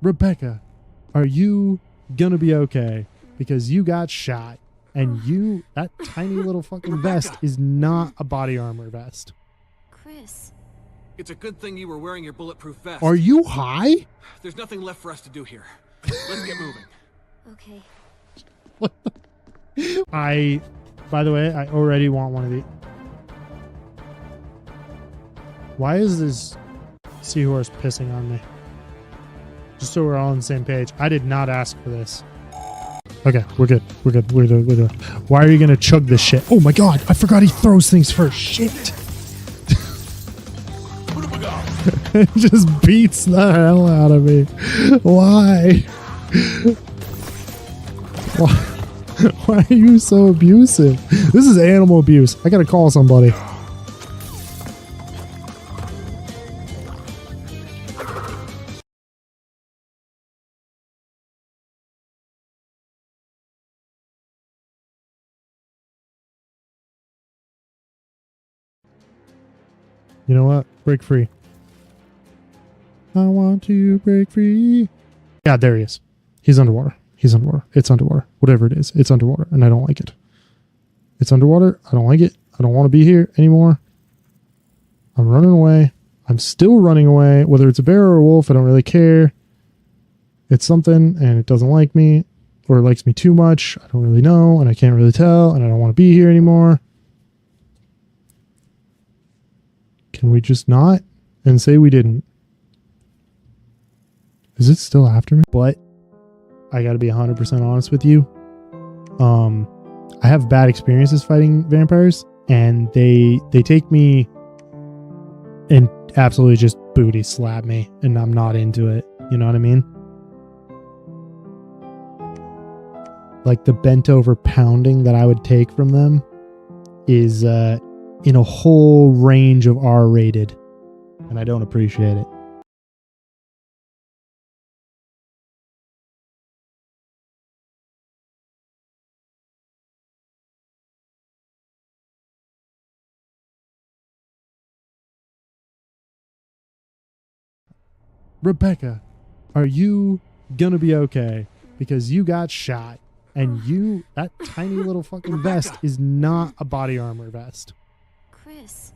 Rebecca, are you gonna be okay? Because you got shot, and that tiny little fucking vest is not a body armor vest. Chris. It's a good thing you were wearing your bulletproof vest. Are you high? There's nothing left for us to do here. Let's get moving. Okay. What the? By the way, I already want one of these. Why is this seahorse pissing on me? Just so we're all on the same page. I did not ask for this. Okay, we're good. We're good. We're good. Why are you gonna chug this shit? Oh my god, I forgot he throws things first. Shit. It just beats the hell out of me. Why? Why are you so abusive? This is animal abuse. I gotta call somebody. You know what? Break free. I want to break free. Yeah, there he is. He's underwater. He's underwater. It's underwater. Whatever it is, it's underwater, and I don't like it. It's underwater. I don't like it. I don't want to be here anymore. I'm running away. I'm still running away. Whether it's a bear or a wolf, I don't really care. It's something, and it doesn't like me, or it likes me too much. I don't really know, and I can't really tell, and I don't want to be here anymore. Can we just not and say we didn't? Is it still after me? But I gotta be 100% honest with you. I have bad experiences fighting vampires, and they take me and absolutely just booty slap me, and I'm not into it. You know what I mean? Like the bent over pounding that I would take from them is in a whole range of R-rated, and I don't appreciate it. Rebecca, are you gonna be okay? Because you got shot, and that tiny little fucking vest is not a body armor vest. Chris.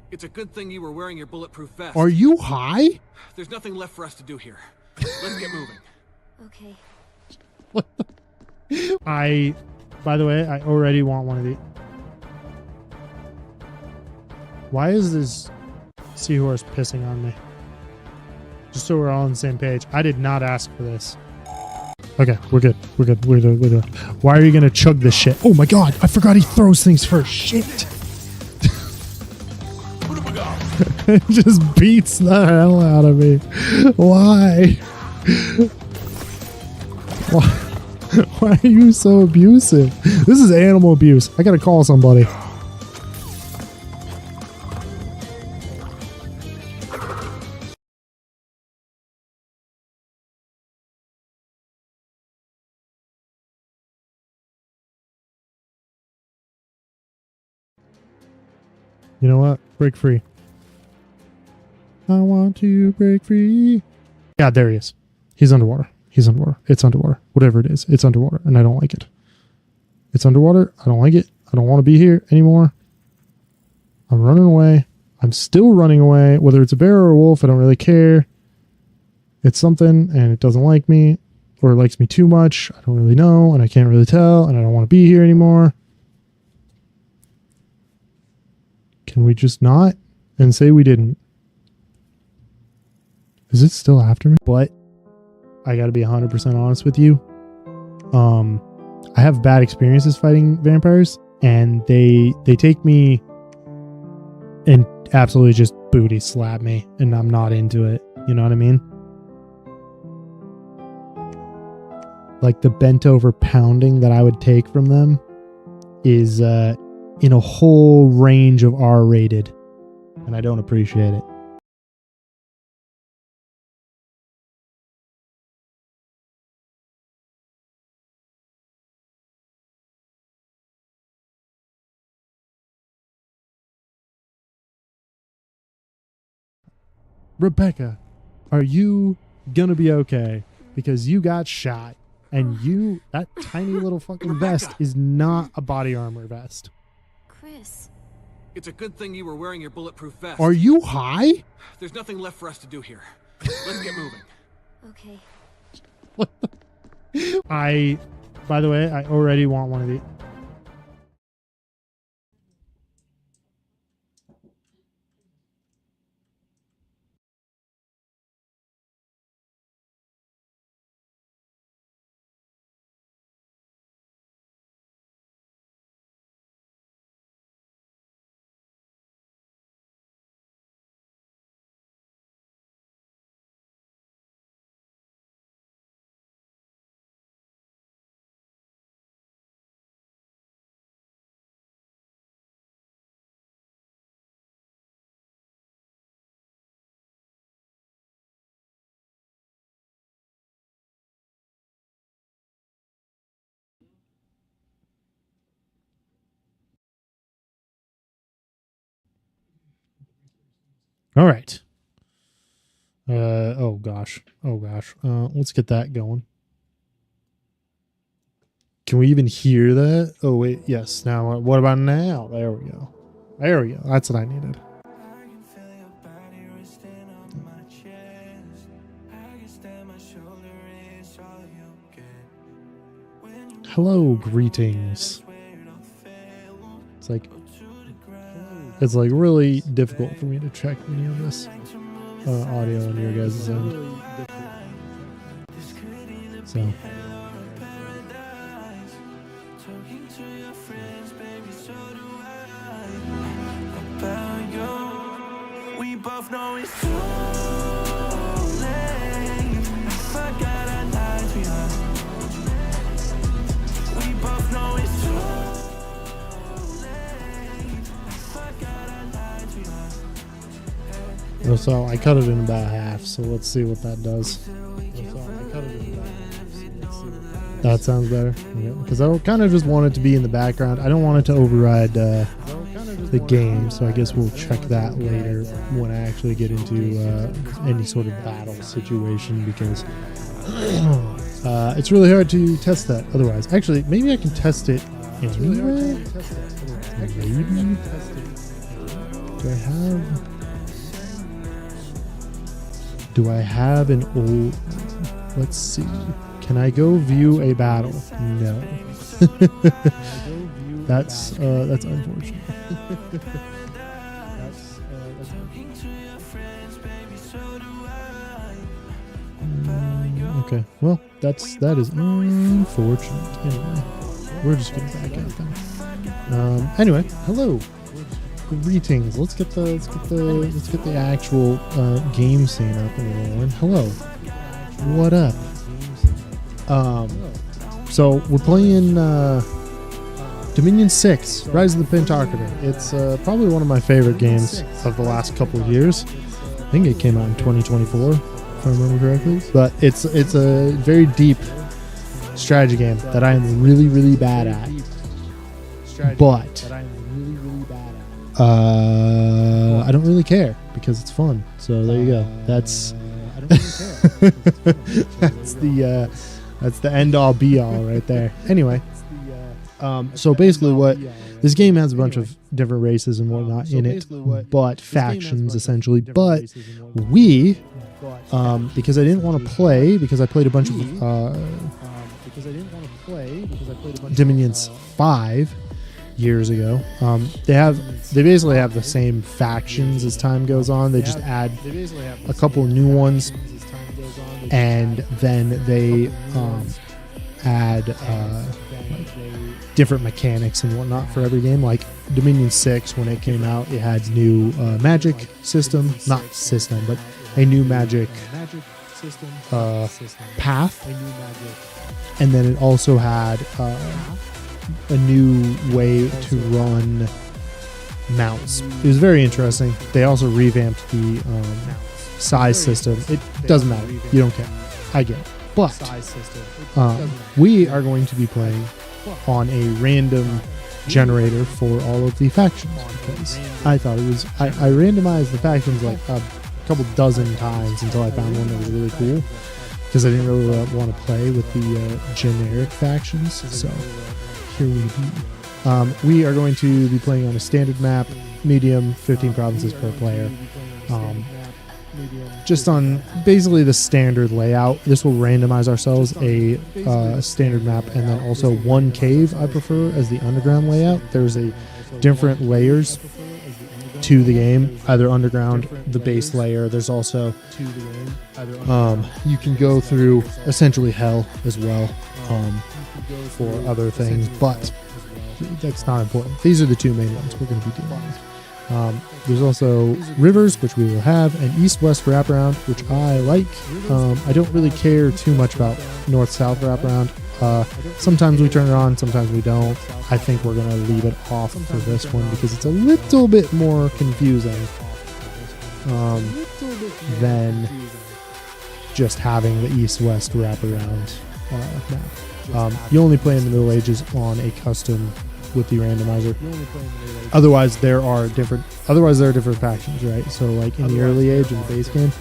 It's a good thing you were wearing your bulletproof vest. Are you high? There's nothing left for us to do here. Let's get moving. Okay. What the? By the way, I already want one of these. Why is this seahorse pissing on me? Just so we're all on the same page. I did not ask for this. Okay, we're good. We're good. We're good. Why are you gonna chug this shit? Oh my god, I forgot he throws things first. Shit. It just beats the hell out of me. Why? Why are you so abusive? This is animal abuse. I gotta call somebody. You know what? Break free. I want to break free. Yeah, there he is. He's underwater. He's underwater. It's underwater. Whatever it is, it's underwater, and I don't like it. It's underwater. I don't like it. I don't want to be here anymore. I'm running away. I'm still running away. Whether it's a bear or a wolf, I don't really care. It's something, and it doesn't like me, or it likes me too much. I don't really know, and I can't really tell, and I don't want to be here anymore. Can we just not and say we didn't? Is it still after me? But I gotta be 100% honest with you. I have bad experiences fighting vampires, and they take me and absolutely just booty slap me, and I'm not into it. You know what I mean? Like the bent over pounding that I would take from them is in a whole range of R-rated, and I don't appreciate it. Rebecca, are you gonna be okay because you got shot and that tiny little fucking vest is not a body armor vest. Chris. It's a good thing you were wearing your bulletproof vest. Are you high? There's nothing left for us to do here. Let's get moving. Okay. By the way, I already want one of these. All right. Oh gosh. Let's get that going. Can we even hear that? Oh wait, yes. Now, what about now? There we go. That's what I needed. Hello, greetings. It's like really difficult for me to check any of this audio on your guys' end. So. We both know it's too late. I forgot our lives behind. We both know it's too late. I forgot our lives behind. So I cut it in about half, so let's see what that does. That sounds better. Because I kind of just want it to be in the background. I don't want it to override the game, so I guess we'll check that later when I actually get into any sort of battle situation, because it's really hard to test that otherwise. Actually, maybe I can test it anyway. Maybe. Do I have an old... Let's see. Can I go view a battle? No. That's unfortunate. Okay. Well, that is unfortunate. Anyway, we're just gonna back out then. Anyway, hello. Greetings. Let's get the actual game scene up and rolling. Hello. What up? So we're playing Dominion 6, Rise of the Pentocrator. It's probably one of my favorite games of the last couple of years. I think it came out in 2024, if I remember correctly. But it's a very deep strategy game that I am really, really bad at. But I don't really care because it's fun. So there you go. That's that's the end all be all right there. Anyway, so basically what this game has a bunch of different races and whatnot in it, but factions essentially. But we, because I didn't want to play, because I played a bunch of Dominions 5 years ago. They basically have the same factions as time goes on. They just add a couple of new ones, and then they add different mechanics and whatnot for every game. Like Dominion 6, when it came out, it had new magic system, not system, but a new magic path, and then it also had a new way to run mounts. It was very interesting. They also revamped the size system. It doesn't matter. You don't care. I get it. But we are going to be playing on a random generator for all of the factions, because I thought it was... I randomized the factions like a couple dozen times until I found one that was really cool, because I didn't really want to play with the generic factions. So here we be. We are going to be playing on a standard map, medium, 15 provinces per player. Just on basically the standard layout. This will randomize ourselves a standard map, and then also one cave I prefer as the underground layout. There's a different layers to the game, either underground, the base layer. There's also you can go through essentially hell as well for other things, but that's not important. These are the two main ones we're going to be dealing with. There's also rivers, which we will have, and east-west wraparound, which I like. I don't really care too much about north-south wraparound. Sometimes we turn it on, sometimes we don't. I think we're going to leave it off for this one because it's a little bit more confusing than just having the east-west wraparound map. You only play in the Middle Ages on a custom with the randomizer. Otherwise there are different factions, right? So like in the early age in the base game,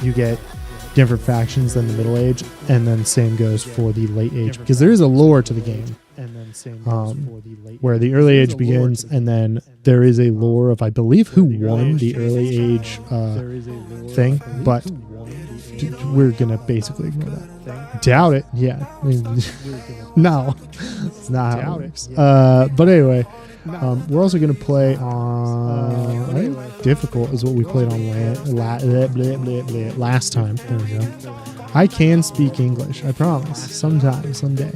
you get different factions than the middle age, and then same goes for the late age, because there is a lore to the game, where the early age begins, and then there is a lore of, I believe, who won the early age thing, but we're gonna basically ignore that. Doubt it. Yeah. I mean, no, it's not how it works. But anyway, we're also gonna play on difficult is what we played on last time. There we go. I can speak English, I promise. Someday.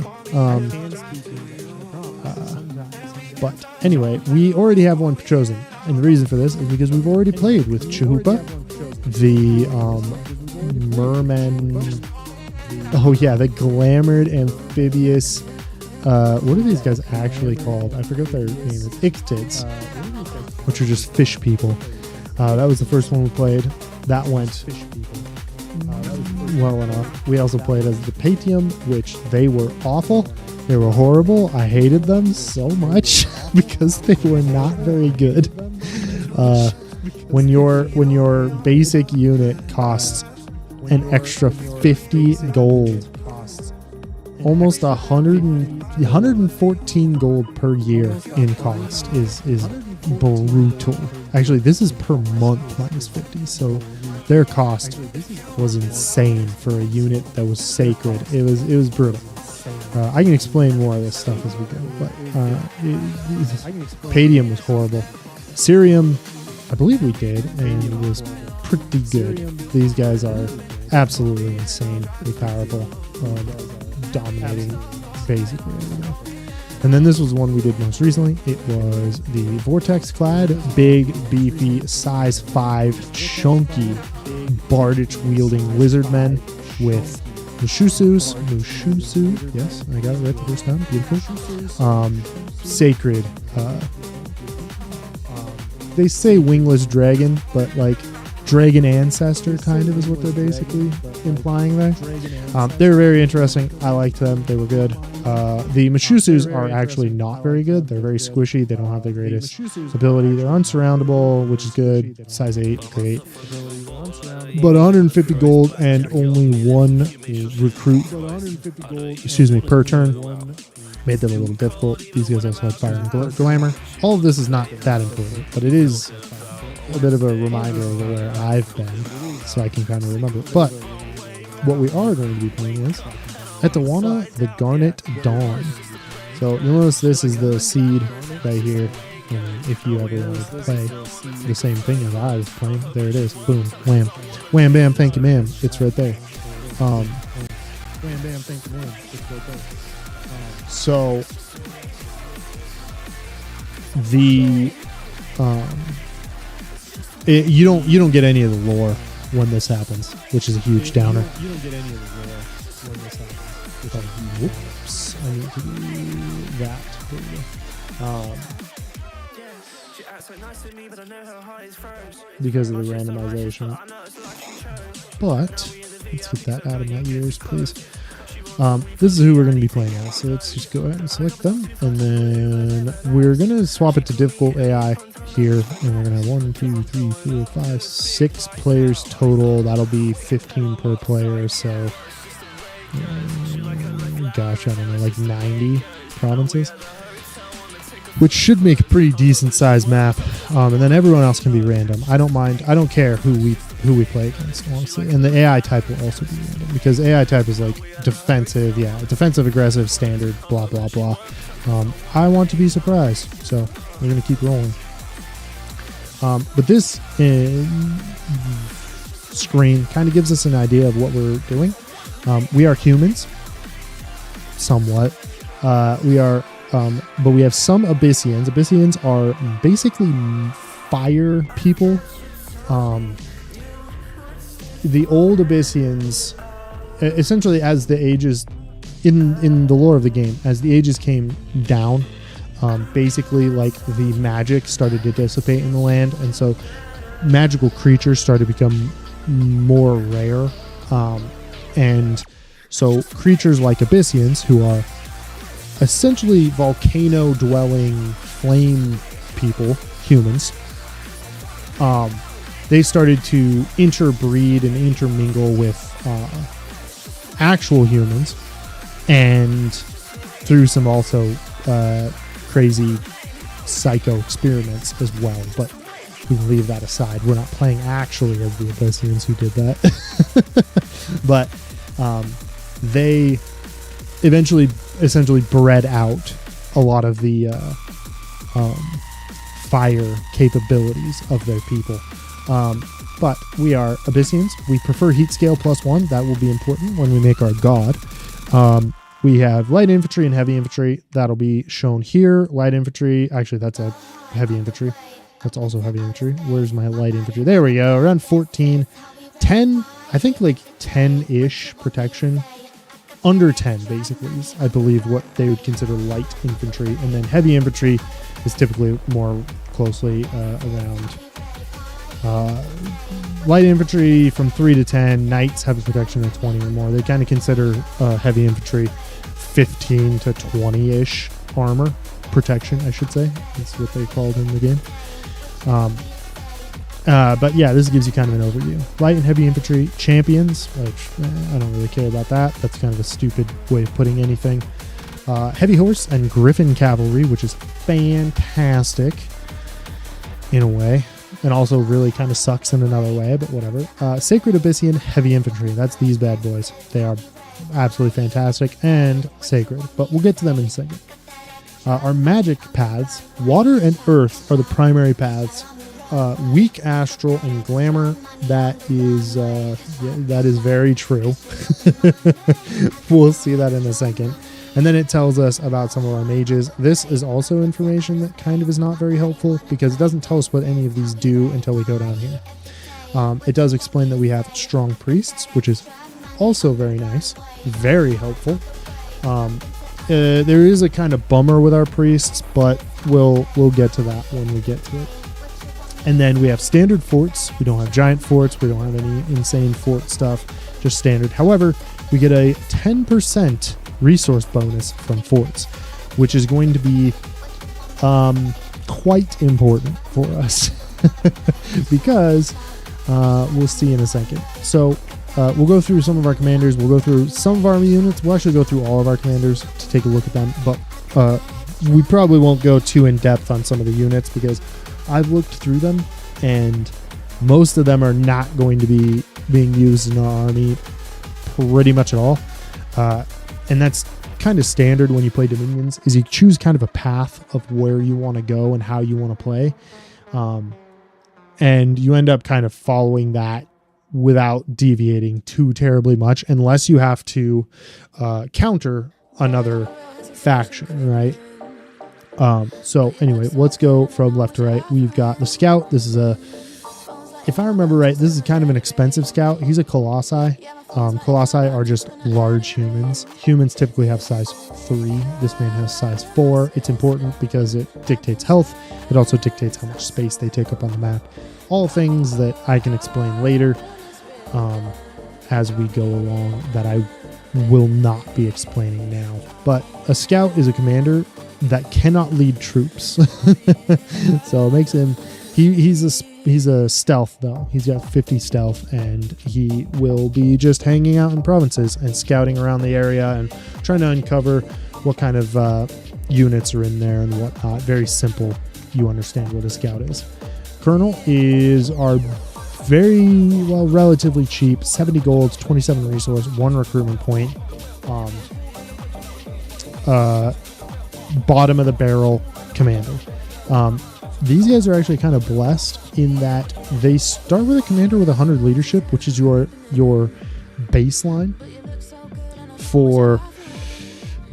But anyway, we already have one chosen, and the reason for this is because we've already played with Chahupa, the merman. Oh yeah, the glamored amphibious. What are these guys actually called? I forgot their name. It's Ictids, which are just fish people. That was the first one we played. That went well enough. We also played as the Patium, which they were awful. They were horrible. I hated them so much because they were not very good. When your basic unit costs an extra 50 gold, almost 114 gold per year in cost is brutal. Actually, this is per month minus 50, so their cost was insane for a unit that was sacred. It was brutal. I can explain more of this stuff as we go, but Padium was horrible. Cerium, I believe we did, and it was pretty good. These guys are absolutely insanely powerful, dominating basically everywhere. And then this was one we did most recently. It was the Vortex clad, big, beefy, size 5, chunky, Bardich wielding lizard men with Mushusu, yes, I got it right the first time, beautiful. Sacred, they say wingless dragon, but like dragon ancestor kind of is what they're basically implying there. They were very interesting. I liked them. They were good. The Mushusus are actually not very good. They're very squishy. They don't have the greatest ability. They're unsurroundable, which is good. Size 8, great. But 150 gold and only one recruit, per turn, made them a little difficult. These guys also had fire and glamour. All of this is not that important, but it is a bit of a reminder of where I've been, so I can kind of remember. But what we are going to be playing is Etawana, the Garnet Dawn. So you'll notice this is the seed right here. And if you ever want to play the same thing as I was playing, there it is. Boom, wham, wham, bam, thank you, ma'am. It's right there. Wham, bam, thank you, ma'am. It's right there. So the you don't get any of the lore when this happens, which is a huge downer. You don't get any of the lore when this happens. Whoops! I need to do that. Because of the randomization. But let's get that out of my ears, please. This is who we're going to be playing as. So let's just go ahead and select them. And then we're going to swap it to difficult AI here. And we're going to have 1, 2, 3, 4, 5, 6 players total. That'll be 15 per player. So, gosh, I don't know, like 90 provinces. Which should make a pretty decent sized map. And then everyone else can be random. I don't mind. I don't care who we play against, honestly. And the AI type will also be random because AI type is like defensive, defensive, aggressive, standard, blah, blah, blah. I want to be surprised, so we're going to keep rolling. But this screen kind of gives us an idea of what we're doing. We are humans, somewhat. But we have some Abysians. Abysians are basically fire people. The old Abysians, essentially, as the ages in the lore of the game, as the ages came down, basically like the magic started to dissipate in the land, and so magical creatures started to become more rare, and so creatures like Abysians, who are essentially volcano-dwelling flame people, humans, they started to interbreed and intermingle with actual humans, and through some also crazy psycho experiments as well. But we can leave that aside. We're not playing actually as the Abysians who did that. But they eventually essentially bred out a lot of the fire capabilities of their people. But we are Abysians. We prefer heat scale +1. That will be important when we make our god. We have light infantry and heavy infantry. That'll be shown here. Light infantry. Actually, that's a heavy infantry. That's also heavy infantry. Where's my light infantry? There we go. Around 14. 10, I think like 10-ish protection. Under 10, basically, is, I believe, what they would consider light infantry. And then heavy infantry is typically more closely around light infantry from 3 to 10. Knights have a protection of 20 or more. They kind of consider heavy infantry 15 to 20-ish armor protection, I should say. That's what they called in the game. But yeah, this gives you kind of an overview. Light and heavy infantry champions, which I don't really care about that. That's kind of a stupid way of putting anything. Heavy horse and griffin cavalry, which is fantastic in a way, and also really kind of sucks in another way, but whatever. Sacred Abyssian heavy infantry. That's these bad boys. They are absolutely fantastic and sacred, but we'll get to them in a second. Our magic paths, water and earth, are the primary paths. Weak astral and glamour, that is very true. We'll see that in a second. And then it tells us about some of our mages. This is also information that kind of is not very helpful because it doesn't tell us what any of these do until we go down here. It does explain that we have strong priests, which is also very nice, very helpful. There is a kind of bummer with our priests, but we'll get to that when we get to it. And then we have standard forts. We don't have giant forts. We don't have any insane fort stuff, just standard. However, we get a 10% resource bonus from forts, which is going to be quite important for us because we'll see in a second. So we'll go through some of our commanders. We'll go through some of our units. We'll actually go through all of our commanders to take a look at them, but we probably won't go too in depth on some of the units because I've looked through them and most of them are not going to be being used in our army pretty much at all. And that's kind of standard when you play Dominions, is you choose kind of a path of where you want to go and how you want to play. And you end up kind of following that without deviating too terribly much, unless you have to counter another faction, right? So anyway, let's go from left to right. We've got the scout. This is if I remember right, this is kind of an expensive scout. He's a colossi. Colossi are just large humans. Humans typically have size 3. This man has size 4. It's important because it dictates health. It also dictates how much space they take up on the map. All things that I can explain later as we go along that I will not be explaining now. But a scout is a commander that cannot lead troops. So it makes him, he's a stealth though. He's got 50 stealth, and he will be just hanging out in provinces and scouting around the area and trying to uncover what kind of units are in there and whatnot. Very simple. You understand what a scout is. Colonel is our relatively cheap 70 gold, 27 resource, 1 recruitment point, bottom of the barrel commander. These guys are actually kind of blessed in that they start with a commander with 100 leadership, which is your baseline for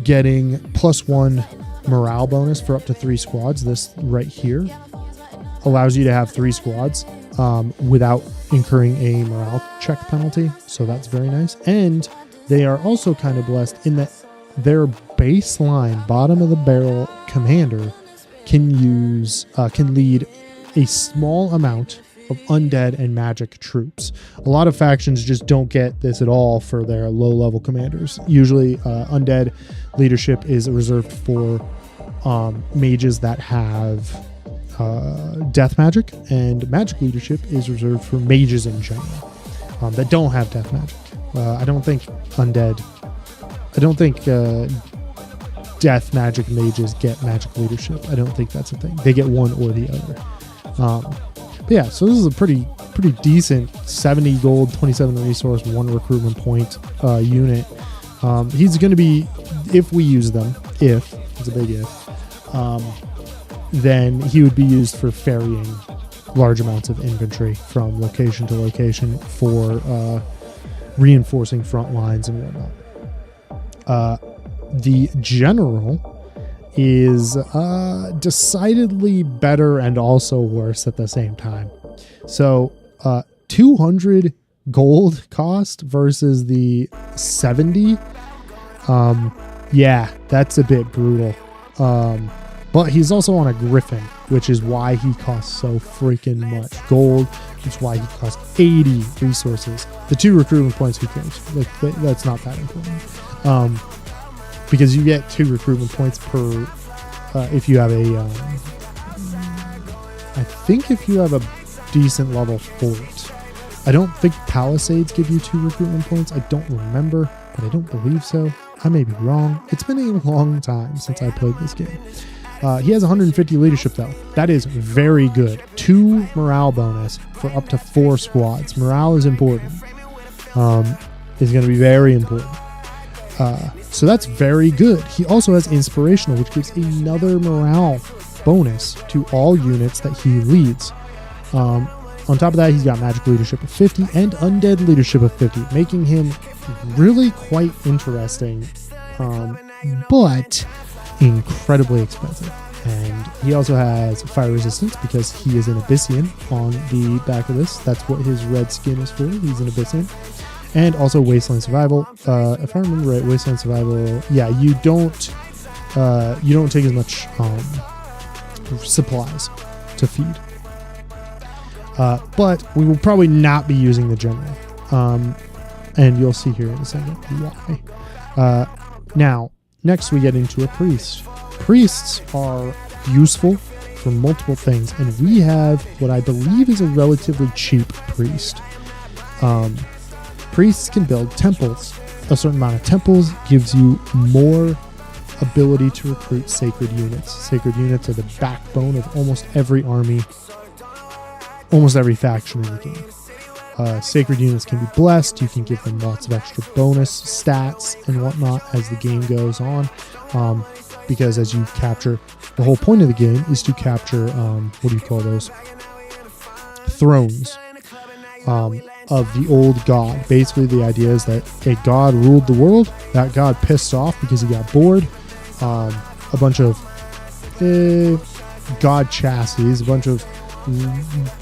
getting +1 morale bonus for up to 3 squads. This right here allows you to have 3 squads without incurring a morale check penalty. So that's very nice. And they are also kind of blessed in that their baseline bottom of the barrel commander can lead a small amount of undead and magic troops. A lot of factions just don't get this at all for their low level commanders. Usually undead leadership is reserved for mages that have death magic, and magic leadership is reserved for mages in general that don't have death magic. I don't think death magic mages get magic leadership. I don't think that's a thing. They get one or the other. But yeah, so this is a pretty decent 70 gold, 27 resource, 1 recruitment point unit. He's going to be, if we use them, if it's a big if, then he would be used for ferrying large amounts of infantry from location to location for reinforcing front lines and whatnot. The general is decidedly better and also worse at the same time. So 200 gold cost versus the 70. Yeah, that's a bit brutal. But he's also on a griffin, which is why he costs so freaking much gold. That's why he costs 80 resources. The 2 recruitment points, who cares? Like, that's not that important. Because you get 2 recruitment points per if you have I think if you have a decent level fort. I don't think Palisades give you 2 recruitment points. I don't remember, but I don't believe so. I may be wrong. It's been a long time since I played this game. He has 150 leadership though. That is very good. 2 morale bonus for up to 4 squads. Morale is important. Is going to be very important. So that's very good. He also has inspirational, which gives another morale bonus to all units that he leads. On top of that, he's got magic leadership of 50 and undead leadership of 50, making him really quite interesting, but incredibly expensive. And he also has fire resistance because he is an Abyssian on the back of this. That's what his red skin is for. He's an Abyssian. And also Wasteland Survival. If I remember right, Wasteland Survival, yeah, you don't take as much supplies to feed. But we will probably not be using the general. And you'll see here in a second why. Now, next we get into a priest. Priests are useful for multiple things, and we have what I believe is a relatively cheap priest. Priests can build temples. A certain amount of temples gives you more ability to recruit sacred units. Sacred units are the backbone of almost every army, almost every faction in the game. Sacred units can be blessed. You can give them lots of extra bonus stats and whatnot as the game goes on. Because as you capture, the whole point of the game is to capture, what do you call those? Thrones. Of the old god. Basically, the idea is that a god ruled the world. That god pissed off because he got bored. A bunch of god chassis, a bunch of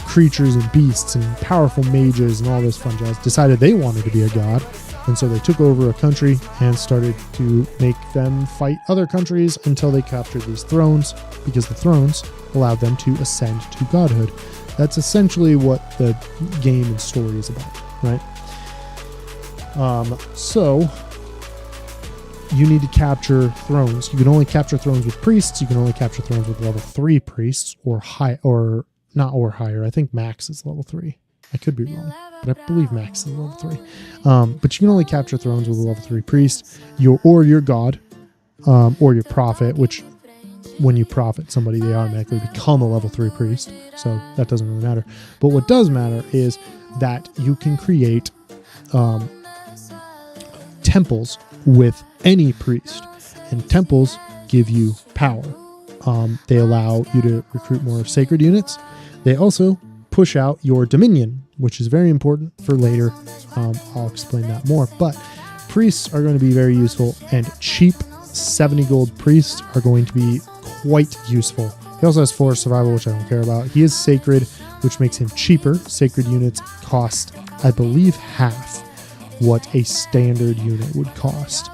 creatures and beasts and powerful mages and all this fun jazz decided they wanted to be a god, and so they took over a country and started to make them fight other countries until they captured these thrones, because the thrones allowed them to ascend to godhood. That's essentially what the game and story is about, right? So you need to capture thrones. You can only capture thrones with priests. You can only capture thrones with level 3 priests or high, or not or higher. I think max is level 3. I could be wrong, but I believe max is level 3. But you can only capture thrones with a level 3 priest, your god, or your prophet, which when you prophet somebody, they automatically become a level 3 priest. So that doesn't really matter. But what does matter is that you can create temples with any priest, and temples give you power. They allow you to recruit more sacred units. They also push out your dominion, which is very important for later. I'll explain that more, but priests are going to be very useful, and cheap 70 gold priests are going to be quite useful. He also has forest survival, which I don't care about. He is sacred, which makes him cheaper. Sacred units cost, I believe, half what a standard unit would cost.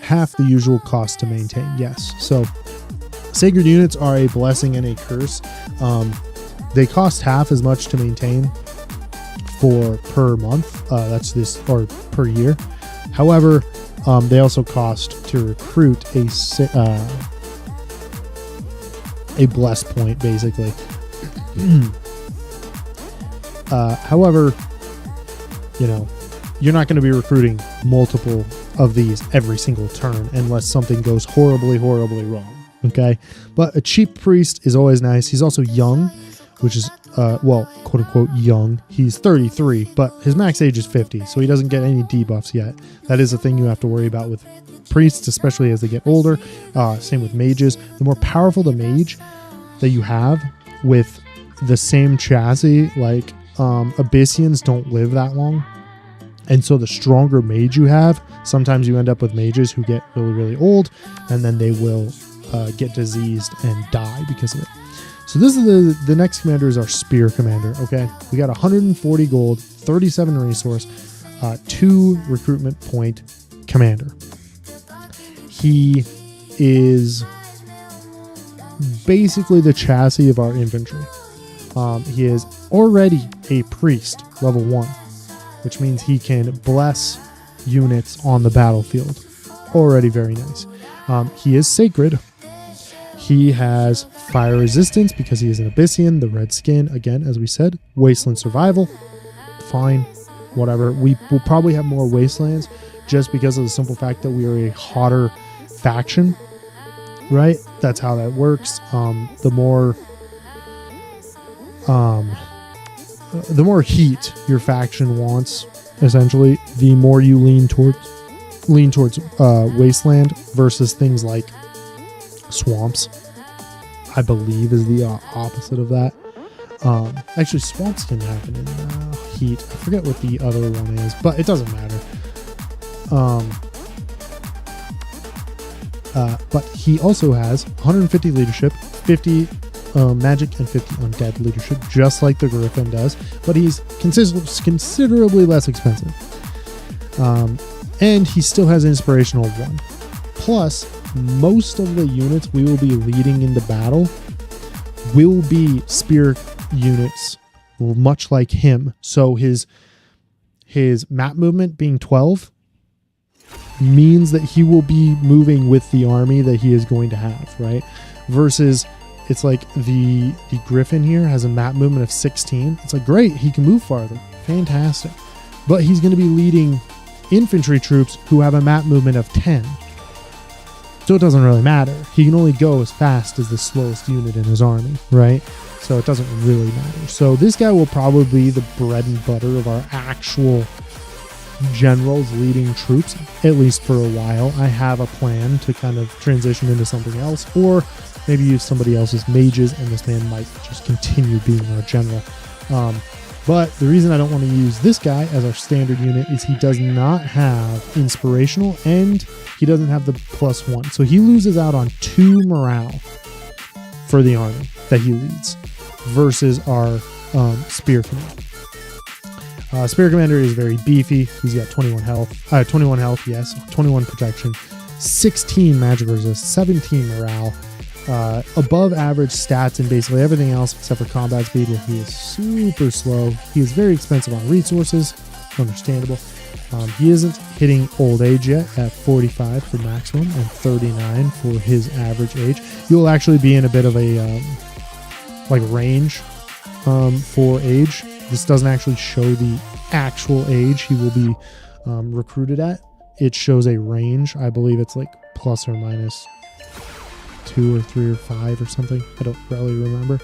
Half the usual cost to maintain, yes. So sacred units are a blessing and a curse. They cost half as much to maintain for per month. That's this, or per year. However, they also cost to recruit a bless point, basically. However, you know, you're not going to be recruiting multiple of these every single turn unless something goes horribly, horribly wrong. Okay, but a cheap priest is always nice. He's also young, which is well, quote unquote young. He's 33, but his max age is 50, so he doesn't get any debuffs yet. That is a thing you have to worry about with priests, especially as they get older. Same with mages. The more powerful the mage that you have with the same chassis, like Abysians don't live that long. And so the stronger mage you have, sometimes you end up with mages who get really, really old, and then they will get diseased and die because of it. So this is the next commander is our spear commander. Okay, we got 140 gold, 37 resource, 2 recruitment point commander. He is basically the chassis of our infantry. He is already a priest, level 1, which means he can bless units on the battlefield. Already very nice. He is sacred. He has fire resistance because he is an Abyssian. The red skin, again, as we said. Wasteland survival. Fine. Whatever. We will probably have more wastelands just because of the simple fact that we are a hotter faction. Right? That's how that works. The more heat your faction wants, essentially, the more you lean towards wasteland versus things like swamps. I believe is the opposite of that. Actually, swamps can happen in heat. I forget what the other one is, but it doesn't matter. But he also has 150 leadership, 50 magic, and 50 undead leadership, just like the Griffin does, but he's considerably less expensive. And he still has inspirational 1. Plus, most of the units we will be leading into battle will be spear units, much like him. So his map movement being 12 means that he will be moving with the army that he is going to have, right? Versus it's like the Griffin here has a map movement of 16. It's like, great, he can move farther. Fantastic. But he's going to be leading infantry troops who have a map movement of 10. So it doesn't really matter. He can only go as fast as the slowest unit in his army, right? So it doesn't really matter. So this guy will probably be the bread and butter of our actual generals leading troops, at least for a while. I have a plan to kind of transition into something else, or maybe use somebody else's mages, and this man might just continue being our general. But the reason I don't want to use this guy as our standard unit is he does not have inspirational, and he doesn't have the +1. So he loses out on 2 morale for the army that he leads versus our spear commander. Spear commander is very beefy. He's got 21 health. 21 health, yes. 21 protection. 16 magic resist. 17 morale. above average stats in basically everything else except for combat speed, where he is super slow. He is very expensive on resources, understandable. He isn't hitting old age yet at 45 for maximum and 39 for his average age. You'll actually be in a bit of a range for age. This doesn't actually show the actual age he will be recruited at. It shows a range. I believe it's like plus or minus 2 or 3 or 5 or something. I don't really remember.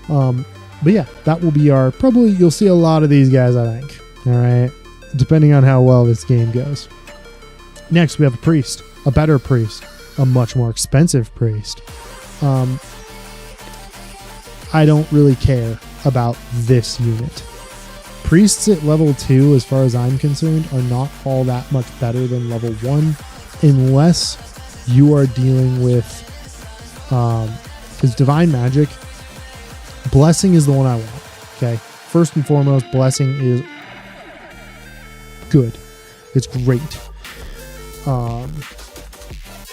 But yeah, that will be our, probably you'll see a lot of these guys, I think. All right. Depending on how well this game goes. Next, we have a priest, a better priest, a much more expensive priest. I don't really care about this unit. Priests at level 2, as far as I'm concerned, are not all that much better than level 1, unless you are dealing with his divine magic. Blessing is the one I want. Okay, first and foremost, blessing is good. It's great.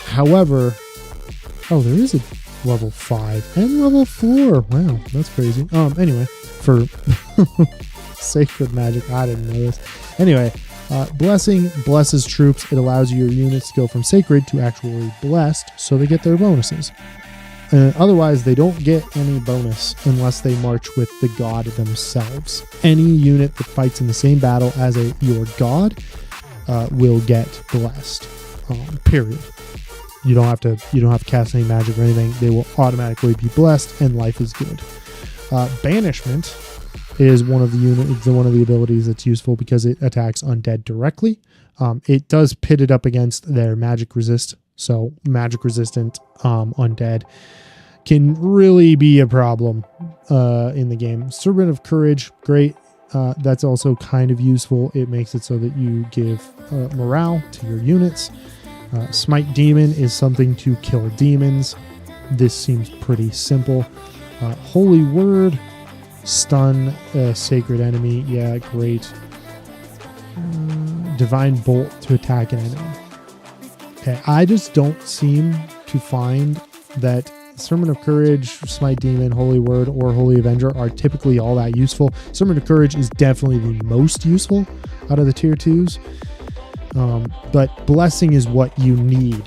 However, there is a level 5 and level 4. Wow, that's crazy. Anyway, for sacred magic, I didn't know this. Anyway, blessing blesses troops. It allows your units to go from sacred to actually blessed, so they get their bonuses. Otherwise, they don't get any bonus unless they march with the god themselves. Any unit that fights in the same battle as your god will get blessed. Period. You don't have to cast any magic or anything. They will automatically be blessed, and life is good. Banishment is one of the abilities that's useful because it attacks undead directly. It does pit it up against their magic resist. So magic resistant undead can really be a problem in the game. Servant of Courage, great. That's also kind of useful. It makes it so that you give morale to your units. Smite Demon is something to kill demons. This seems pretty simple. Holy Word, stun a sacred enemy. Yeah, great. Divine Bolt to attack an enemy. Okay, I just don't seem to find that Sermon of Courage, Smite Demon, Holy Word, or Holy Avenger are typically all that useful. Sermon of Courage is definitely the most useful out of the tier 2s. But Blessing is what you need.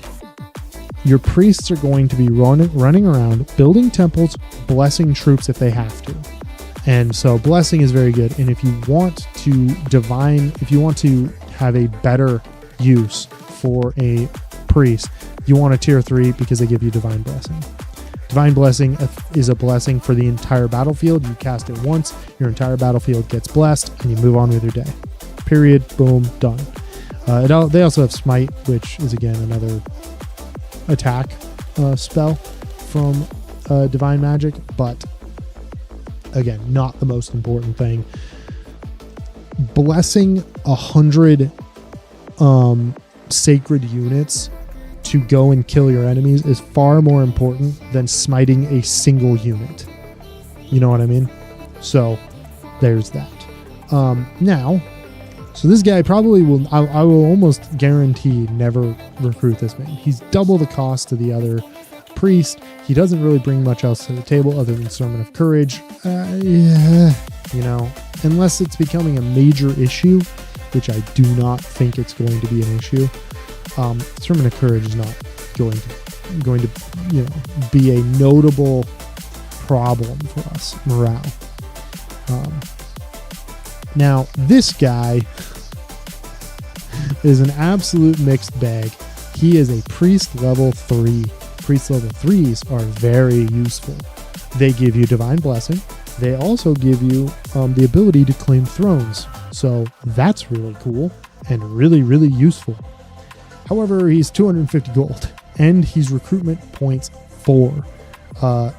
Your priests are going to be running around, building temples, blessing troops if they have to. And so Blessing is very good. And if you want to have a better use for a priest, you want a tier 3 because they give you Divine Blessing. Divine Blessing is a blessing for the entire battlefield. You cast it once, your entire battlefield gets blessed, and you move on with your day. Period. Boom. Done. They also have Smite, which is again another attack spell from Divine Magic, but again, not the most important thing. Blessing 100 sacred units to go and kill your enemies is far more important than smiting a single unit. You know what I mean? So there's that. Now, so this guy probably will, I will almost guarantee never recruit this man. He's double the cost to the other priest. He doesn't really bring much else to the table other than Sermon of Courage. Yeah, you know, unless it's becoming a major issue, which I do not think it's going to be an issue. Sermon of Courage is not going to be a notable problem for us. Morale. Now this guy is an absolute mixed bag. He is a priest level 3. Priest level 3s are very useful. They give you Divine Blessing. They also give you the ability to claim thrones. So that's really cool and really, really useful. However, he's 250 gold and he's recruitment points 4.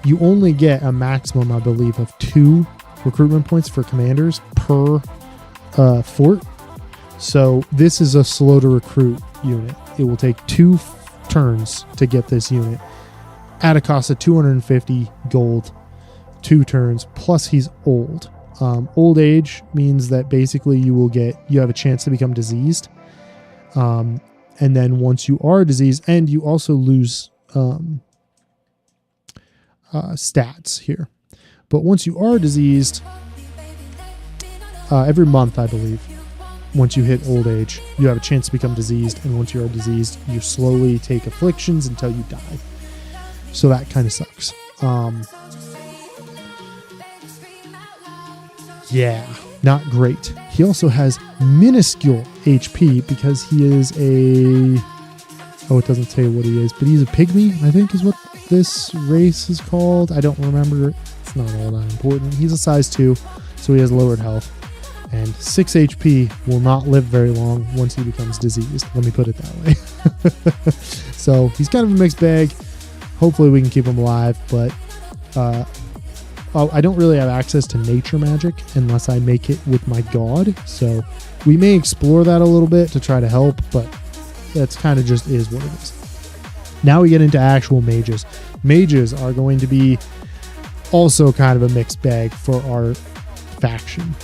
You only get a maximum, I believe, of 2 recruitment points for commanders per fort. So this is a slow to recruit unit. It will take 2 turns to get this unit at a cost of 250 gold. 2 turns, plus he's old. Old age means that basically you have a chance to become diseased. And then once you are diseased, and you also lose stats here. But once you are diseased, every month, I believe, once you hit old age, you have a chance to become diseased. And once you are diseased, you slowly take afflictions until you die. So that kind of sucks. Yeah, not great. He also has minuscule HP because he is a... Oh, it doesn't say what he is, but he's a pygmy, I think is what this race is called. I don't remember. It's not all that important. He's a size 2, so he has lowered health. And 6 HP will not live very long once he becomes diseased. Let me put it that way. So he's kind of a mixed bag. Hopefully we can keep him alive, but I don't really have access to nature magic unless I make it with my god. So we may explore that a little bit to try to help, but that's kind of just is what it is. Now we get into actual mages. Mages are going to be also kind of a mixed bag for our faction.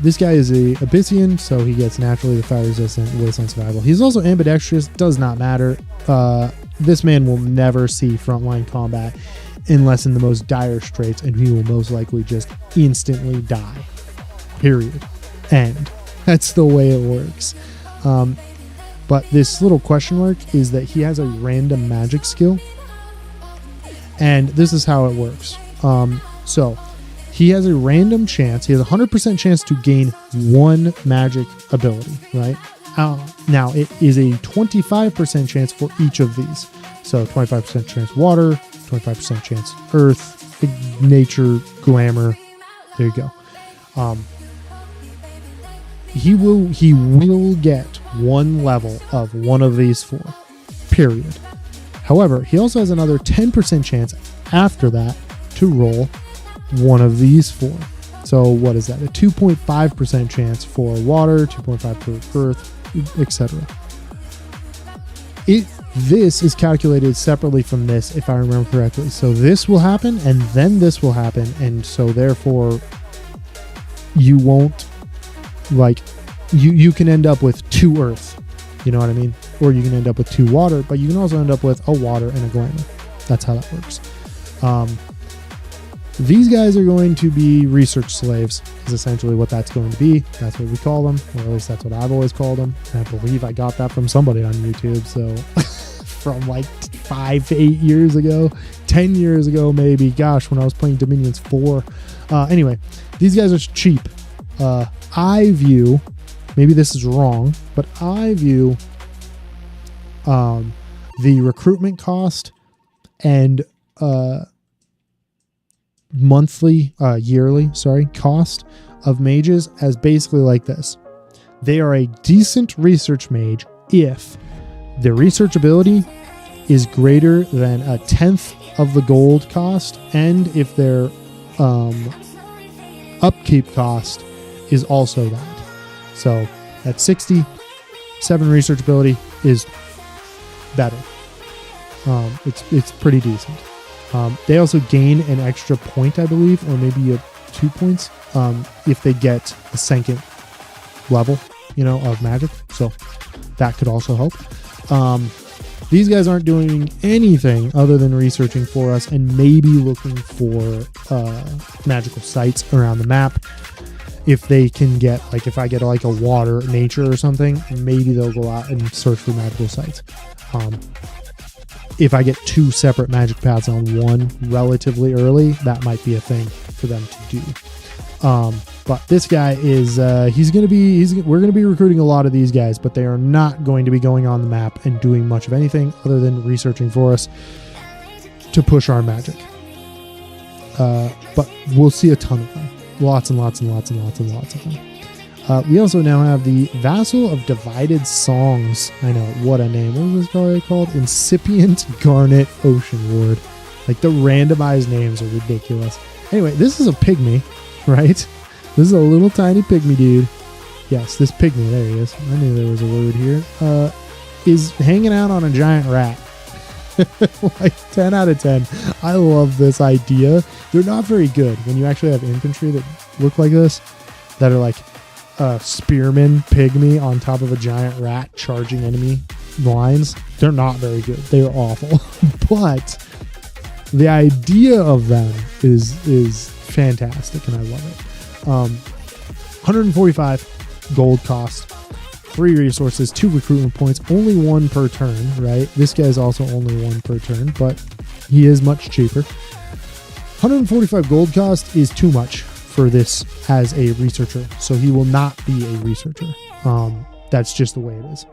This guy is a Abysian, so he gets naturally the fire resistant, wasteland survival. He's also ambidextrous, does not matter. This man will never see frontline combat unless in the most dire straits, and he will most likely just instantly die. Period. End. That's the way it works. But this little question mark is that he has a random magic skill. And this is how it works. So he has a random chance. He has a 100% chance to gain 1 magic ability, right? Now it is a 25% chance for each of these. So 25% chance water, 25% chance earth, nature, glamour. There you go. He will get 1 level of one of these 4, period. However, he also has another 10% chance after that to roll one of these 4. So what is that? A 2.5% chance for water, 2.5 for earth, etc. This is calculated separately from this, if I remember correctly. So this will happen, and then this will happen, and so therefore you won't, like, you can end up with 2 earth, you know what I mean? Or you can end up with 2 water, but you can also end up with a water and a glamour. That's how that works. These guys are going to be research slaves, is essentially what that's going to be. That's what we call them, or at least that's what I've always called them. And I believe I got that from somebody on YouTube, so from like 5 to 8 years ago, 10 years ago maybe, gosh, when I was playing Dominions 4. Anyway, these guys are cheap. I view, maybe this is wrong, but I view the recruitment cost and yearly cost of mages as basically like this. They are a decent research mage if their research ability is greater than 1/10 of the gold cost, and if their upkeep cost is also that. So at 60, 7 research ability is better. It's pretty decent. They also gain an extra point, I believe, or maybe 2 points if they get a second level, of magic. So that could also help. These guys aren't doing anything other than researching for us and maybe looking for magical sites around the map. If they can get, like, if I get like a water, nature or something, maybe they'll go out and search for magical sites. If I get 2 separate magic paths on one relatively early, that might be a thing for them to do. But this guy is, we're going to be recruiting a lot of these guys, but they are not going to be going on the map and doing much of anything other than researching for us to push our magic. But we'll see a ton of them. Lots and lots and lots and lots and lots of them. We also now have the Vassal of Divided Songs. I know, what a name. What was this guy called? Incipient Garnet Ocean Ward. Like, the randomized names are ridiculous. Anyway, this is a pygmy, right? This is a little tiny pygmy dude. Yes, this pygmy, there he is. I knew there was a word here. Is hanging out on a giant rat. Like 10 out of 10. I love this idea. They're not very good when you actually have infantry that look like this, that are like spearman pygmy on top of a giant rat charging enemy lines. They're not very good. They are awful. But the idea of them is fantastic, and I love it. 145 gold cost, 3 resources, 2 recruitment points, only 1 per turn, right? This guy's also only 1 per turn, but he is much cheaper. 145 gold cost is too much for this as a researcher, so he will not be a researcher. That's just the way it is.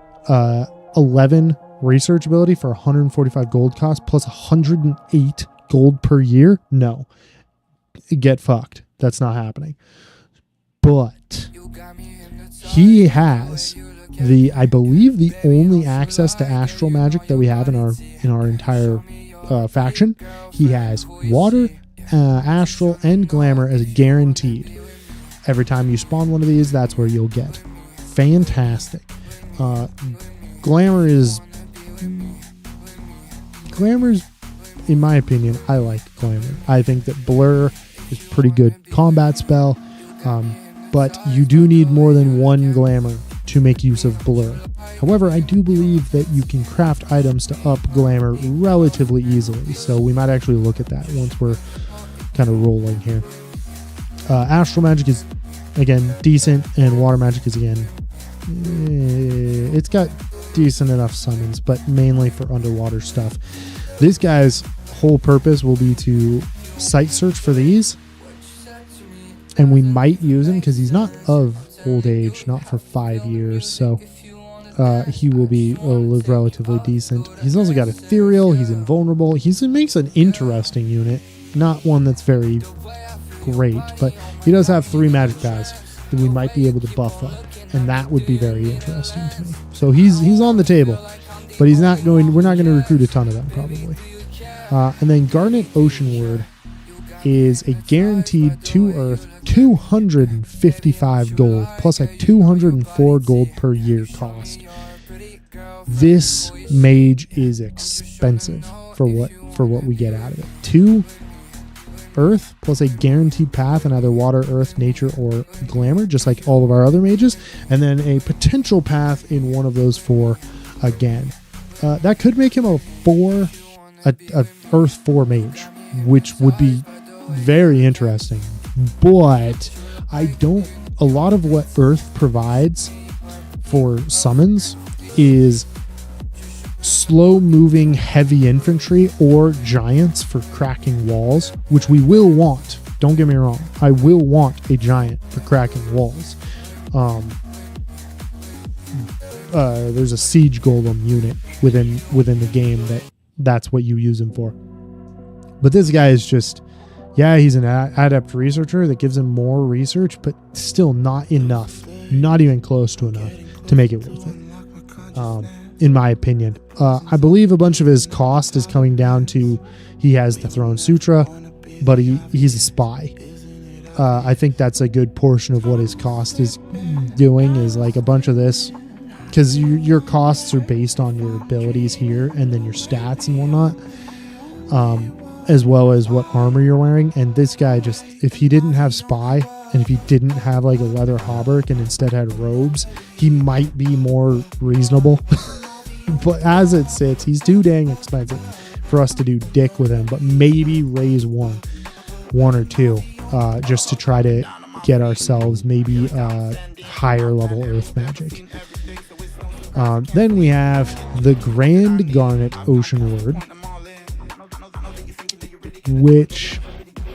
11 research ability for 145 gold cost plus 108 gold per year. No, get fucked. That's not happening. But he has I believe the only access to astral magic that we have in our entire faction. He has water, astral, and glamour as guaranteed. Every time you spawn one of these, that's where you'll get. Fantastic. Glamour's, in my opinion, I like glamour. I think that blur is a pretty good combat spell, but you do need more than 1 glamour to make use of blur. However, I do believe that you can craft items to up glamour relatively easily, so we might actually look at that once we're kind of rolling here. Astral magic is, again, decent, and water magic is, again, it's got decent enough summons, but mainly for underwater stuff. This guy's whole purpose will be to site search for these, and we might use him because he's not of old age, not for 5 years, so he will be live relatively decent. He's also got ethereal, he's invulnerable, he makes an interesting unit, not one that's very great, but he does have 3 magic paths that we might be able to buff up, and that would be very interesting to me. So he's on the table, but we're not going to recruit a ton of them probably. And then Garnet Ocean Ward is a guaranteed 2 earth, 255 gold plus a 204 gold per year cost. This mage is expensive for what we get out of it. 2 earth plus a guaranteed path in either water, earth, nature, or glamour, just like all of our other mages, and then a potential path in one of those 4 again. That could make him a earth 4 mage, which would be very interesting. But a lot of what earth provides for summons is slow moving heavy infantry or giants for cracking walls, which we will want. Don't get me wrong, I will want a giant for cracking walls. There's a siege golem unit within the game that's what you use him for. But this guy is just, he's an adept researcher that gives him more research, but still not enough, not even close to enough to make it worth it. In my opinion, I believe a bunch of his cost is coming down to he has the Throne Sutra, but he's a spy. I think that's a good portion of what his cost is doing, is like a bunch of this, because your costs are based on your abilities here and then your stats and whatnot, as well as what armor you're wearing. And this guy, just, if he didn't have spy and if he didn't have like a leather hauberk and instead had robes, he might be more reasonable. But as it sits, he's too dang expensive for us to do dick with him, but maybe raise one or 2 just to try to get ourselves maybe higher level earth magic. Then we have the Grand Garnet Ocean Ward, which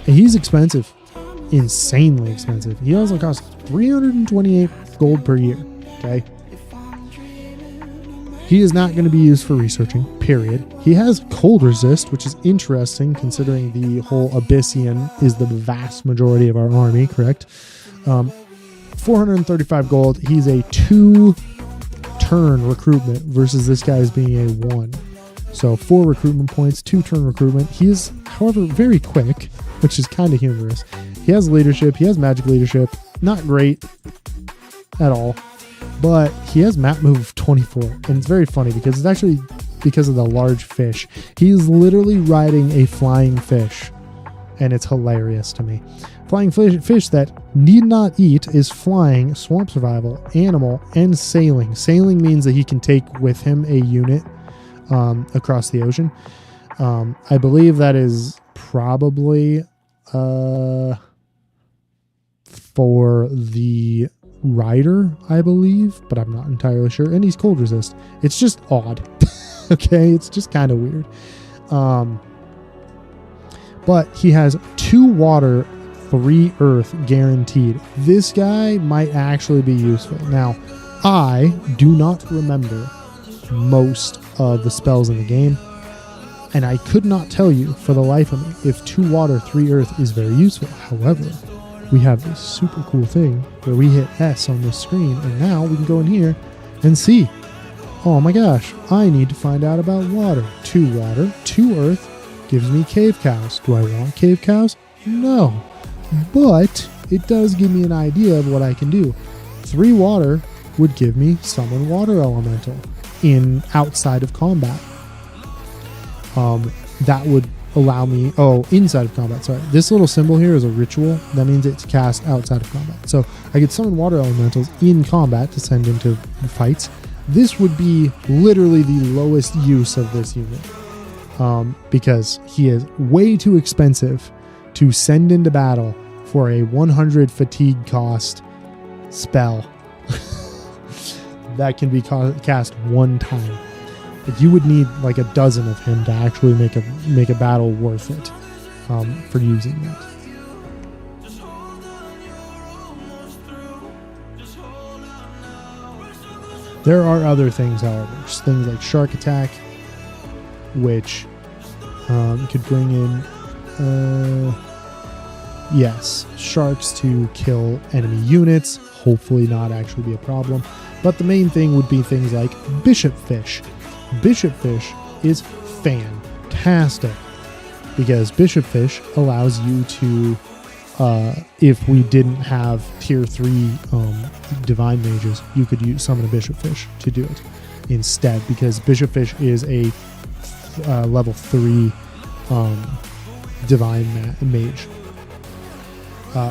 he's expensive, insanely expensive. He also costs 328 gold per year. Okay. He is not going to be used for researching, period. He has cold resist, which is interesting considering the whole Abysian is the vast majority of our army, correct? 435 gold. He's a 2-turn recruitment versus this guy's being a 1. So 4 recruitment points, 2-turn recruitment. He is, however, very quick, which is kind of humorous. He has leadership. He has magic leadership. Not great at all. But he has map move 24, and it's very funny because it's actually because of the large fish. He's literally riding a flying fish, and it's hilarious to me. Flying fish that need not eat is flying, swamp survival, animal, and sailing. Sailing means that he can take with him a unit across the ocean. I believe that is probably for the rider, I believe, but I'm not entirely sure. And he's cold resist. It's just odd. Okay, it's just kind of weird. But he has 2 water, 3 earth guaranteed. This guy might actually be useful. Now, I do not remember most of the spells in the game, and I could not tell you for the life of me if 2 water, 3 earth is very useful. However, we have this super cool thing where we hit S on the screen, and now we can go in here and see. Oh my gosh, I need to find out about water. 2 water, 2 earth gives me cave cows. Do I want cave cows? No. But it does give me an idea of what I can do. 3 water would give me summon water elemental in outside of combat. That would allow me, inside of combat, sorry. This little symbol here is a ritual. That means it's cast outside of combat. So I could summon water elementals in combat to send into fights. This would be literally the lowest use of this unit. Because he is way too expensive to send into battle for a 100 fatigue cost spell that can be cast 1 time. Like, you would need like a dozen of him to actually make a battle worth it for using that. There are other things, however, things like Shark Attack, which could bring in, yes, sharks to kill enemy units, hopefully not actually be a problem. But the main thing would be things like Bishop Fish. Bishop Fish is fantastic because Bishop Fish allows you to, if we didn't have tier 3 divine mages, you could summon a Bishop Fish to do it instead, because Bishop Fish is a level 3 divine mage.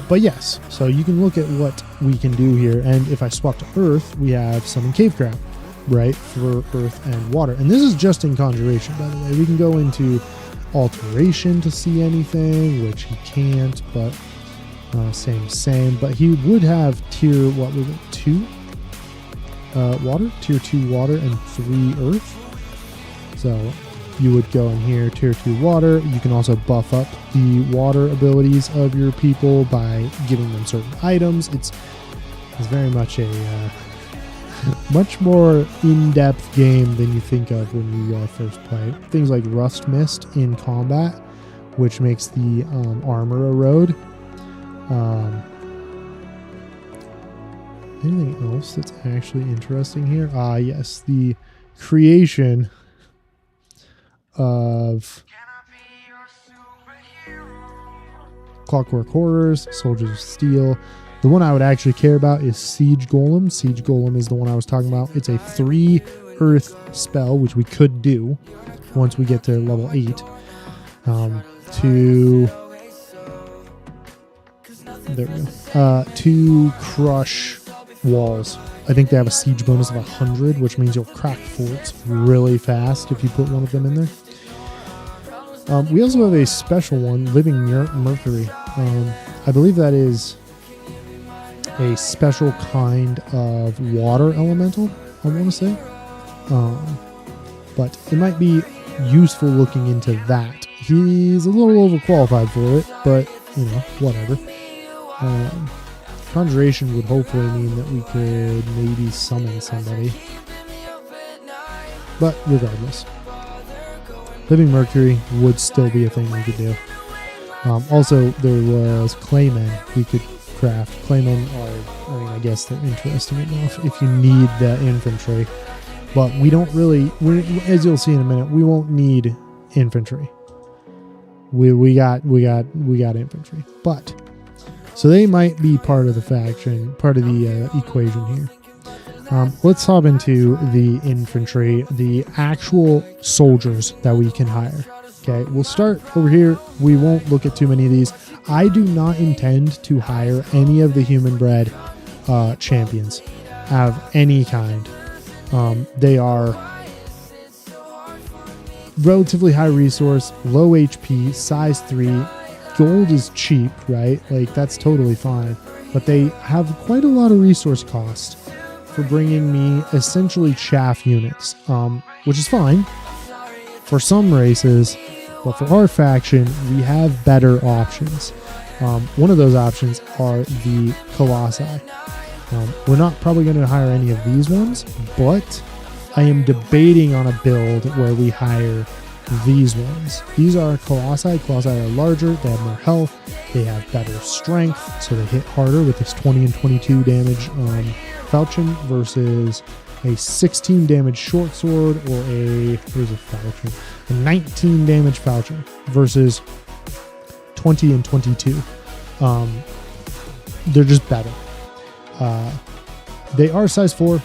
But yes, so you can look at what we can do here, and if I swap to Earth, we have Summon Cave Crab, right, for Earth and Water. And this is just in Conjuration, by the way. We can go into Alteration to see anything, which he can't, but same. But he would have tier, 2? Water? Tier 2 Water and 3 Earth. So you would go in here, tier 2 water. You can also buff up the water abilities of your people by giving them certain items. It's very much a much more in-depth game than you think of when you first play. Things like Rust Mist in combat, which makes the armor erode. Anything else that's actually interesting here? Yes, the creation of Clockwork Horrors, Soldiers of Steel. The one I would actually care about is Siege Golem. Siege Golem is the one I was talking about. It's a 3 earth spell, which we could do once we get to level 8. To crush walls. I think they have a siege bonus of 100, which means you'll crack forts really fast if you put one of them in there. We also have a special one, Living Mercury. I believe that is a special kind of water elemental, I want to say. But it might be useful looking into that. He's a little overqualified for it, but, whatever. Conjuration would hopefully mean that we could maybe summon somebody. But regardless, Living Mercury would still be a thing we could do. Also, there was Claymen we could craft. Claymen I guess they're interesting enough if you need the infantry. But we don't really, as you'll see in a minute, we won't need infantry. We got infantry. But so they might be part of the faction, part of the equation here. Let's hop into the infantry, the actual soldiers that we can hire. Okay, we'll start over here. We won't look at too many of these. I do not intend to hire any of the human-bred champions of any kind. They are relatively high resource, low HP, size 3. Gold is cheap, right? Like, that's totally fine. But they have quite a lot of resource cost for bringing me essentially chaff units, which is fine for some races, but for our faction, we have better options. One of those options are the Colossi. We're not probably going to hire any of these ones, but I am debating on a build where we hire these ones. These are Colossi. Colossi are larger, they have more health, they have better strength, so they hit harder with this 20 and 22 damage falchion versus a 16 damage short sword or a 19 damage falchion versus 20 and 22. They're just better. They are size 4,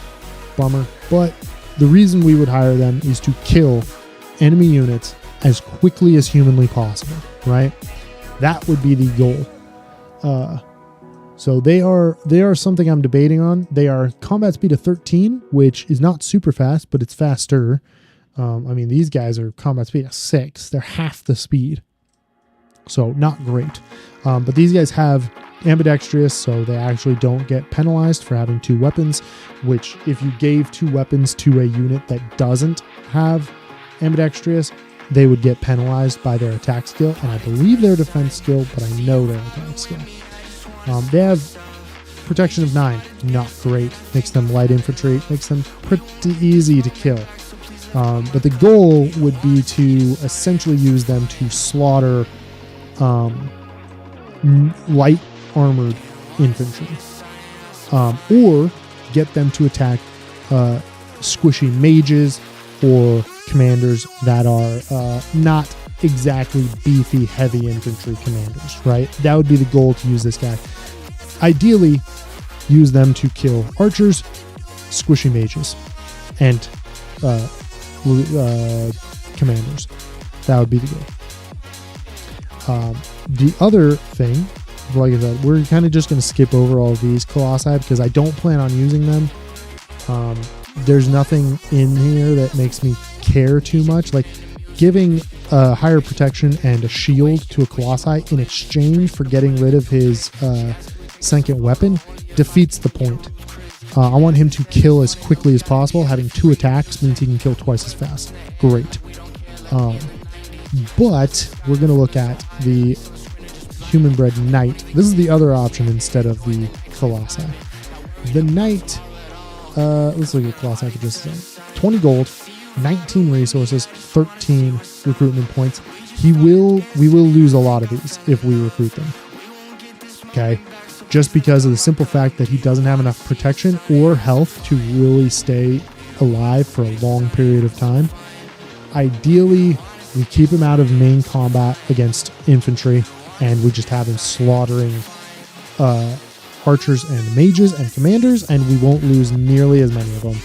bummer, but the reason we would hire them is to kill enemy units as quickly as humanly possible, right? That would be the goal. So they are something I'm debating on. They are combat speed of 13, which is not super fast, but it's faster. I mean, these guys are combat speed of 6. They're half the speed. So not great. But these guys have ambidextrous, so they actually don't get penalized for having 2 weapons, which if you gave 2 weapons to a unit that doesn't have ambidextrous, they would get penalized by their attack skill, and I believe their defense skill, but I know their attack skill. They have protection of 9, not great. Makes them light infantry, makes them pretty easy to kill. But the goal would be to essentially use them to slaughter light armored infantry, or get them to attack squishy mages or commanders that are not exactly beefy heavy infantry commanders, right? That would be the goal, to use this guy. Ideally, use them to kill archers, squishy mages, and commanders. That would be the goal. The other thing, like I said, we're kind of just going to skip over all of these Colossi because I don't plan on using them. There's nothing in here that makes me care too much. Like, giving higher protection and a shield to a Colossi in exchange for getting rid of his second weapon defeats the point. I want him to kill as quickly as possible. Having 2 attacks means he can kill twice as fast. Great. But we're going to look at the human-bred knight. This is the other option instead of the Colossi. The knight, let's look at Colossi for just a second. 20 gold, 19 resources, 13 recruitment points. We will lose a lot of these if we recruit them. Okay? Just because of the simple fact that he doesn't have enough protection or health to really stay alive for a long period of time. Ideally, we keep him out of main combat against infantry, and we just have him slaughtering archers and mages and commanders, and we won't lose nearly as many of them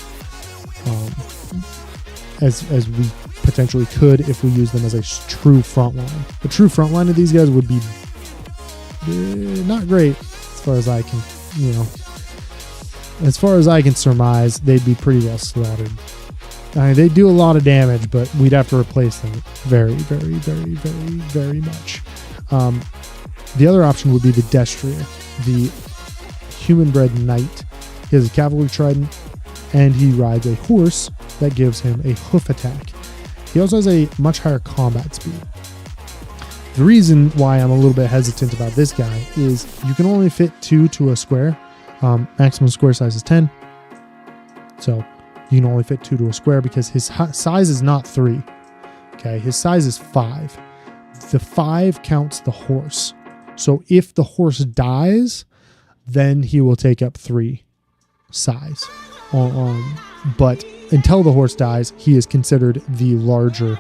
as we potentially could if we use them as a true front line. The true front line of these guys would be not great as far as I can, as far as I can surmise. They'd be pretty well slaughtered. I mean, they do a lot of damage, but we'd have to replace them very, very, very, very, very much. The other option would be the Destrier, the human-bred knight. He has a cavalry trident, and he rides a horse that gives him a hoof attack. He also has a much higher combat speed. The reason why I'm a little bit hesitant about this guy is you can only fit 2 to a square. Maximum square size is 10. So you can only fit 2 to a square because his size is not 3. Okay, his size is 5. The 5 counts the horse. So if the horse dies, then he will take up 3 size. But until the horse dies, he is considered the larger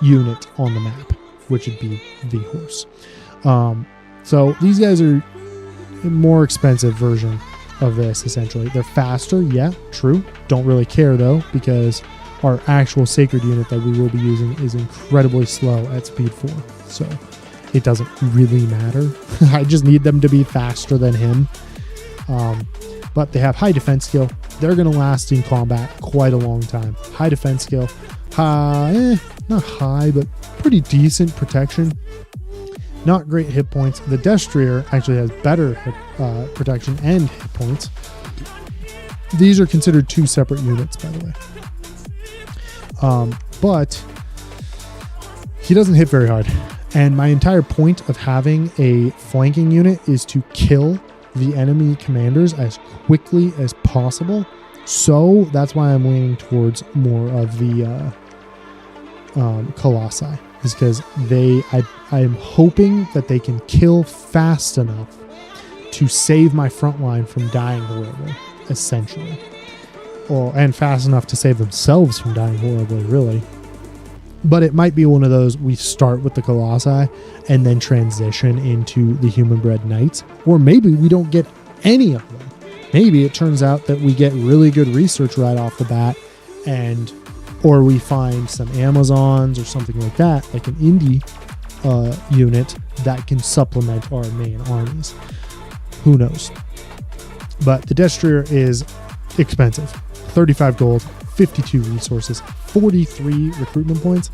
unit on the map, which would be the horse. So these guys are a more expensive version of this, essentially. They're faster, yeah, true. Don't really care, though, because our actual sacred unit that we will be using is incredibly slow at speed 4. So it doesn't really matter. I just need them to be faster than him. But they have high defense skill. They're going to last in combat quite a long time. High defense skill, high, not high, but pretty decent protection. Not great hit points. The Destrier actually has better protection and hit points. These are considered two separate units, by the way. But he doesn't hit very hard. And my entire point of having a flanking unit is to kill the enemy commanders as quickly as possible. So that's why I'm leaning towards more of the Colossi. Is because I'm hoping that they can kill fast enough to save my front line from dying horribly, essentially. And fast enough to save themselves from dying horribly, really. But it might be one of those, we start with the Colossi and then transition into the human-bred knights. Or maybe we don't get any of them. Maybe it turns out that we get really good research right off the bat, or we find some Amazons or something like that, like an indie unit that can supplement our main armies. Who knows? But the Destrier is expensive. 35 gold, 52 resources, 43 recruitment points.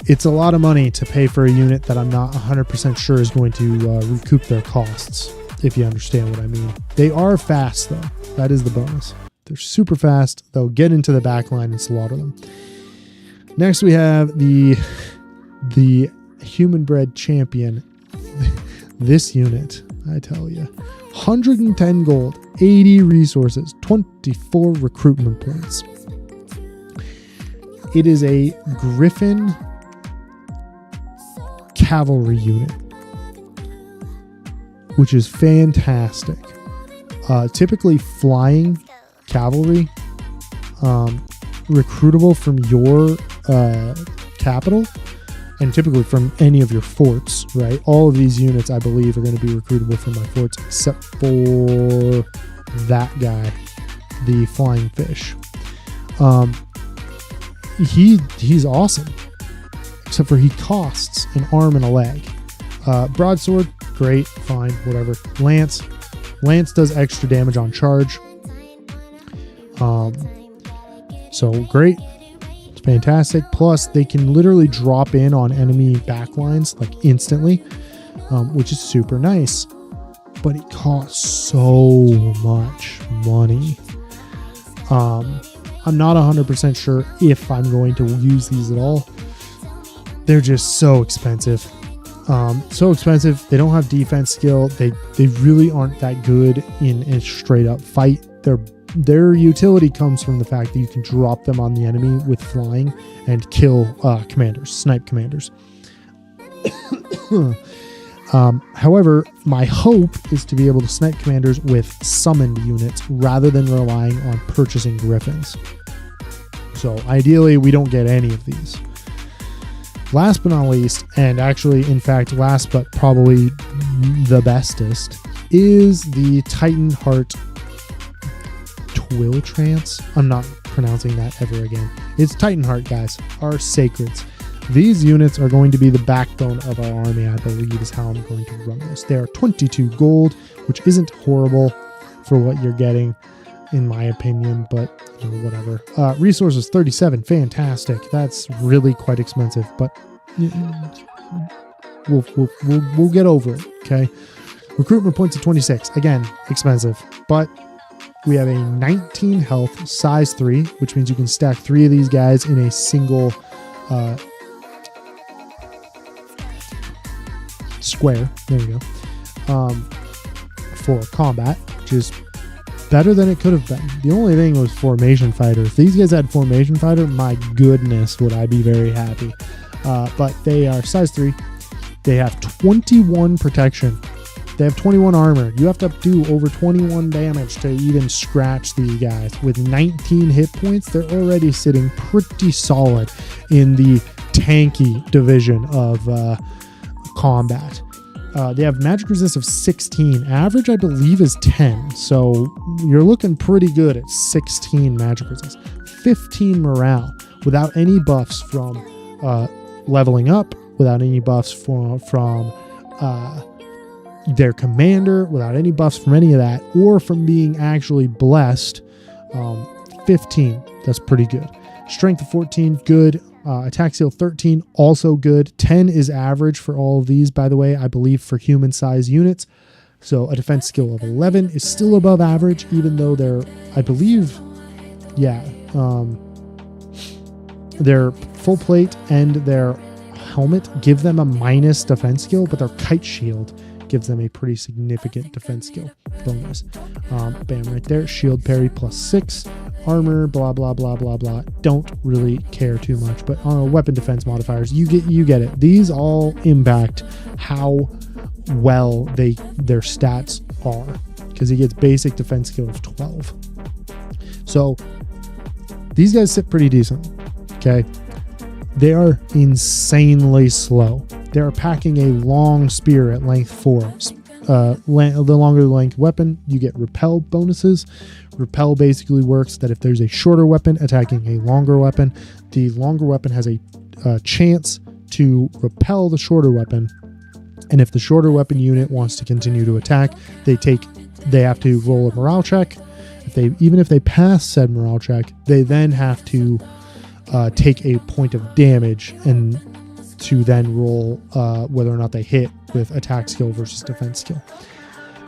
It's a lot of money to pay for a unit that I'm not 100% sure is going to recoup their costs, if you understand what I mean. They are fast, though. That is the bonus. They're super fast. They'll get into the back line and slaughter them. Next, we have the human-bred champion. This unit, I tell you. 110 gold, 80 resources, 24 recruitment points. It is a Griffin cavalry unit, which is fantastic. Typically flying cavalry, recruitable from your capital, and typically from any of your forts, right? All of these units, I believe, are going to be recruitable from my forts, except for that guy, the flying fish. He's awesome, except for he costs an arm and a leg. Broadsword, great, fine, whatever. Lance does extra damage on charge. So great. It's fantastic. Plus, they can literally drop in on enemy backlines like instantly, which is super nice. But it costs so much money. I'm not 100% sure if I'm going to use these at all. They're just so expensive. So expensive. They don't have defense skill. They really aren't that good in a straight up fight. Their utility comes from the fact that you can drop them on the enemy with flying and kill commanders, snipe commanders. However, my hope is to be able to snipe commanders with summoned units rather than relying on purchasing griffins. So ideally, we don't get any of these. Last but not least, and actually, in fact, last but probably the bestest, is the Titan Heart Twill Trance. I'm not pronouncing that ever again. It's Titan Heart, guys. Our sacreds. These units are going to be the backbone of our army, I believe, is how I'm going to run this. They are 22 gold, which isn't horrible for what you're getting, in my opinion, but you know, whatever. Resources 37, fantastic. That's really quite expensive, but we'll get over it. Okay. Recruitment points of 26, again, expensive, but we have a 19 health, size 3, which means you can stack 3 of these guys in a single square. There you go. For combat, which is better than it could have been. The only thing was formation fighter. If these guys had formation fighter, my goodness, would I be very happy. But they are size 3. They have 21 protection. They have 21 armor. You have to do over 21 damage to even scratch these guys. With 19 hit points, they're already sitting pretty solid in the tanky division of combat. They have magic resist of 16. Average, I believe, is 10. So you're looking pretty good at 16 magic resist. 15 morale without any buffs from leveling up, without any buffs from their commander, without any buffs from any of that, or from being actually blessed. 15, that's pretty good. Strength of 14, good. Attack skill 13, also good. 10 is average for all of these, by the way, I believe for human size units. So a defense skill of 11 is still above average, even though they're, I believe, their full plate and their helmet give them a minus defense skill, but their kite shield gives them a pretty significant defense skill bonus. Bam, right there. Shield parry +6, armor, blah blah blah blah blah. Don't really care too much, but weapon defense modifiers, you get it. These all impact how well their stats are, because he gets basic defense skill of 12. So these guys sit pretty decent. Okay, they are insanely slow. They're packing a long spear at length 4. The longer the length weapon, you get repel bonuses. Repel basically works that if there's a shorter weapon attacking a longer weapon, the longer weapon has a chance to repel the shorter weapon. And if the shorter weapon unit wants to continue to attack, they have to roll a morale check. Even if they pass said morale check, they then have to take a point of damage and to then roll whether or not they hit with attack skill versus defense skill.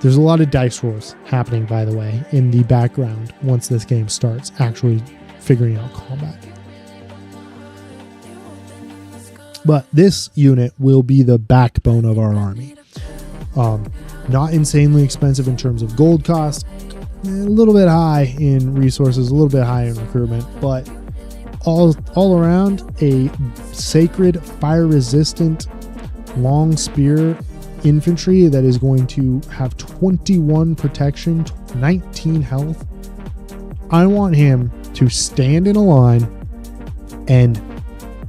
There's a lot of dice rolls happening, by the way, in the background once this game starts actually figuring out combat. But this unit will be the backbone of our army. Not insanely expensive in terms of gold cost, a little bit high in resources, a little bit high in recruitment, but all around a sacred, fire resistant, long spear infantry that is going to have 21 protection, 19 health. I want him to stand in a line and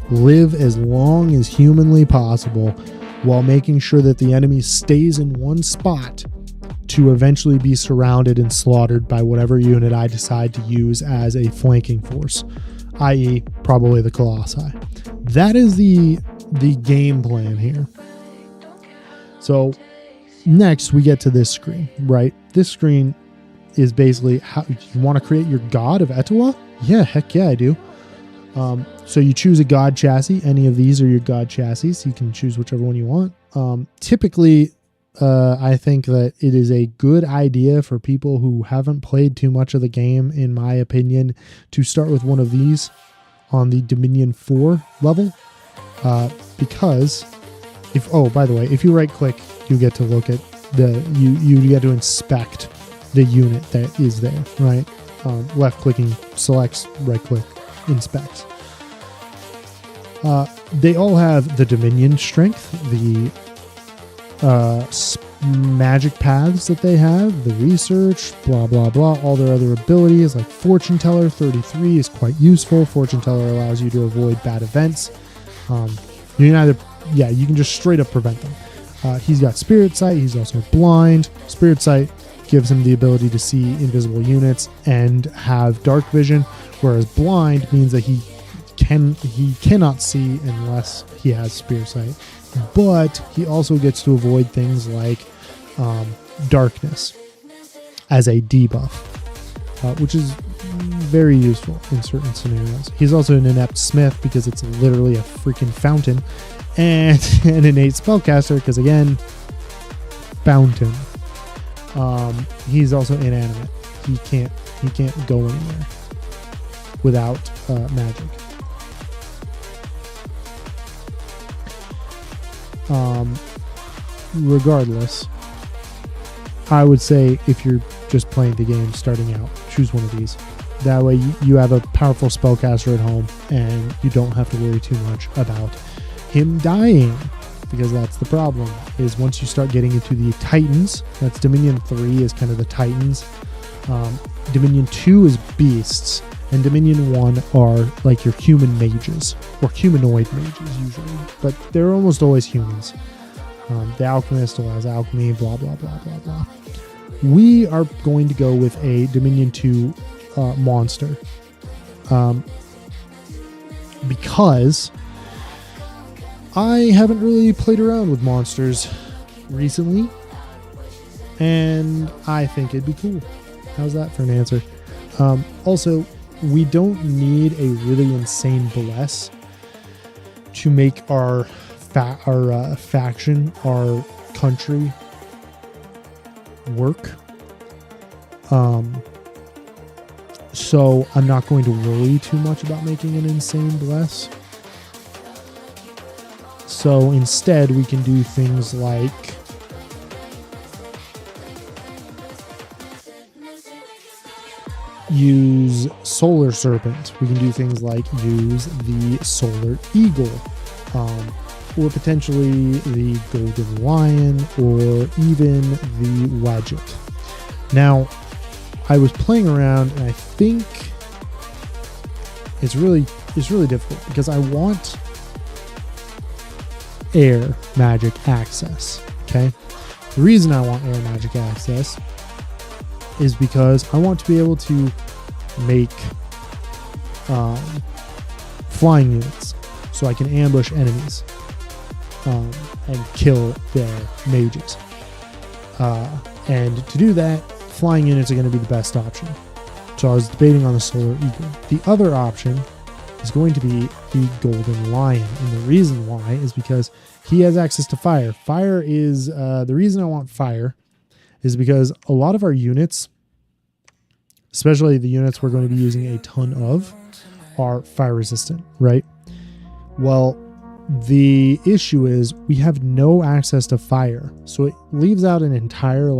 live as long as humanly possible while making sure that the enemy stays in one spot to eventually be surrounded and slaughtered by whatever unit I decide to use as a flanking force, i.e. probably the Colossi. That is the game plan here. So next we get to this screen, right? This screen is basically how you want to create your god of Etawa? Yeah, heck yeah, I do. So you choose a god chassis. Any of these are your god chassis. You can choose whichever one you want. Typically, I think that it is a good idea for people who haven't played too much of the game, in my opinion, to start with one of these on the Dominion 4 level. Because by the way, if you right click, you get to look at you get to inspect the unit that is there, right? Left clicking selects, right click inspects. They all have the Dominion strength, the magic paths that they have, the research, blah blah blah, all their other abilities like Fortune Teller 33 is quite useful. Fortune Teller allows you to avoid bad events. You can just straight up prevent them. He's got Spirit Sight. He's also blind. Spirit Sight gives him the ability to see invisible units and have dark vision, whereas blind means that he cannot see unless he has Spirit Sight. But he also gets to avoid things like darkness as a debuff, which is very useful in certain scenarios. He's also an inept smith because it's literally a freaking fountain, and an innate spellcaster because, again, fountain. He's also inanimate. He can't go anywhere without magic. Regardless, I would say if you're just playing the game starting out, choose one of these. That way you have a powerful spellcaster at home and you don't have to worry too much about him dying, because that's the problem, is once you start getting into the Titans, that's Dominion 3 is kind of the Titans, Dominion 2 is beasts, and Dominion 1 are like your human mages, or humanoid mages usually, but they're almost always humans. The alchemist allows alchemy, blah blah blah blah blah. We are going to go with a Dominion 2 monster, because I haven't really played around with monsters recently, and I think it'd be cool. How's that for an answer? Also, we don't need a really insane bless to make our faction, our country work. So I'm not going to worry too much about making an insane bless. So instead we can do things like use Solar Serpent. We can do things like use the Solar Eagle, or potentially the Golden Lion, or even the Wadget. Now, I was playing around, and I think it's really difficult because I want air magic access. Okay, the reason I want air magic access is because I want to be able to make flying units so I can ambush enemies and kill their mages. And to do that, flying units are going to be the best option. So I was debating on the Solar Eagle. The other option is going to be the Golden Lion. And the reason why is because he has access to fire. Fire is, the reason I want fire is because a lot of our units, especially the units we're going to be using a ton of, are fire resistant, right? Well, the issue is we have no access to fire. So it leaves out an entire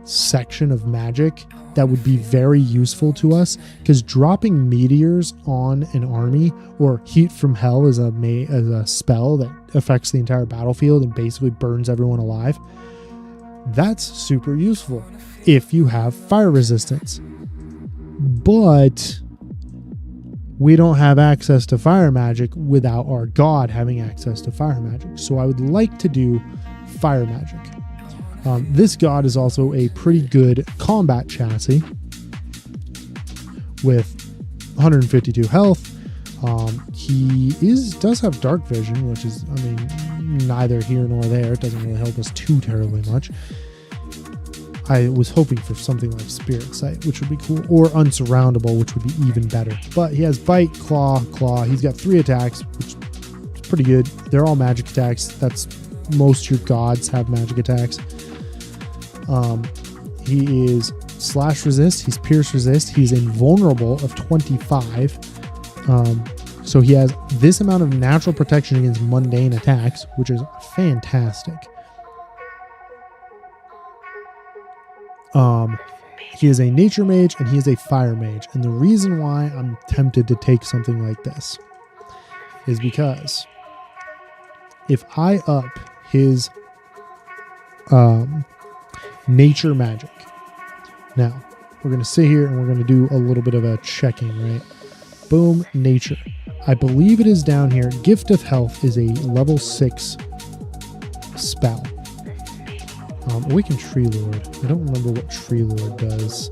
section of magic that would be very useful to us, because dropping meteors on an army, or heat from hell is a spell that affects the entire battlefield and basically burns everyone alive. That's super useful if you have fire resistance. But we don't have access to fire magic without our god having access to fire magic. So I would like to do fire magic. This god is also a pretty good combat chassis with 152 health. He does have dark vision, which is, neither here nor there. It doesn't really help us too terribly much. I was hoping for something like Spirit Sight, which would be cool, or Unsurroundable, which would be even better. But he has Bite, Claw. He's got 3 attacks, which is pretty good. They're all magic attacks. Most of your gods have magic attacks. He is Slash Resist. He's Pierce Resist. He's Invulnerable of 25. So he has this amount of natural protection against mundane attacks, which is fantastic. He is a nature mage and he is a fire mage. And the reason why I'm tempted to take something like this is because if I up his nature magic. Now, we're going to sit here and we're going to do a little bit of a checking, right? Boom, nature. I believe it is down here. Gift of Health is a level 6 spell. Awaken Tree Lord. I don't remember what Tree Lord does.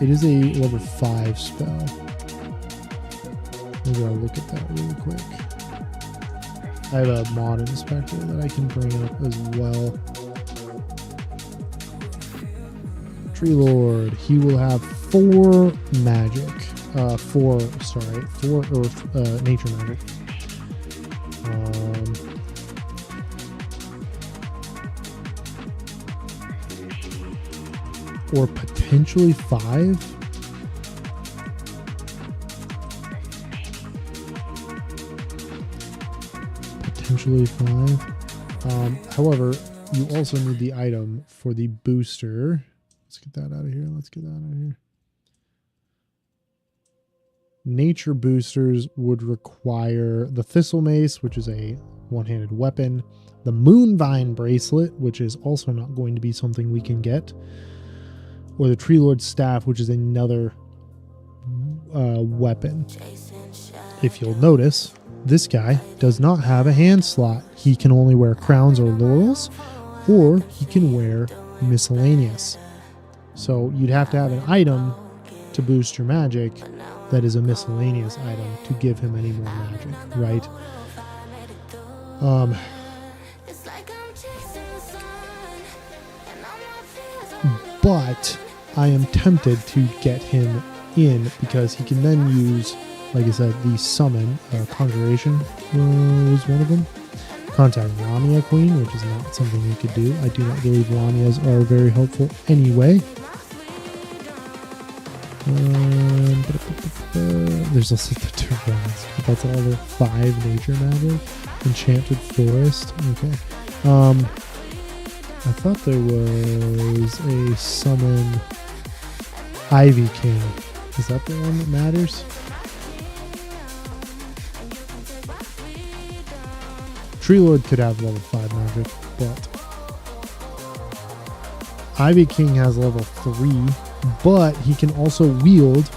It is a level 5 spell. Maybe I'll look at that really quick. I have a mod inspector that I can bring up as well. Tree Lord. He will have 4 magic. 4 earth nature magic. Or potentially 5. Potentially 5. However, you also need the item for the booster. Let's get that out of here. Nature boosters would require the Thistle Mace, which is a one-handed weapon. The Moonvine Bracelet, which is also not going to be something we can get. Or the Tree Lord's Staff, which is another weapon. If you'll notice, this guy does not have a hand slot. He can only wear crowns or laurels, or he can wear miscellaneous. So you'd have to have an item to boost your magic that is a miscellaneous item to give him any more magic, right? But I am tempted to get him in because he can then use, like I said, the summon. Conjuration was one of them. Contact Lamia Queen, which is not something you could do. I do not believe Lamias are very helpful anyway. There's also the Tyrannis, but that's all the 5 nature magic. Enchanted Forest. Okay. I thought there was a summon Ivy King. Is that the one that matters? Tree Lord could have level 5 magic, but Ivy King has level 3, but he can also wield,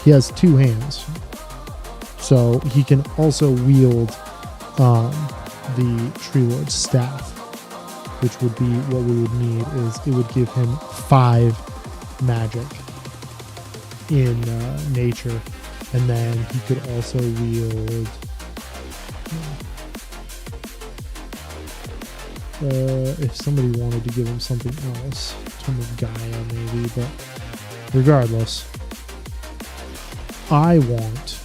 he has 2 hands. So he can also wield the Tree Lord's staff, which would be what we would need is it would give him 5 magic in nature, and then he could also wield if somebody wanted to give him something else, Tomb of Gaia maybe, but regardless, I want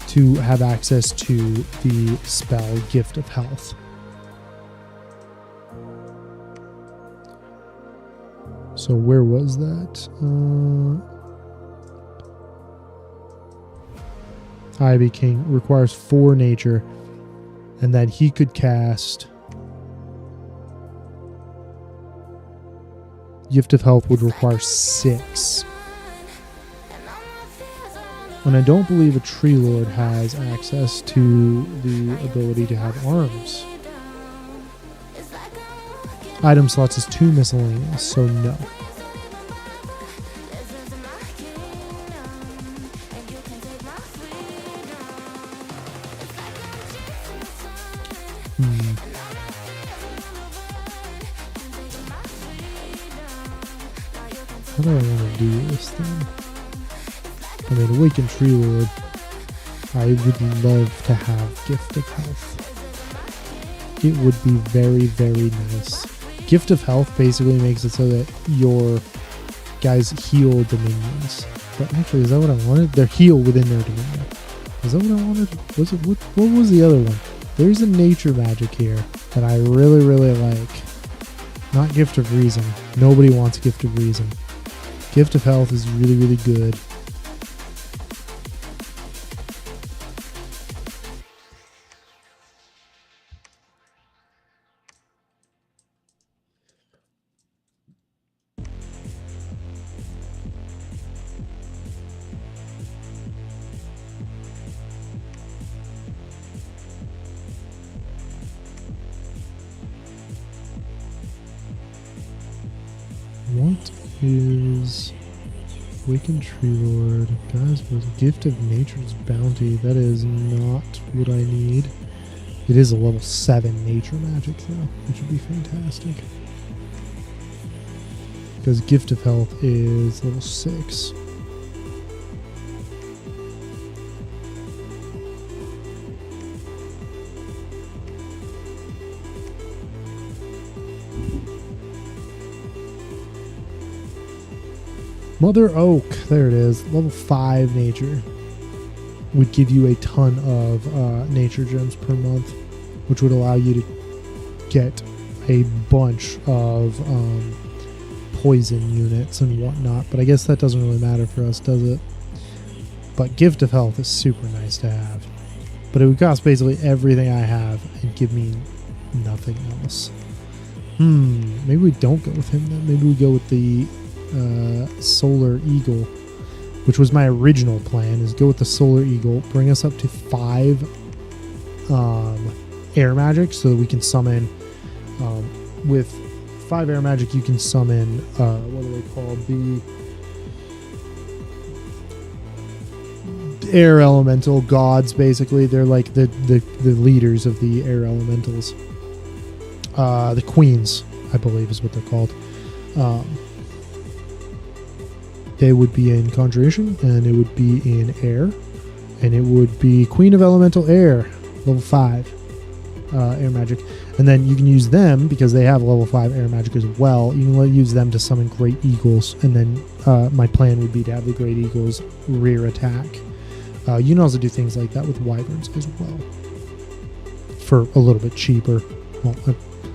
to have access to the spell Gift of Health. So where was that? Ivy King requires 4 nature, and then he could cast Gift of Health would require 6. And I don't believe a Tree Lord has access to the ability to have arms. Item slots is 2 miscellaneous, so no. How do I want to do this thing? I mean, Awakened Tree Lord, I would love to have Gift of Health. It would be very, very nice. Gift of Health basically makes it so that your guys heal dominions. But actually, is that what I wanted? They're heal within their dominion. Is that what I wanted? Was it what was the other one? There's a nature magic here that I really, really like. Not Gift of Reason. Nobody wants Gift of Reason. Gift of Health is really, really good. What is Awakened Tree Lord? Guys, with Gift of Nature's Bounty, that is not what I need. It is a level 7 nature magic though, which would be fantastic. Because Gift of Health is level 6. Mother Oak, there it is, level 5 nature. Would give you a ton of nature gems per month, which would allow you to get a bunch of poison units and whatnot. But I guess that doesn't really matter for us, does it? But Gift of Health is super nice to have. But it would cost basically everything I have and give me nothing else. Maybe we don't go with him then. Maybe we go with the Solar Eagle, which was my original plan, is go with the Solar Eagle, bring us up to 5 air magic so that we can summon with 5 air magic you can summon what are they called, the air elemental gods. Basically they're like the leaders of the air elementals, the queens I believe is what they're called. They would be in Conjuration, and it would be in Air, and it would be Queen of Elemental Air, level 5 air magic. And then you can use them because they have level 5 air magic as well. You can use them to summon Great Eagles. And then my plan would be to have the Great Eagles rear attack. You can also do things like that with Wyverns as well. For a little bit cheaper. Well,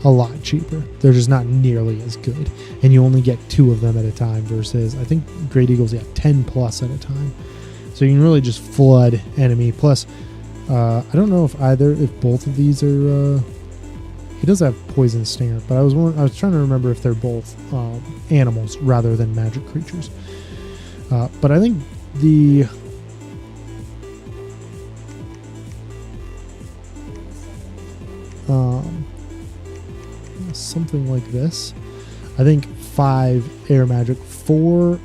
a lot cheaper. They're just not nearly as good. And you only get 2 of them at a time versus, I think Great Eagles get 10 plus at a time. So you can really just flood enemy. Plus, I don't know if both of these are... he does have Poison Stinger, but I was trying to remember if they're both animals rather than magic creatures. But I think the... something like this. I think 5 air magic, 4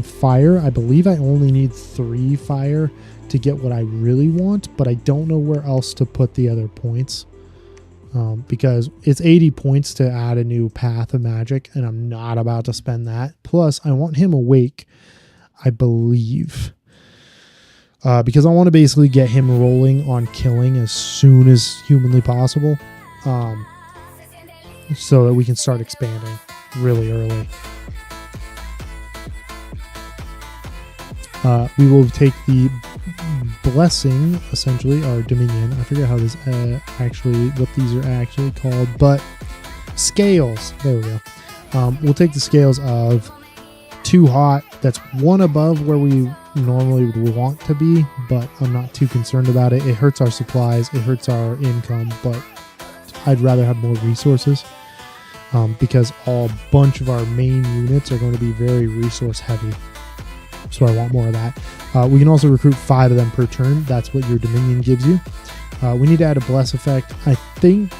fire. I believe I only need 3 fire to get what I really want, but I don't know where else to put the other points. Because it's 80 points to add a new path of magic, and I'm not about to spend that. Plus, I want him awake, I believe. Because I want to basically get him rolling on killing as soon as humanly possible. So that we can start expanding really early. We will take the blessing, essentially, our dominion. I forget how this what these are actually called, but scales. There we go. We'll take the scales of too hot. That's 1 above where we normally would want to be, but I'm not too concerned about it. It hurts our supplies. It hurts our income, but I'd rather have more resources because a bunch of our main units are going to be very resource heavy. So I want more of that. We can also recruit 5 of them per turn. That's what your Dominion gives you. We need to add a Bless effect. I think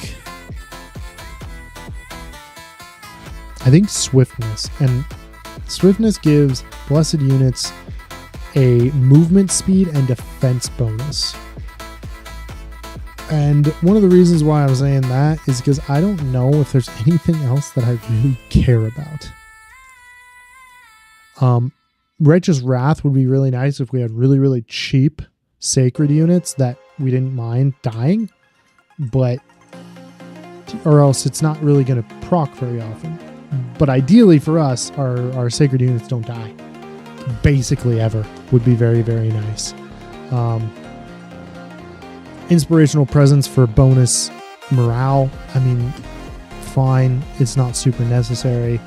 Swiftness. And Swiftness gives Blessed units a movement speed and defense bonus. And one of the reasons why I'm saying that is because I don't know if there's anything else that I really care about. Righteous Wrath would be really nice if we had really, really cheap sacred units that we didn't mind dying, or else it's not really going to proc very often. But ideally for us, our sacred units don't die. Basically ever would be very, very nice. Inspirational Presence for bonus morale. I mean, fine. It's not super necessary.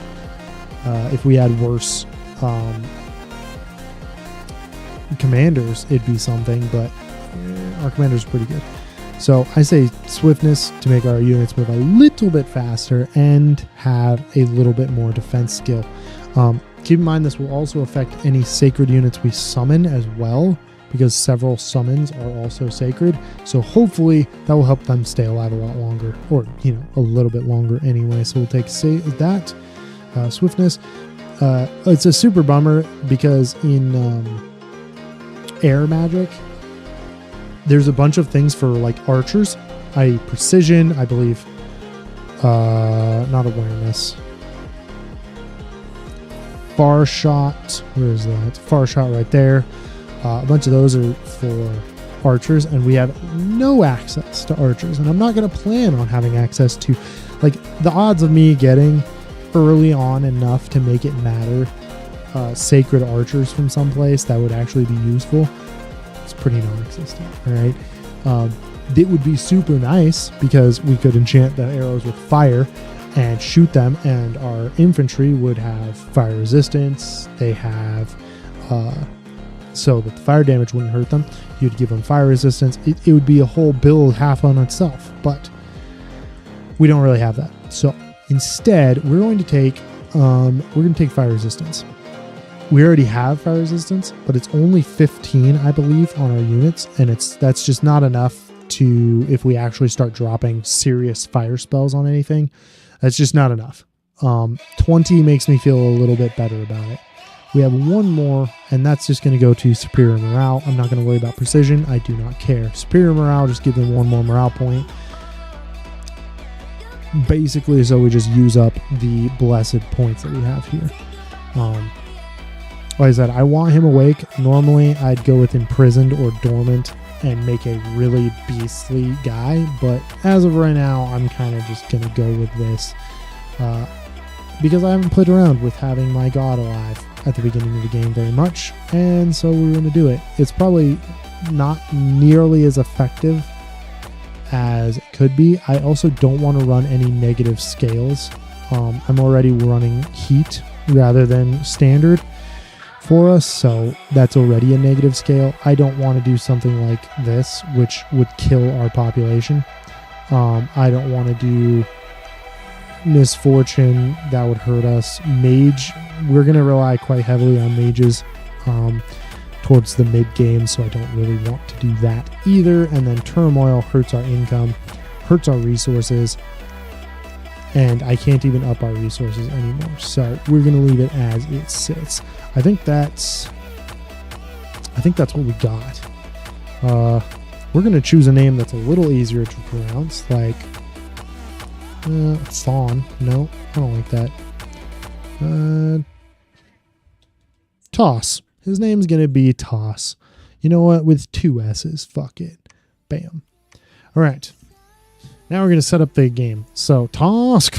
If we had worse commanders, it'd be something, but our commanders are pretty good. So I say Swiftness to make our units move a little bit faster and have a little bit more defense skill. Keep in mind this will also affect any sacred units we summon as well, because several summons are also sacred. So hopefully that will help them stay alive a lot longer, or a little bit longer anyway. So we'll take that Swiftness. It's a super bummer because in air magic there's a bunch of things for like archers, precision, I believe, not awareness, far shot. Where is that? Far shot right there. A bunch of those are for archers, and we have no access to archers, and I'm not going to plan on having access to, like, the odds of me getting early on enough to make it matter sacred archers from someplace that would actually be useful, it's pretty non-existent. All right, it would be super nice because we could enchant the arrows with fire and shoot them, and our infantry would have fire resistance. They have so that the fire damage wouldn't hurt them. You'd give them fire resistance. It would be a whole build half on itself, but we don't really have that. So instead, we're going to take fire resistance. We already have fire resistance, but it's only 15, I believe, on our units, and that's just not enough to, if we actually start dropping serious fire spells on anything, that's just not enough. 20 makes me feel a little bit better about it. We have one more, and that's just going to go to superior morale. I'm not going to worry about precision. I do not care. Superior morale, just give them one more morale point. Basically, so we just use up the blessed points that we have here. Like I said, I want him awake. Normally, I'd go with imprisoned or dormant. and make a really beastly guy. But as of right now, I'm kind of just going to go with this because I haven't played around with having my god alive at the beginning of the game very much. And so we're going to do it. It's probably not nearly as effective as it could be. I also don't want to run any negative scales. I'm already running heat rather than standard for us, so that's already a negative scale. I don't want to do something like this, which would kill our population. I don't want to do misfortune, that would hurt us. Mage, we're going to rely quite heavily on mages towards the mid game, so I don't really want to do that either. And then turmoil hurts our income, hurts our resources, and I can't even up our resources anymore, so we're going to leave it as it sits. I think that's what we got. We're going to choose a name that's a little easier to pronounce, like Fawn. No, I don't like that. Toss. His name's going to be Toss. You know what? With 2 S's. Fuck it. Bam. All right. Now we're going to set up the game. So, Toss.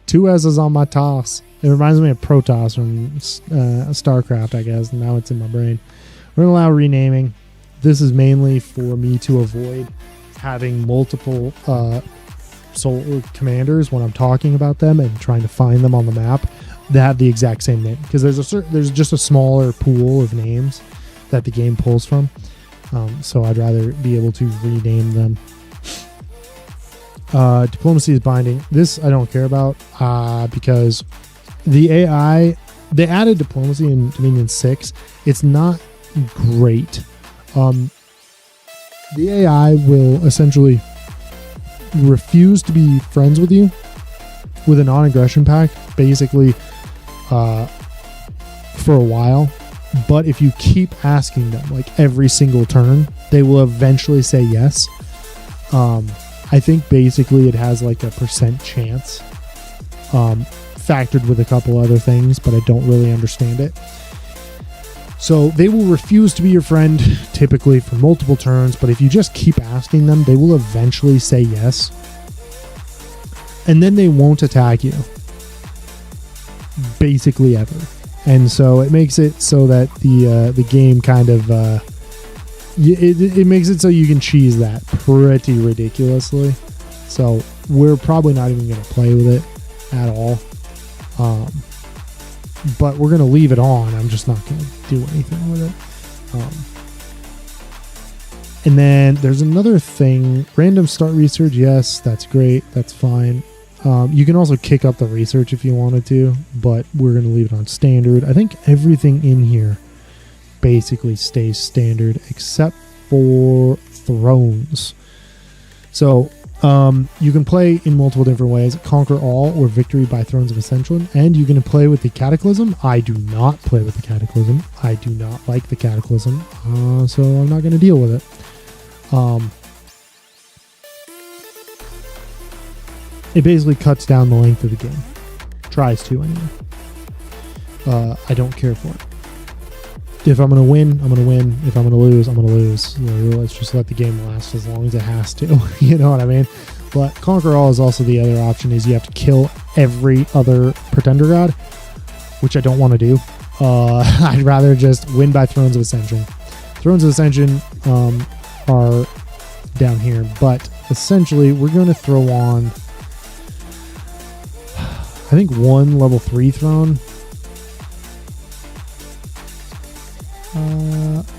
2 S's on my Toss. It reminds me of Protoss from StarCraft, I guess. Now it's in my brain. We're going to allow renaming. This is mainly for me to avoid having multiple soul commanders when I'm talking about them and trying to find them on the map that have the exact same name. Because there's just a smaller pool of names that the game pulls from. So I'd rather be able to rename them. Diplomacy is binding. This I don't care about because the AI, they added diplomacy in Dominion 6. It's not great. The AI will essentially refuse to be friends with you with a non-aggression pact, basically for a while. But if you keep asking them, like every single turn, they will eventually say yes. I think basically it has like a % chance, factored with a couple other things, but I don't really understand it. So they will refuse to be your friend typically for multiple turns, but if you just keep asking them, they will eventually say yes. And then they won't attack you. Basically ever. And so it makes it so that the game kind of it makes it so you can cheese that pretty ridiculously. So we're probably not even going to play with it at all. But we're going to leave it on. I'm just not going to do anything with it. And then there's another thing. Random start research. Yes, that's great. That's fine. You can also kick up the research if you wanted to, but we're going to leave it on standard. I think everything in here basically stays standard except for thrones. So you can play in multiple different ways: conquer all or victory by thrones of ascension, and you can play with the cataclysm. I do not play with the cataclysm. I do not like the cataclysm, so I'm not going to deal with it. It basically cuts down the length of the game. Tries to, anyway. I don't care for it. If I'm going to win, I'm going to win. If I'm going to lose, I'm going to lose. Let's just let the game last as long as it has to. You know what I mean? But Conquer All is also the other option, is you have to kill every other Pretender God, which I don't want to do. I'd rather just win by Thrones of Ascension. Thrones of Ascension are down here, but essentially we're going to throw on, I think, 1 level 3 throne.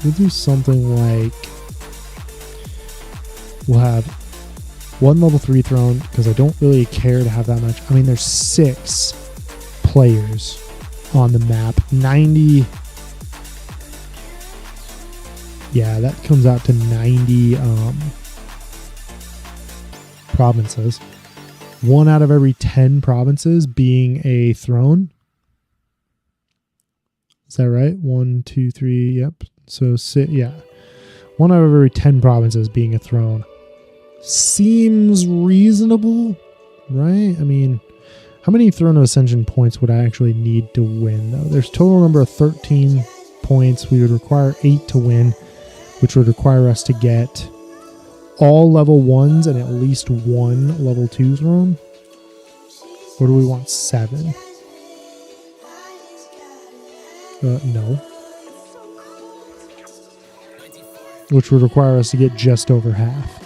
We'll do something like, we'll have 1 level 3 throne, because I don't really care to have that much. I mean, there's 6 players on the map. 90. Yeah, that comes out to 90 provinces. 1 out of every 10 provinces being a throne. Is that right? 1, 2, 3. Yep. So, yeah. 1 out of every 10 provinces being a throne. Seems reasonable, right? I mean, how many Throne of Ascension points would I actually need to win, though? There's total number of 13 points. We would require 8 to win. which would require us to get all level 1s and at least one level 2 throne. Or do we want 7? No. Which would require us to get just over half.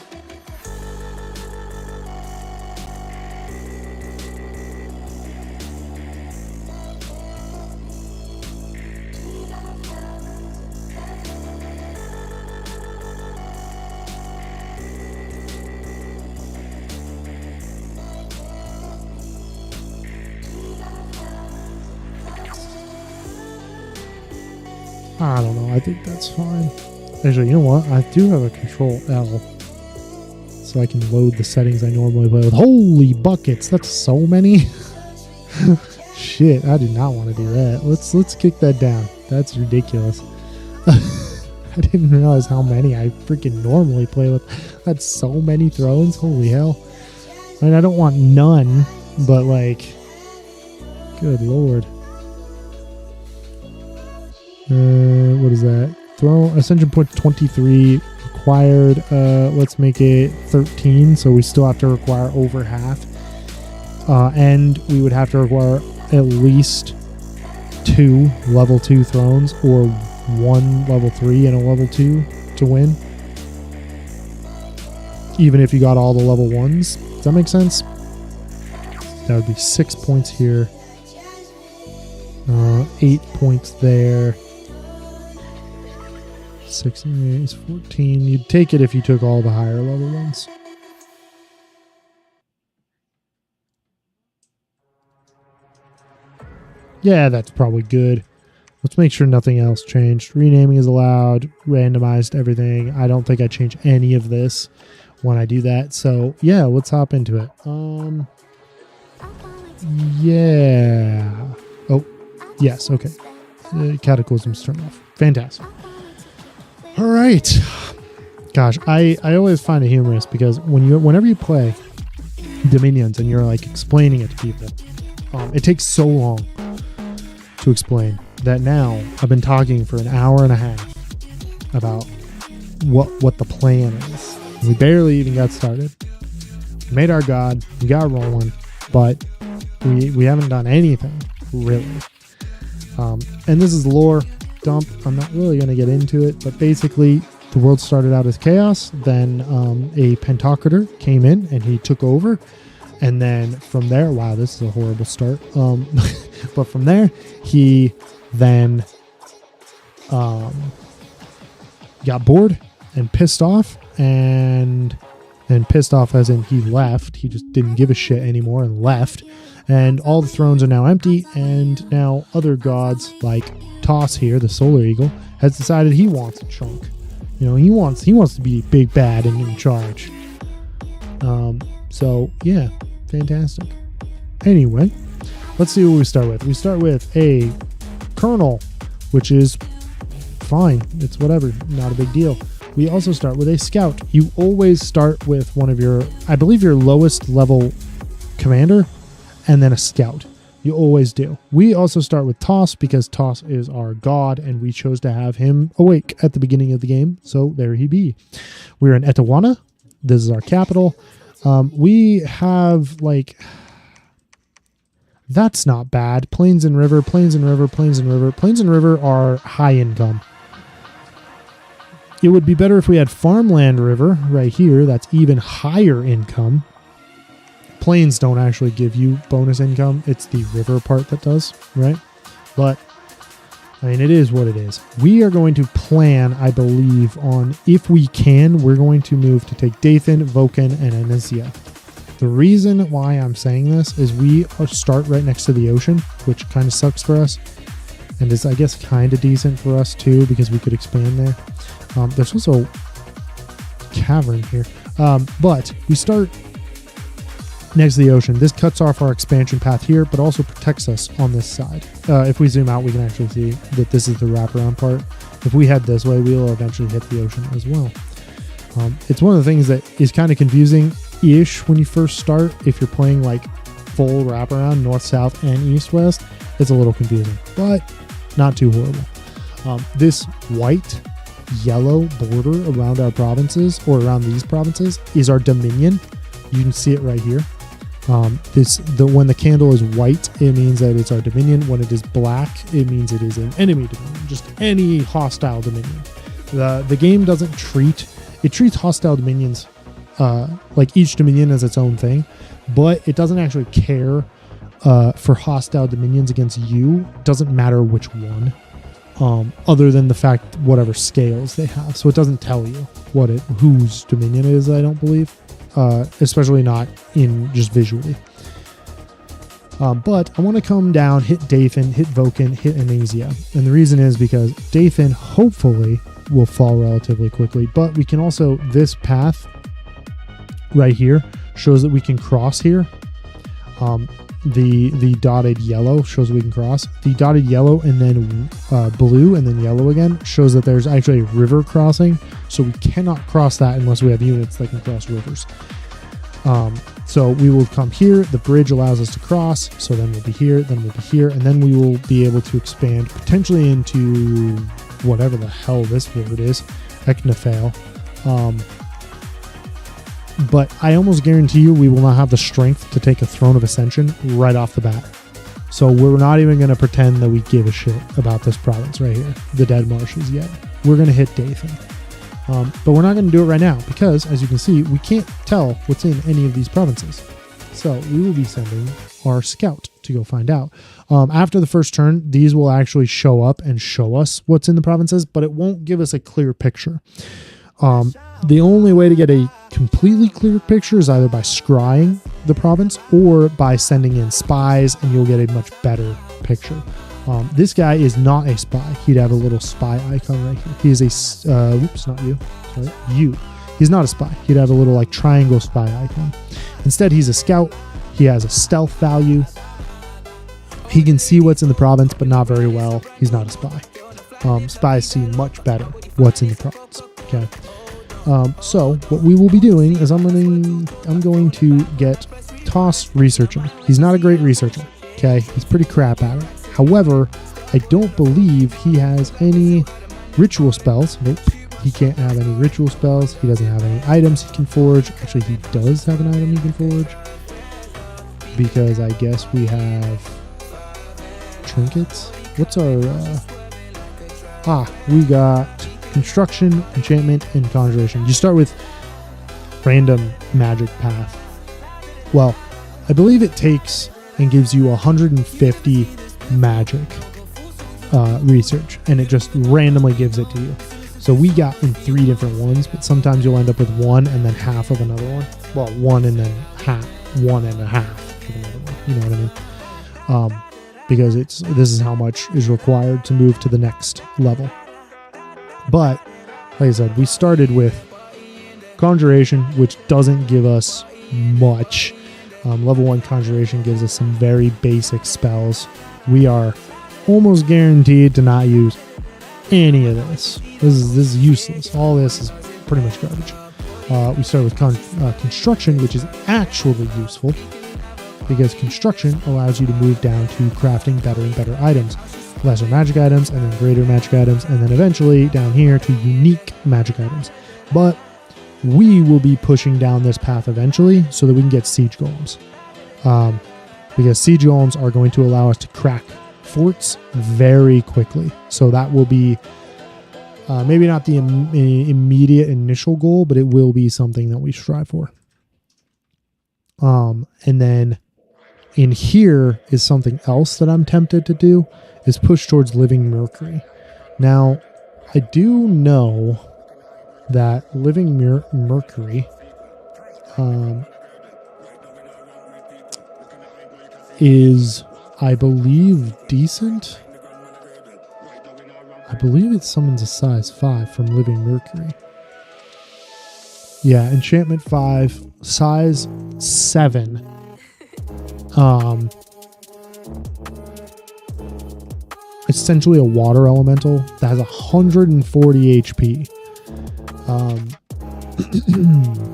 I don't know. I think that's fine. Actually, you know what? I do have a Control L. So I can load the settings I normally play with. Holy buckets! That's so many. Shit, I do not want to do that. Let's kick that down. That's ridiculous. I didn't realize how many I freaking normally play with. That's so many thrones. Holy hell. I mean, I don't want none, but like, good lord. What is that? Throne Ascension point 23 required. Let's make it 13, so we still have to require over half. And we would have to require at least 2 level 2 thrones or 1 level 3 and a level 2 to win. Even if you got all the level 1s. Does that make sense? That would be 6 points here. 8 points there. 6 and 8 is 14. You'd take it if you took all the higher level ones. Yeah, that's probably good. Let's make sure nothing else changed. Renaming is allowed. Randomized everything. I don't think I change any of this when I do that. So yeah, let's hop into it. Yeah. Oh, yes. Okay. Cataclysms turned off. Fantastic. All right. Gosh, I always find it humorous because whenever you play Dominions and you're like explaining it to people, it takes so long to explain that now I've been talking for an hour and a half about what the plan is. We barely even got started. We made our god, we got rolling, but we haven't done anything really. And this is lore dump. I'm not really going to get into it, but basically the world started out as chaos. Then a Pentocrator came in and he took over. And then from there, wow, this is a horrible start. But from there, he then got bored and pissed off. And pissed off as in he left. He just didn't give a shit anymore and left. And all the thrones are now empty. And now other gods like Toss here, the Solar Eagle, has decided he wants a chunk. You know, he wants to be big bad and in charge. So yeah, fantastic. Anyway, let's see what we start with. We start with a Colonel, which is fine. It's whatever, not a big deal. We also start with a Scout. You always start with one of your, I believe, your lowest level commander, and then a Scout. You always do. We also start with Toss because Toss is our god and we chose to have him awake at the beginning of the game. So there he be. We're in Etiwana. This is our capital. We have like, that's not bad. Plains and River, Plains and River, Plains and River. Plains and River are high income. It would be better if we had Farmland River right here. That's even higher income. Plains don't actually give you bonus income. It's the river part that does, right? But, I mean, it is what it is. We are going to plan, I believe, on, if we can, we're going to move to take Dathan, Vulcan, and Anicia. The reason why I'm saying this is we start right next to the ocean, which kind of sucks for us. And is, I guess, kind of decent for us, too, because we could expand there. There's also a cavern here. But we start next to the ocean. This cuts off our expansion path here, but also protects us on this side. If we zoom out, we can actually see that this is the wraparound part. If we head this way, we'll eventually hit the ocean as well. It's one of the things that is kind of confusing-ish when you first start. If you're playing like full wraparound, north, south, and east, west, it's a little confusing, but not too horrible. This white yellow border around our provinces, or around these provinces, is our dominion. You can see it right here. When the candle is white, it means that it's our dominion. When it is black, it means it is an enemy dominion, just any hostile dominion. The game doesn't treats hostile dominions like each dominion as its own thing, but it doesn't actually care for hostile dominions against you. It doesn't matter which one, other than the fact whatever scales they have. So it doesn't tell you whose dominion it is, I don't believe. Especially not in just visually. But I want to come down, hit Dathan, hit Vulcan, hit Amnesia. And the reason is because Dathan hopefully will fall relatively quickly. But we can also, this path right here shows that we can cross here. The dotted yellow shows we can cross. The dotted yellow and then blue and then yellow again shows that there's actually a river crossing. So we cannot cross that unless we have units that can cross rivers. So we will come here. The bridge allows us to cross. So then we'll be here, then we'll be here, and then we will be able to expand potentially into whatever the hell this word is, Eknafail. But I almost guarantee you we will not have the strength to take a Throne of Ascension right off the bat. So we're not even going to pretend that we give a shit about this province right here, the Dead Marshes, yet. We're going to hit Dathan. But we're not going to do it right now because, as you can see, we can't tell what's in any of these provinces. So we will be sending our scout to go find out. After the first turn, these will actually show up and show us what's in the provinces, but it won't give us a clear picture. The only way to get a completely clear picture is either by scrying the province or by sending in spies, and you'll get a much better picture. This guy is not a spy. He'd have a little spy icon right here. He is a, whoops, not you. Sorry, you. He's not a spy. He'd have a little like triangle spy icon. Instead, he's a scout. He has a stealth value. He can see what's in the province, but not very well. He's not a spy. Spies see much better what's in the province. Okay. So what we will be doing is I'm going to get Toss researching. He's not a great researcher. Okay. He's pretty crap at it. However, I don't believe he has any ritual spells. Nope. He can't have any ritual spells. He doesn't have any items he can forge. Actually, he does have an item he can forge. Because I guess we have trinkets. What's our... we got construction, enchantment, and conjuration. You start with random magic path. Well, I believe it takes and gives you 150 magic research, and it just randomly gives it to you. So we got in 3 different ones, but sometimes you'll end up with 1 and then half of another one. Well, 1 and then half, 1 and a half of another one. You know what I mean? Because this is how much is required to move to the next level. But like I said, we started with conjuration, which doesn't give us much. Level 1 conjuration gives us some very basic spells. We are almost guaranteed to not use any of this. This is useless. All this is pretty much garbage. We start with construction, which is actually useful because construction allows you to move down to crafting better and better items. Lesser magic items, and then greater magic items, and then eventually down here to unique magic items. But we will be pushing down this path eventually so that we can get siege golems. Because siege golems are going to allow us to crack forts very quickly. So that will be maybe not the immediate initial goal, but it will be something that we strive for. And then in here is something else that I'm tempted to do, is push towards living mercury. Now, I do know that living mercury is, I believe, decent. I believe it summons a size 5 from living mercury. Yeah, enchantment 5, size 7. Essentially a water elemental that has 140 HP.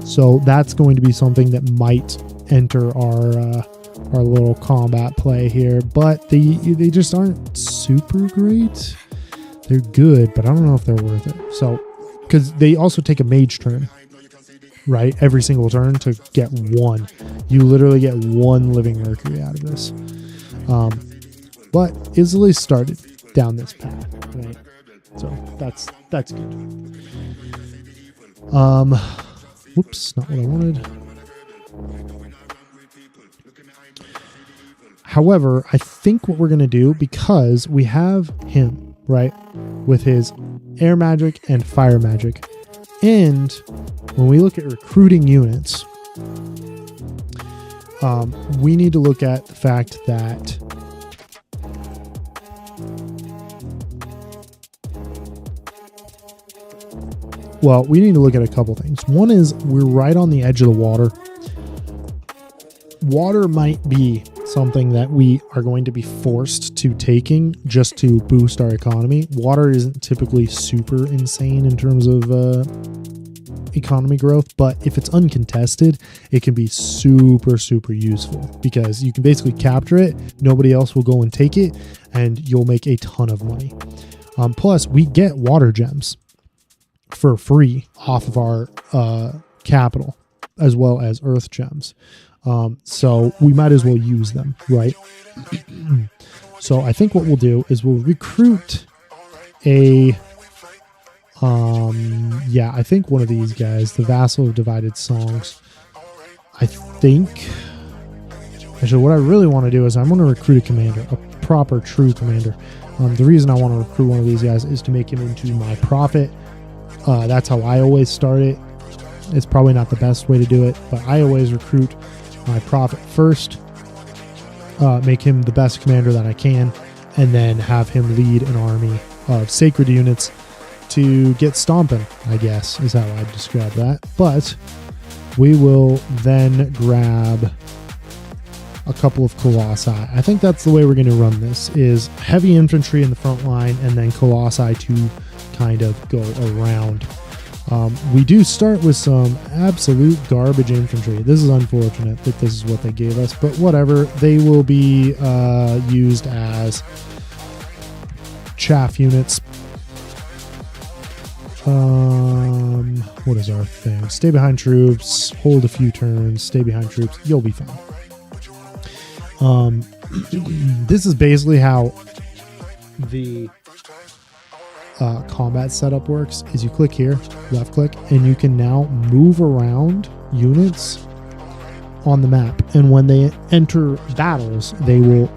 So that's going to be something that might enter our little combat play here, but they just aren't super great. They're good, but I don't know if they're worth it. So, because they also take a mage turn, right? Every single turn to get one. You literally get one living Mercury out of this. But it's at least started down this path, right? So that's good. Whoops, not what I wanted. However, I think what we're going to do, because we have him, right, with his air magic and fire magic, and when we look at recruiting units, we need to look at the fact that we need to look at a couple things. One is we're right on the edge of the water. Water might be something that we are going to be forced to taking just to boost our economy. Water isn't typically super insane in terms of economy growth, but if it's uncontested, it can be super, super useful because you can basically capture it. Nobody else will go and take it, and you'll make a ton of money. Plus, we get water gems for free off of our capital, as well as earth gems. So we might as well use them, right? So I think what we'll do is we'll recruit I think one of these guys, the Vassal of Divided Songs. Actually, what I really want to do is I'm going to recruit a commander, a proper, true commander. The reason I want to recruit one of these guys is to make him into my prophet. That's how I always start it. It's probably not the best way to do it, but I always recruit my prophet first, make him the best commander that I can, and then have him lead an army of sacred units to get stomping, I guess, is how I'd describe that. But we will then grab a couple of Colossi. I think that's the way we're going to run this, is heavy infantry in the front line and then Colossi to kind of go around. We do start with some absolute garbage infantry. This is unfortunate that this is what they gave us, but whatever. They will be used as chaff units. What is our thing? Stay behind troops, hold a few turns, stay behind troops. You'll be fine. This is basically how the combat setup works. Is you click here, left click, and you can now move around units on the map, and when they enter battles, they will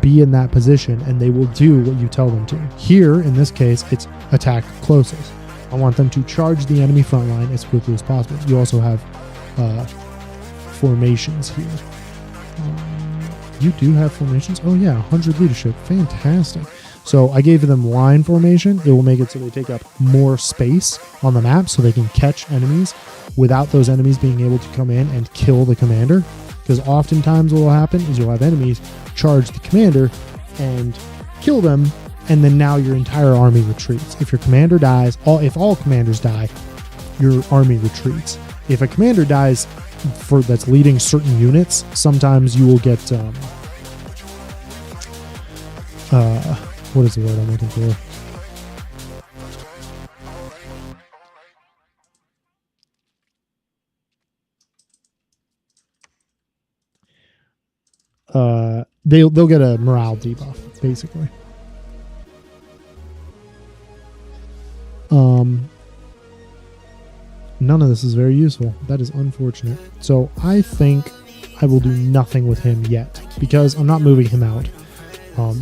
be in that position and they will do what you tell them to. Here in this case, it's attack closest. I want them to charge the enemy front line as quickly as possible. You also have formations here. You do have formations? Oh yeah, 100 leadership. Fantastic. So I gave them line formation. It will make it so they take up more space on the map so they can catch enemies without those enemies being able to come in and kill the commander. Because oftentimes what will happen is you'll have enemies charge the commander and kill them, and then now your entire army retreats. If your commander dies, if all commanders die, your army retreats. If a commander dies that's leading certain units, sometimes you will get what is the word I'm looking for? They'll get a morale debuff, basically. None of this is very useful. That is unfortunate. So I think I will do nothing with him yet, because I'm not moving him out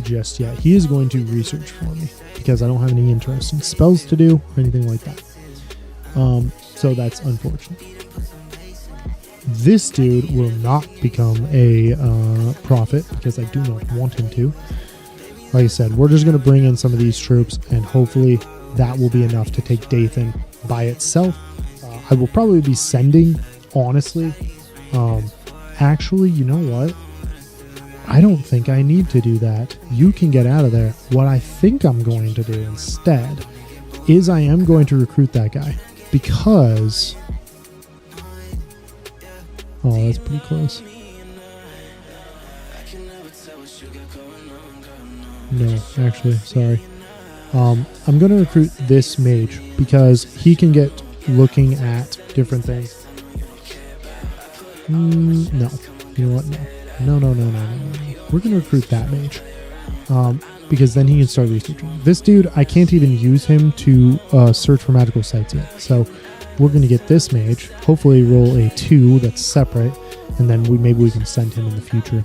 just yet. He is going to research for me because I don't have any interesting spells to do or anything like that. So that's unfortunate. This dude will not become a prophet because I do not want him to. Like I said, we're just going to bring in some of these troops, and hopefully that will be enough to take Dathan by itself. I will probably be sending, honestly. Actually, you know what? I don't think I need to do that. You can get out of there. What I think I'm going to do instead is I am going to recruit that guy, because... Oh, that's pretty close. No, actually, sorry. I'm going to recruit this mage because he can get looking at different things. No. You know what? No. We're going to recruit that mage. Because then he can start researching. This dude, I can't even use him to search for magical sites yet. So we're going to get this mage, hopefully roll a 2 that's separate, and then maybe we can send him in the future.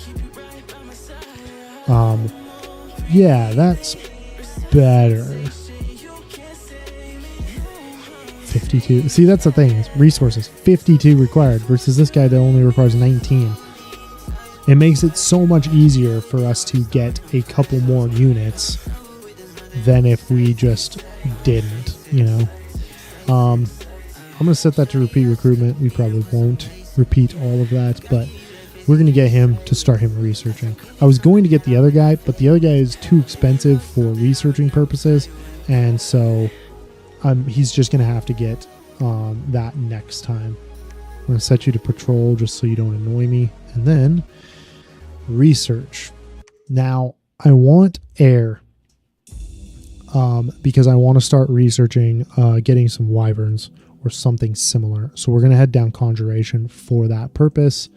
Yeah, that's better. 52. See, that's the thing. Is resources. 52 required versus this guy that only requires 19. It makes it so much easier for us to get a couple more units than if we just didn't, you know. I'm going to set that to repeat recruitment. We probably won't repeat all of that, but we're going to get him to start him researching. I was going to get the other guy, but the other guy is too expensive for researching purposes, and so he's just going to have to get that next time. I'm going to set you to patrol just so you don't annoy me, and then research. Now, I want air because I want to start researching getting some wyverns or something similar. So we're going to head down Conjuration for that purpose.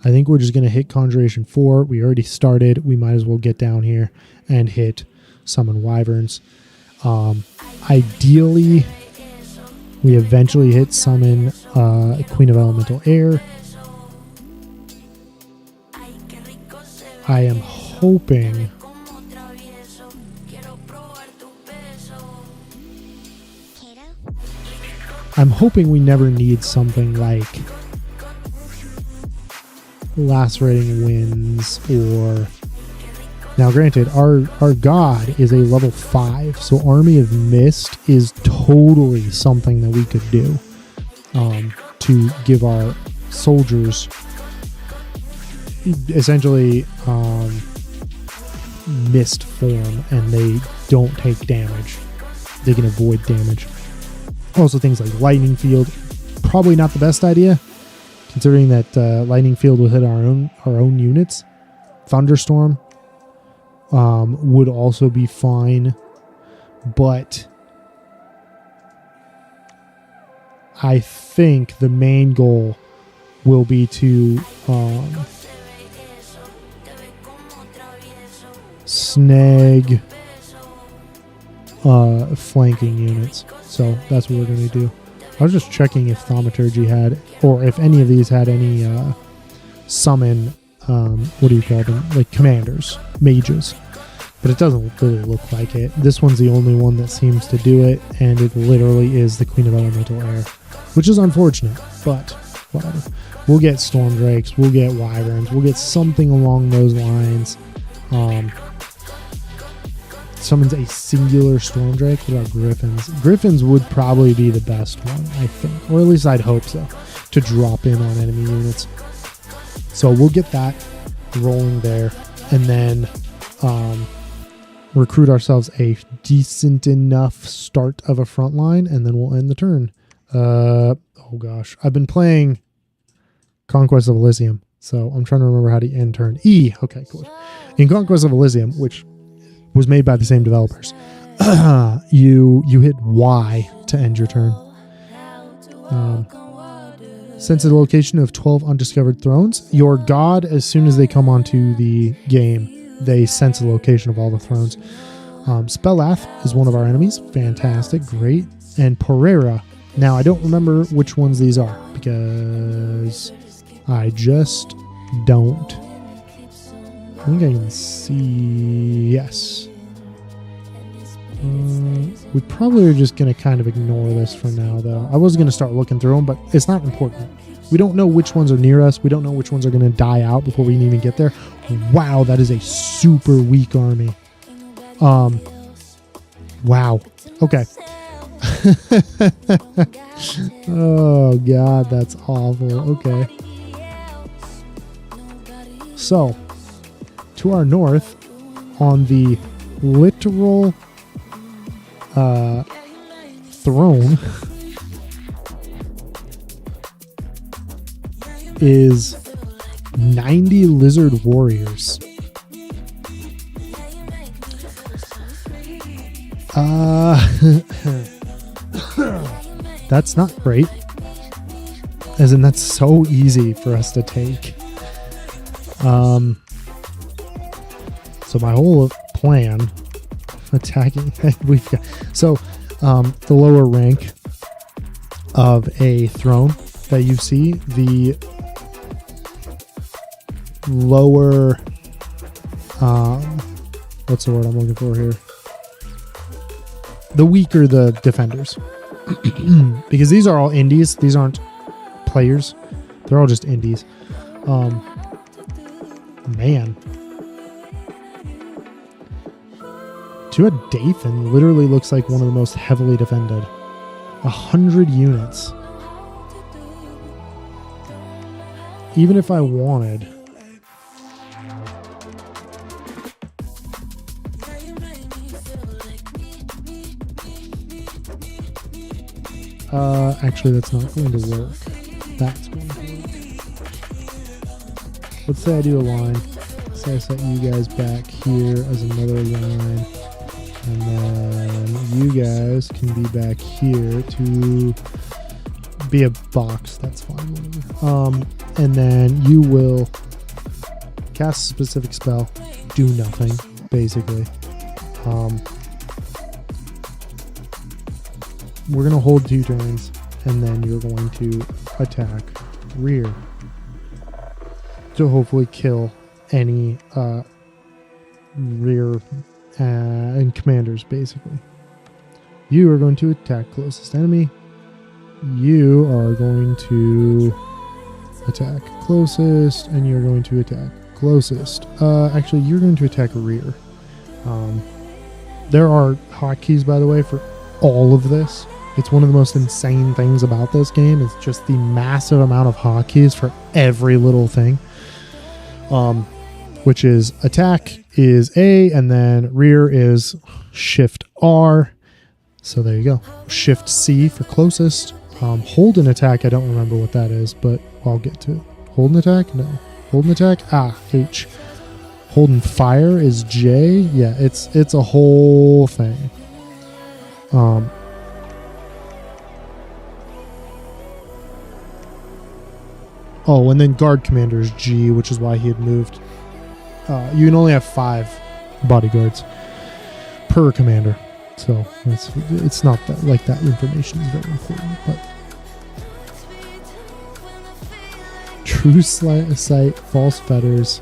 I think we're just going to hit Conjuration 4. We already started. We might as well get down here and hit summon wyverns. Ideally, we eventually hit summon Queen of Elemental Air. I am hoping we never need something like Lacerating Winds or... Now granted, our god is a level 5, so Army of Mist is totally something that we could do to give our soldiers essentially mist form, and they don't take damage. They can avoid damage. Also things like Lightning Field, probably not the best idea, considering that Lightning Field will hit our own units. Thunderstorm would also be fine, but I think the main goal will be to snag flanking units. So that's what we're going to do. I was just checking if Thaumaturgy had, or if any of these had any summon, what do you call them? Like commanders, mages. But it doesn't really look like it. This one's the only one that seems to do it, and it literally is the Queen of Elemental Air, which is unfortunate, but whatever. We'll get Storm Drakes, we'll get Wyverns, we'll get something along those lines. Summons a singular Storm Drake. What about Griffins? Griffins would probably be the best one, I think. Or at least I'd hope so, to drop in on enemy units. So we'll get that rolling there, and then recruit ourselves a decent enough start of a front line, and then we'll end the turn. Oh gosh. I've been playing Conquest of Elysium, so I'm trying to remember how to end turn. E. Okay, cool. In Conquest of Elysium, which was made by the same developers, you hit Y to end your turn. Sense the location of 12 undiscovered thrones. Your god, as soon as they come onto the game, they sense the location of all the thrones. Spellath is one of our enemies. Fantastic, great. And Pereira. Now, I don't remember which ones these are because I just don't. I think I can see. Yes. We probably are just going to kind of ignore this for now, though. I was going to start looking through them, but it's not important. We don't know which ones are near us. We don't know which ones are going to die out before we can even get there. Wow, that is a super weak army. Wow. Okay. Oh, God, that's awful. Okay. So, to our north, on the literal throne is 90 lizard warriors. That's not great. As in, that's so easy for us to take. So my whole plan, attacking, we've got, so the lower rank of a throne that you see, the lower, what's the word I'm looking for here? The weaker the defenders. Because these are all indies. These aren't players. They're all just indies. Man. Dathan literally looks like one of the most heavily defended. 100 units. Even if I wanted... actually, that's not going to work. That's going to work. Let's say I do a line. Say I set you guys back here as another line. And then you guys can be back here to be a box. That's fine. Whatever. And then you will cast a specific spell. Do nothing, basically. We're going to hold 2 turns, and then you're going to attack rear to hopefully kill any rear and commanders, basically. You are going to attack closest enemy. You are going to attack closest, and you're going to attack closest. Actually, you're going to attack rear. There are hotkeys, by the way, for all of this. It's one of the most insane things about this game. It's just the massive amount of hotkeys for every little thing. Which is attack is A, and then rear is Shift R. So there you go. Shift C for closest. Hold an attack. I don't remember what that is, but I'll get to it. Hold an attack? No. Hold an attack? H. Hold and fire is J. Yeah, it's a whole thing. Oh, and then guard commander is G, which is why he had moved. You can only have 5 bodyguards per commander, so it's not that like that information is very important. But true sight, false fetters,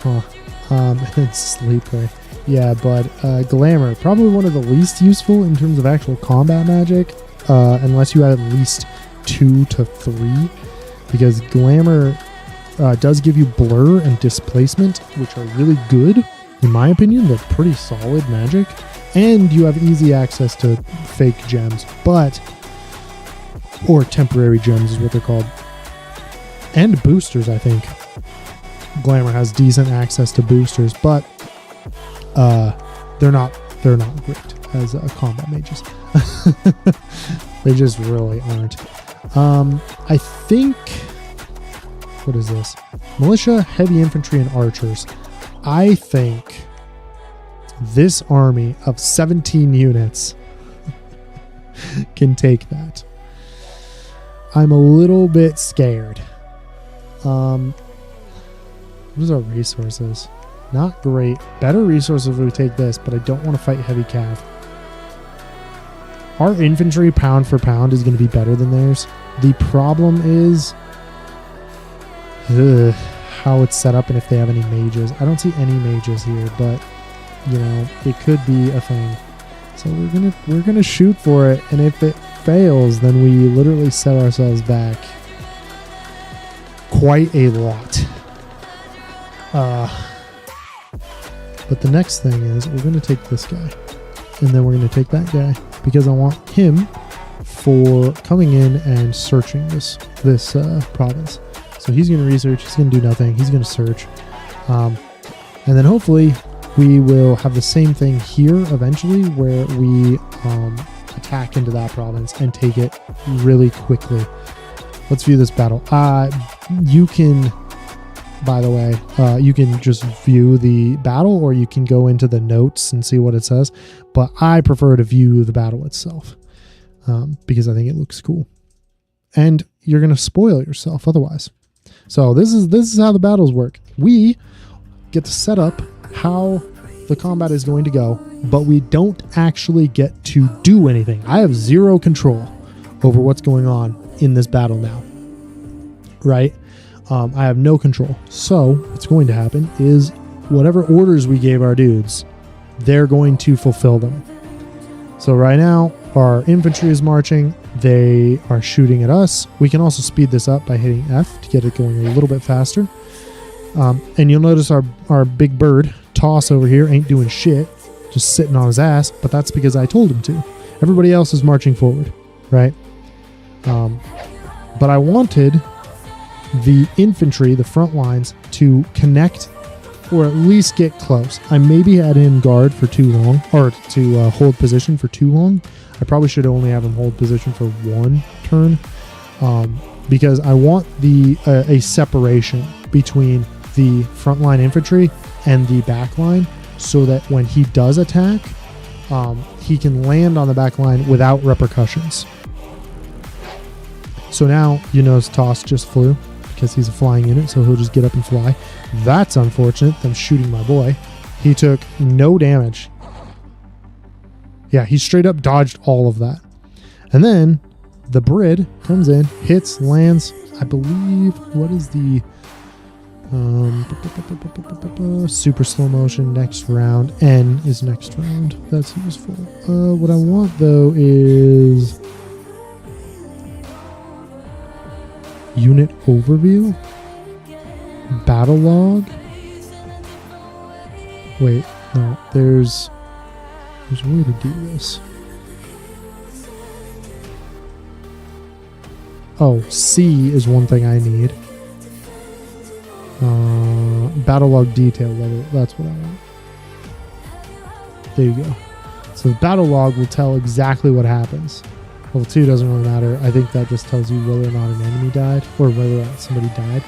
and then sleeper. Yeah, but glamour, probably one of the least useful in terms of actual combat magic. Unless you have at least 2 to 3, because glamour does give you blur and displacement, which are really good in my opinion. They're pretty solid magic, and you have easy access to fake gems, or temporary gems is what they're called, and boosters. I think glamour has decent access to boosters, but they're not great as combat mages. They just really aren't. I think, what is this? Militia, heavy infantry, and archers. I think this army of 17 units can take that. I'm a little bit scared. What is our resources? Not great. Better resources if we take this, but I don't want to fight heavy cav. Our infantry pound for pound is going to be better than theirs. The problem is how it's set up and if they have any mages. I don't see any mages here, but you know, it could be a thing. So we're gonna shoot for it, and if it fails, then we literally set ourselves back quite a lot. But the next thing is we're going to take this guy, and then we're going to take that guy, because I want him for coming in and searching this province. So he's going to research, he's going to do nothing, he's going to search. And then hopefully we will have the same thing here eventually, where we attack into that province and take it really quickly. Let's view this battle. You can by the way. You can just view the battle, or you can go into the notes and see what it says. But I prefer to view the battle itself because I think it looks cool. And you're going to spoil yourself otherwise. So this is how the battles work. We get to set up how the combat is going to go, but we don't actually get to do anything. I have zero control over what's going on in this battle now, right? I have no control. So what's going to happen is whatever orders we gave our dudes, they're going to fulfill them. So right now, our infantry is marching. They are shooting at us. We can also speed this up by hitting F to get it going a little bit faster. And you'll notice our big bird, Toss over here, ain't doing shit, just sitting on his ass, but that's because I told him to. Everybody else is marching forward, right? But I wanted the infantry, the front lines, to connect or at least get close. I maybe had him guard for too long, or to hold position for too long. I probably should only have him hold position for one turn, because I want a separation between the frontline infantry and the back line, so that when he does attack, he can land on the back line without repercussions. So now you notice Toss just flew because he's a flying unit, so he'll just get up and fly. That's unfortunate. Them shooting my boy. He took no damage. Yeah, he straight up dodged all of that. And then the Brid comes in, hits, lands. I believe, what is the super slow motion next round? N is next round. That's useful. What I want though is unit overview, battle log. Wait, no, there's a way to do this. Oh, C is one thing I need. Battle log detail level, that's what I want. There you go. So the battle log will tell exactly what happens. Level 2 doesn't really matter. I think that just tells you whether or not an enemy died or whether or not somebody died.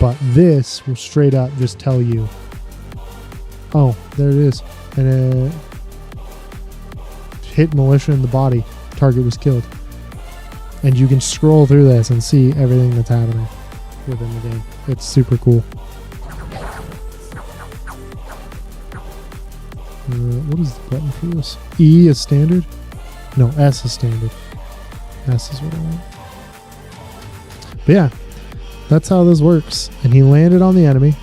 But this will straight up just tell you, oh, there it is. And hit militia in the body. Target was killed. And you can scroll through this and see everything that's happening within the game. It's super cool. What is the button for this? E is standard? No, S is standard. S is what I want. But yeah, that's how this works. And he landed on the enemy,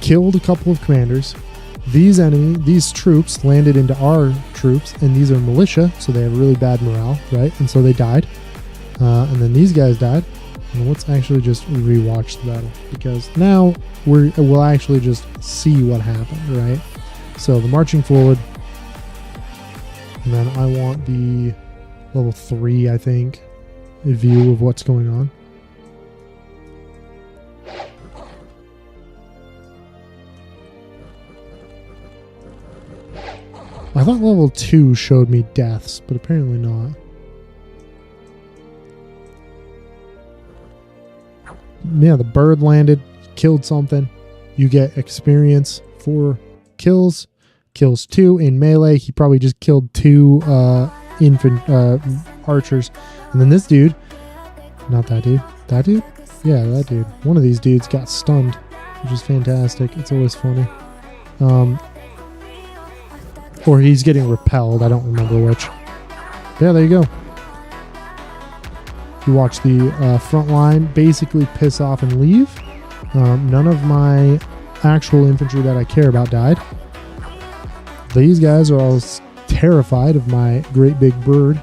killed a couple of commanders. These troops landed into our troops, and these are militia, so they have really bad morale, right? And so they died. And then these guys died. And let's actually just rewatch the battle, because now we'll actually just see what happened, right? So the marching forward, and then I want the level 3, I think, view of what's going on. I thought level 2 showed me deaths, but apparently not. Yeah, the bird landed, killed something. You get experience for kills. Kills 2 in melee. He probably just killed 2 archers. And then this dude, not that dude. That dude? Yeah, that dude. One of these dudes got stunned, which is fantastic. It's always funny. Or he's getting repelled. I don't remember which. Yeah, there you go. You watch the front line basically piss off and leave. None of my actual infantry that I care about died. These guys are all terrified of my great big bird.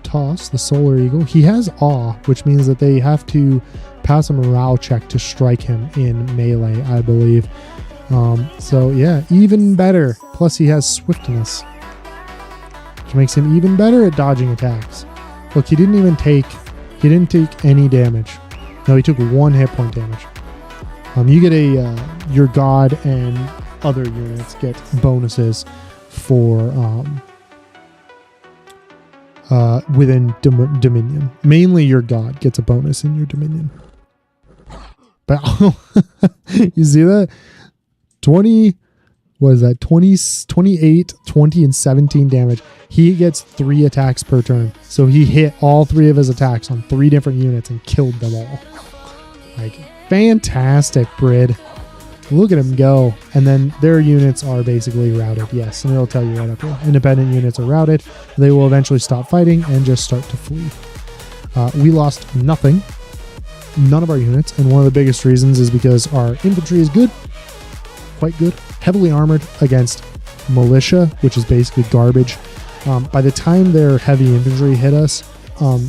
Toss, the solar eagle. He has awe, which means that they have to pass a morale check to strike him in melee, I believe. So yeah, even better. Plus he has swiftness, which makes him even better at dodging attacks. Look, he didn't take any damage. No, he took 1 hit point damage. You get your god and other units get bonuses for within Dominion. Mainly your god gets a bonus in your Dominion. But you see that? 20, what is that? 20, 28, 20, and 17 damage. He gets 3 attacks per turn. So he hit all 3 of his attacks on 3 different units and killed them all. Like, fantastic, Brid. Look at him go. And then their units are basically routed. Yes, and it'll tell you right up here. Independent units are routed. They will eventually stop fighting and just start to flee. We lost nothing. None of our units. And one of the biggest reasons is because our infantry is good. Quite good. Heavily armored against militia, which is basically garbage. By the time their heavy infantry hit us,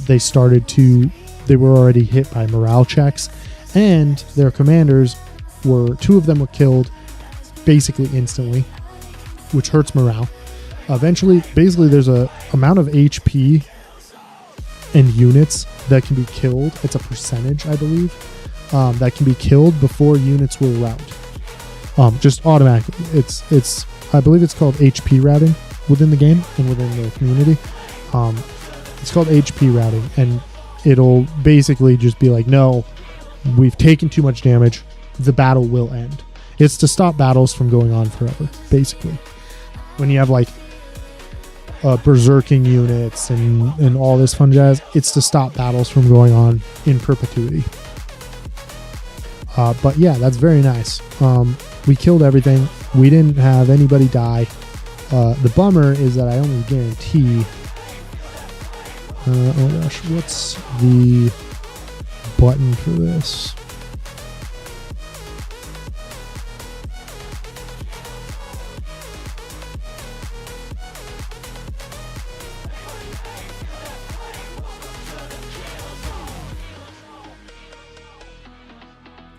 they were already hit by morale checks. And their commanders 2 of them were killed basically instantly, which hurts morale. Eventually, basically there's a amount of HP and units that can be killed. It's a percentage, I believe, that can be killed before units will rout. Just automatically. I believe it's called HP routing within the game and within the community. It's called HP routing, and it'll basically just be like, no, we've taken too much damage. The battle will end. It's to stop battles from going on forever, basically. When you have like berserking units and all this fun jazz, it's to stop battles from going on in perpetuity. But yeah, that's very nice. We killed everything. We didn't have anybody die. The bummer is that I only guarantee... oh my gosh, what's the button for this?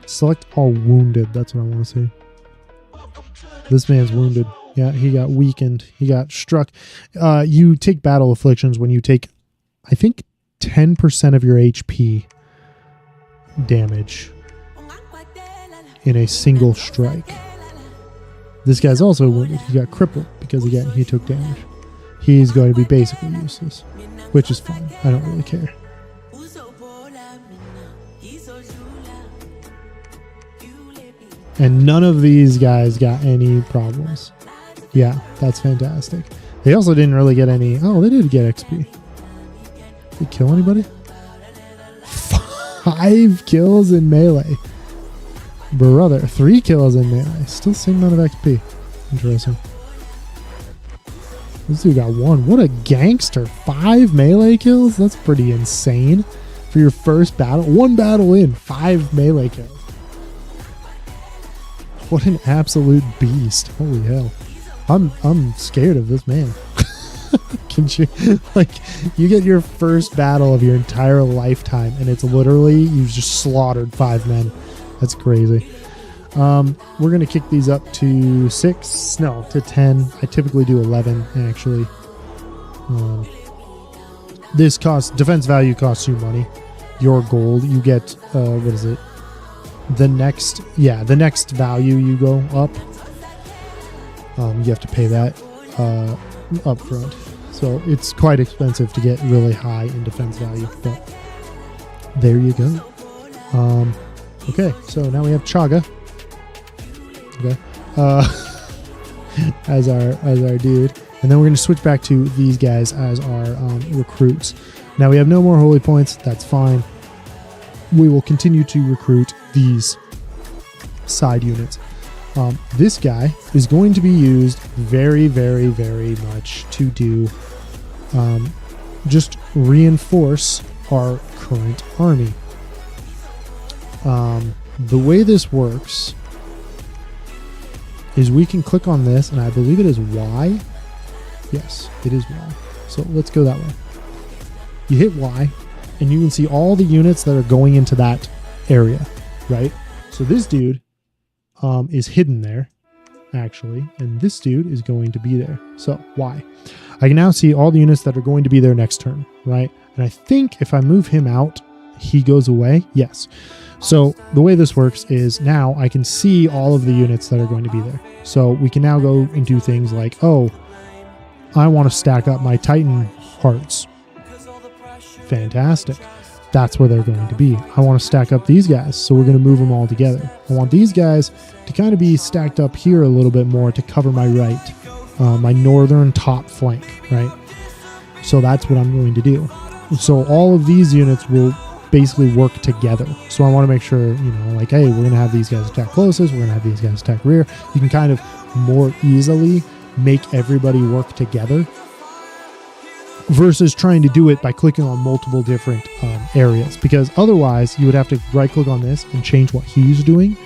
Select all wounded. That's what I want to see. This man's wounded. Yeah, he got weakened. He got struck. You take battle afflictions when you take, I think, 10% of your HP damage in a single strike. This guy's also wounded. He got crippled because, again, he took damage. He's going to be basically useless, which is fine. I don't really care. And none of these guys got any problems. Yeah, that's fantastic. They also didn't really get any... Oh, they did get XP. Did they kill anybody? 5 kills in melee. Brother, 3 kills in melee. Still same amount of XP. Interesting. This dude got 1. What a gangster. 5 melee kills? That's pretty insane. For your first battle. 1 battle in. 5 melee kills. What an absolute beast. Holy hell. I'm scared of this man. Can you, like, you get your first battle of your entire lifetime and it's literally, you've just slaughtered 5 men. That's crazy. We're going to kick these up to 6. No, to 10. I typically do 11, actually. This defense value costs you money. Your gold, you get, what is it? The next value you go up, you have to pay that up front. So it's quite expensive to get really high in defense value, but there you go. Okay, so now we have Chaga. Okay. As our dude. And then we're going to switch back to these guys as our recruits. Now we have no more holy points. That's fine. We will continue to recruit these side units. This guy is going to be used very, very, very much to do just reinforce our current army. The way this works is we can click on this, and I believe it is Y. Yes, it is Y. So let's go that way. You hit Y, and you can see all the units that are going into that area, right? So this dude is hidden there, actually, and this dude is going to be there. So Y. I can now see all the units that are going to be there next turn, right? And I think if I move him out, he goes away. Yes. So the way this works is now I can see all of the units that are going to be there. So we can now go and do things like, oh, I want to stack up my Titan hearts. Fantastic. that's where they're going to be. I want to stack up these guys, so we're going to move them all together. I want these guys to kind of be stacked up here a little bit more to cover my right, my northern top flank, right? So that's what I'm going to do. So all of these units will basically work together. So I want to make sure, like, hey, we're going to have these guys attack closest, we're going to have these guys attack rear. You can kind of more easily make everybody work together versus trying to do it by clicking on multiple different areas, because otherwise you would have to right click on this and change what he's doing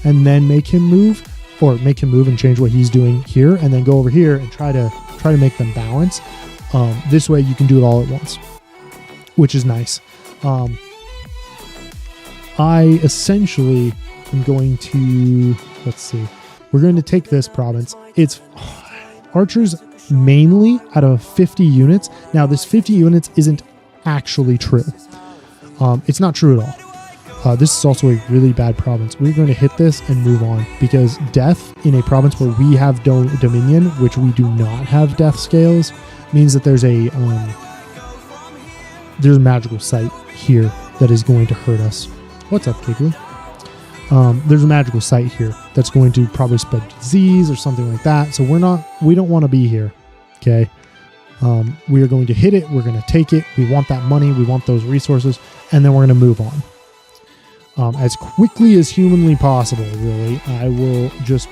and then make him move, or make him move and change what he's doing here, and then go over here and try to make them balance. This way you can do it all at once, which is nice. I essentially am going to, let's see, we're going to take this province. It's archers mainly out of 50 units. Now this 50 units isn't actually true. It's not true at all. This is also a really bad province. We're going to hit this and move on, because death in a province where we have dominion, which we do not have death scales, means that there's a magical site here that is going to hurt us. What's up, Kigley? There's a magical site here that's going to probably spread disease or something like that. So we don't want to be here. Okay. We are going to hit it. We're going to take it. We want that money. We want those resources. And then we're going to move on. As quickly as humanly possible, really. I will just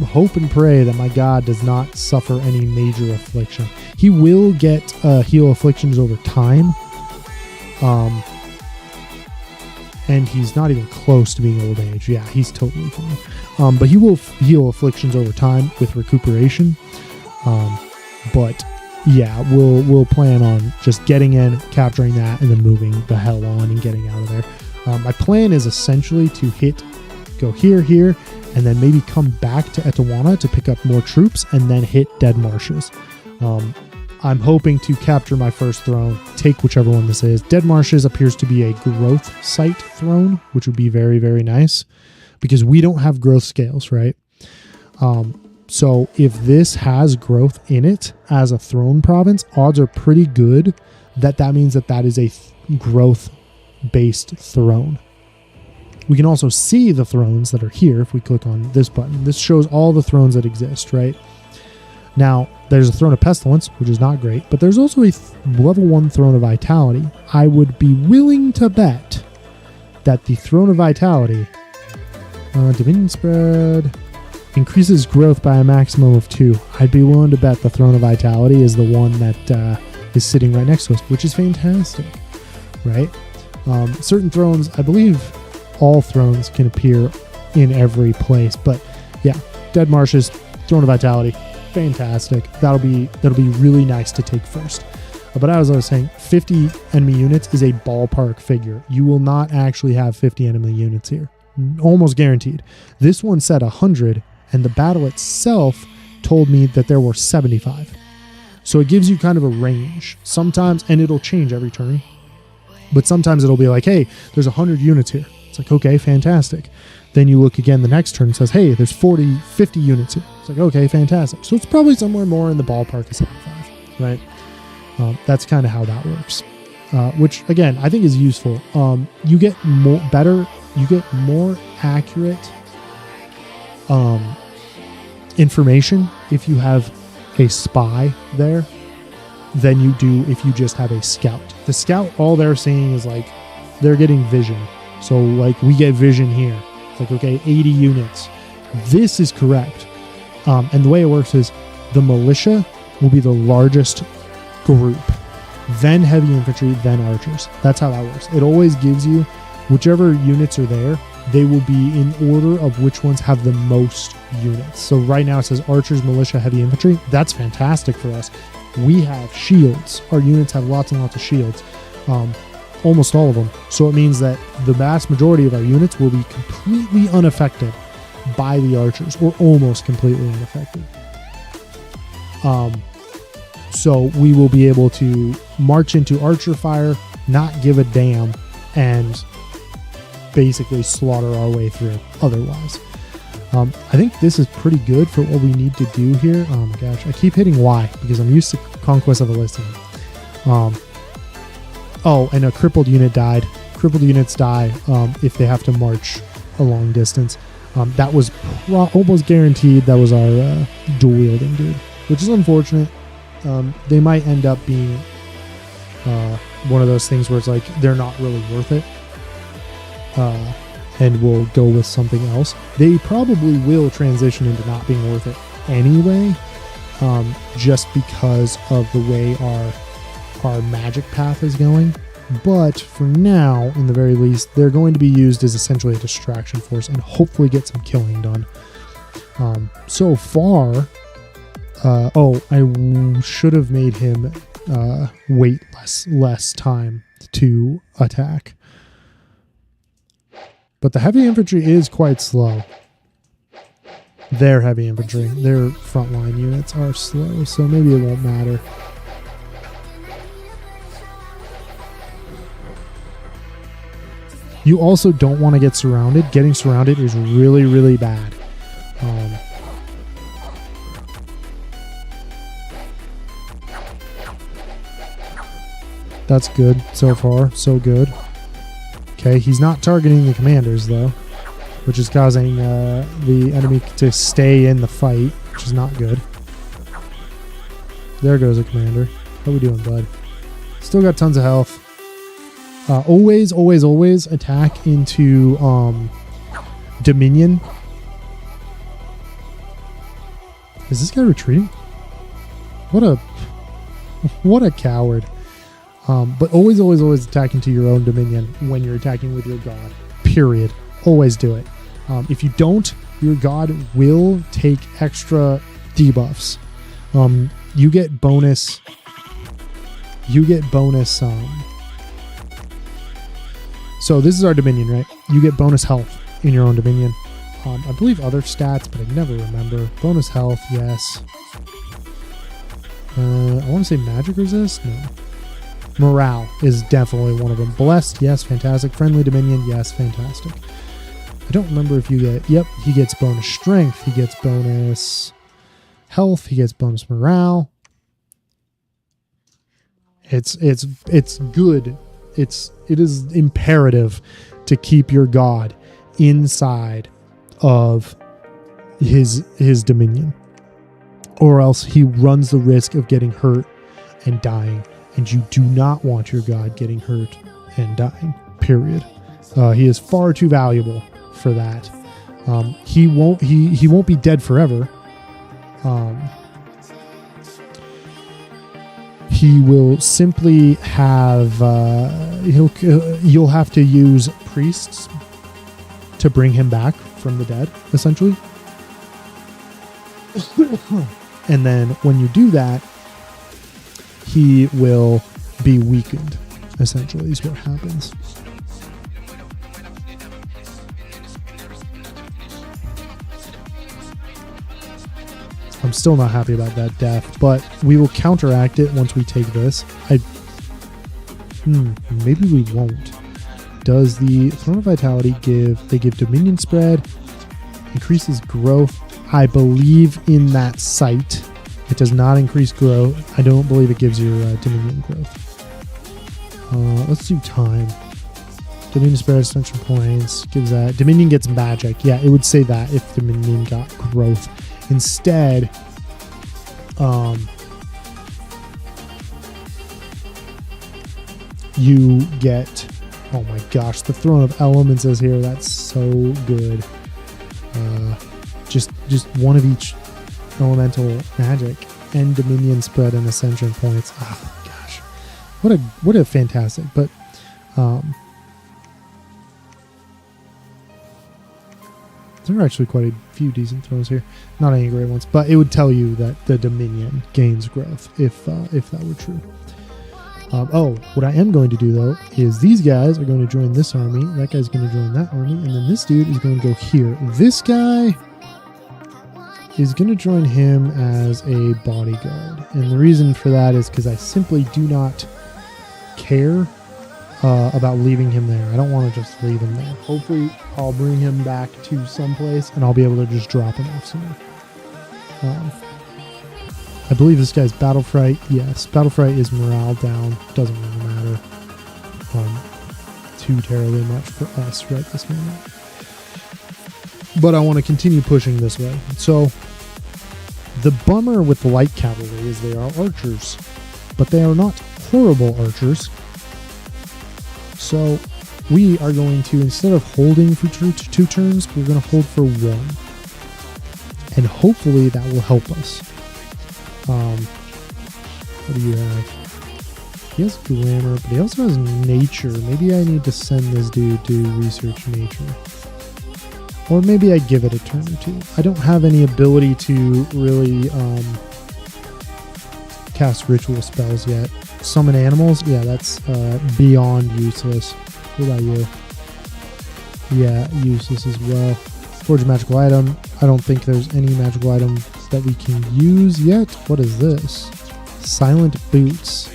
hope and pray that my god does not suffer any major affliction. He will get heal afflictions over time. And he's not even close to being old age. Yeah, he's totally fine. But he will heal afflictions over time with recuperation. But yeah, we'll plan on just getting in, capturing that, and then moving the hell on and getting out of there. My plan is essentially to go here, and then maybe come back to Etawana to pick up more troops, and then hit Dead Marshes. I'm hoping to capture my first throne, take whichever one this is. Dead Marshes appears to be a growth site throne, which would be very, very nice, because we don't have growth scales, right? So if this has growth in it as a throne province, odds are pretty good that means that is a growth-based throne. We can also see the thrones that are here if we click on this button. This shows all the thrones that exist, right? Now, there's a Throne of Pestilence, which is not great, but there's also a level 1 Throne of Vitality. I would be willing to bet that the Throne of Vitality, Dominion Spread, increases growth by a maximum of 2. I'd be willing to bet the Throne of Vitality is the one that is sitting right next to us, which is fantastic, right? Certain thrones, I believe all thrones can appear in every place, but yeah, Dead Marshes, Throne of Vitality, fantastic. That'll be really nice to take first. But as I was saying, 50 enemy units is a ballpark figure. You will not actually have 50 enemy units here. Almost guaranteed. This one said 100, and the battle itself told me that there were 75. So it gives you kind of a range. Sometimes, and it'll change every turn, but sometimes it'll be like, hey, there's 100 units here. It's like, okay, fantastic. Then you look again the next turn and says, hey, there's 50 units here. It's like, okay, fantastic. So it's probably somewhere more in the ballpark of 75, right? That's kind of how that works. Which, again, I think is useful. You get more accurate information if you have a spy there than you do if you just have a scout. The scout, all they're seeing is like, they're getting vision. So like we get vision here. It's like, okay, 80 units. This is correct. And the way it works is the militia will be the largest group, then heavy infantry, then archers. That's how that works. It always gives you whichever units are there, they will be in order of which ones have the most units. So right now it says archers, militia, heavy infantry. That's fantastic for us. We have shields. Our units have lots and lots of shields. Almost all of them. So it means that the vast majority of our units will be completely unaffected by the archers, or almost completely unaffected. So we will be able to march into archer fire, not give a damn, and basically slaughter our way through otherwise. I think this is pretty good for what we need to do here. Oh my gosh, I keep hitting Y because I'm used to Conquest of Elysium. Oh, and a crippled unit died. Crippled units die if they have to march a long distance. That was almost guaranteed. That was our dual wielding dude, which is unfortunate. They might end up being one of those things where it's like they're not really worth it, and we'll go with something else. They probably will transition into not being worth it anyway, just because of the way our magic path is going. But for now, in the very least, they're going to be used as essentially a distraction force and hopefully get some killing done. So far, I should have made him wait less time to attack. But the heavy infantry is quite slow. Their heavy infantry, their frontline units are slow, so maybe it won't matter. You also don't want to get surrounded. Getting surrounded is really, really bad. That's good so far. So good. Okay, he's not targeting the commanders, though, which is causing the enemy to stay in the fight, which is not good. There goes a commander. How we doing, bud? Still got tons of health. Always attack into Dominion. Is this guy retreating? What a coward. But always attack into your own Dominion when you're attacking with your god. Period. Always do it. If you don't, your god will take extra debuffs. You get bonus. So this is our Dominion, right? You get bonus health in your own Dominion. I believe other stats, but I never remember. Bonus health, yes. I want to say magic resist? No. Morale is definitely one of them. Blessed, yes, fantastic. Friendly Dominion, yes, fantastic. I don't remember if you get... Yep, he gets bonus strength. He gets bonus health. He gets bonus morale. It's good. It is imperative to keep your god inside of his Dominion, or else he runs the risk of getting hurt and dying, and you do not want your god getting hurt and dying. Period. He is far too valuable for that. He won't be dead forever. He will simply have you'll have to use priests to bring him back from the dead, essentially. And then when you do that, he will be weakened, essentially, is what happens. I'm still not happy about that death, but we will counteract it once we take this. Maybe we won't. Does the Throne of Vitality give... They give Dominion spread, increases growth. I believe in that site. It does not increase growth. I don't believe it gives your Dominion growth. Let's do time. Dominion spread, ascension points, gives that. Dominion gets magic. Yeah, it would say that if Dominion got growth. Instead, you get, oh my gosh, the Throne of Elements is here. That's so good. Just one of each elemental magic and Dominion spread and ascension points. Oh gosh, what a fantastic. But there are actually quite a few decent throws here. Not any great ones, but it would tell you that the Dominion gains growth if that were true. What I am going to do, though, is these guys are going to join this army. That guy's going to join that army. And then this dude is going to go here. This guy is going to join him as a bodyguard. And the reason for that is because I simply do not care about leaving him there. I don't want to just leave him there. Hopefully I'll bring him back to someplace and I'll be able to just drop him off somewhere. I believe this guy's Battle Fright. Yes, Battle Fright is morale down. Doesn't really matter. too terribly much for us right this moment. But I want to continue pushing this way. So the bummer with the light cavalry is they are archers, but they are not horrible archers. So we are going to, instead of holding for two turns, we're going to hold for one. And hopefully that will help us. What do you have? He has glamour, but he also has nature. Maybe I need to send this dude to research nature. Or maybe I give it a turn or two. I don't have any ability to really cast ritual spells yet. Summon animals? Yeah, that's beyond useless. What about you? Yeah, useless as well. Forge a magical item. I don't think there's any magical item that we can use yet. What is this? Silent boots.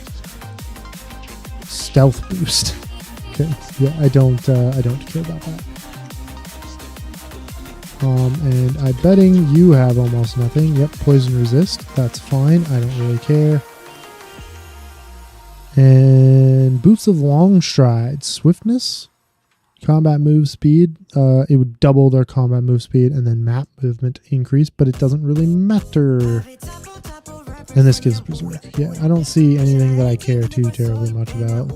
Stealth boost. Okay. Yeah, I don't care about that. And I'm betting you have almost nothing. Yep, poison resist. That's fine. I don't really care. And boots of long stride. Swiftness. Combat move speed. It would double their combat move speed and then map movement increase, but it doesn't really matter. And this gives berserk. Yeah, I don't see anything that I care too terribly much about.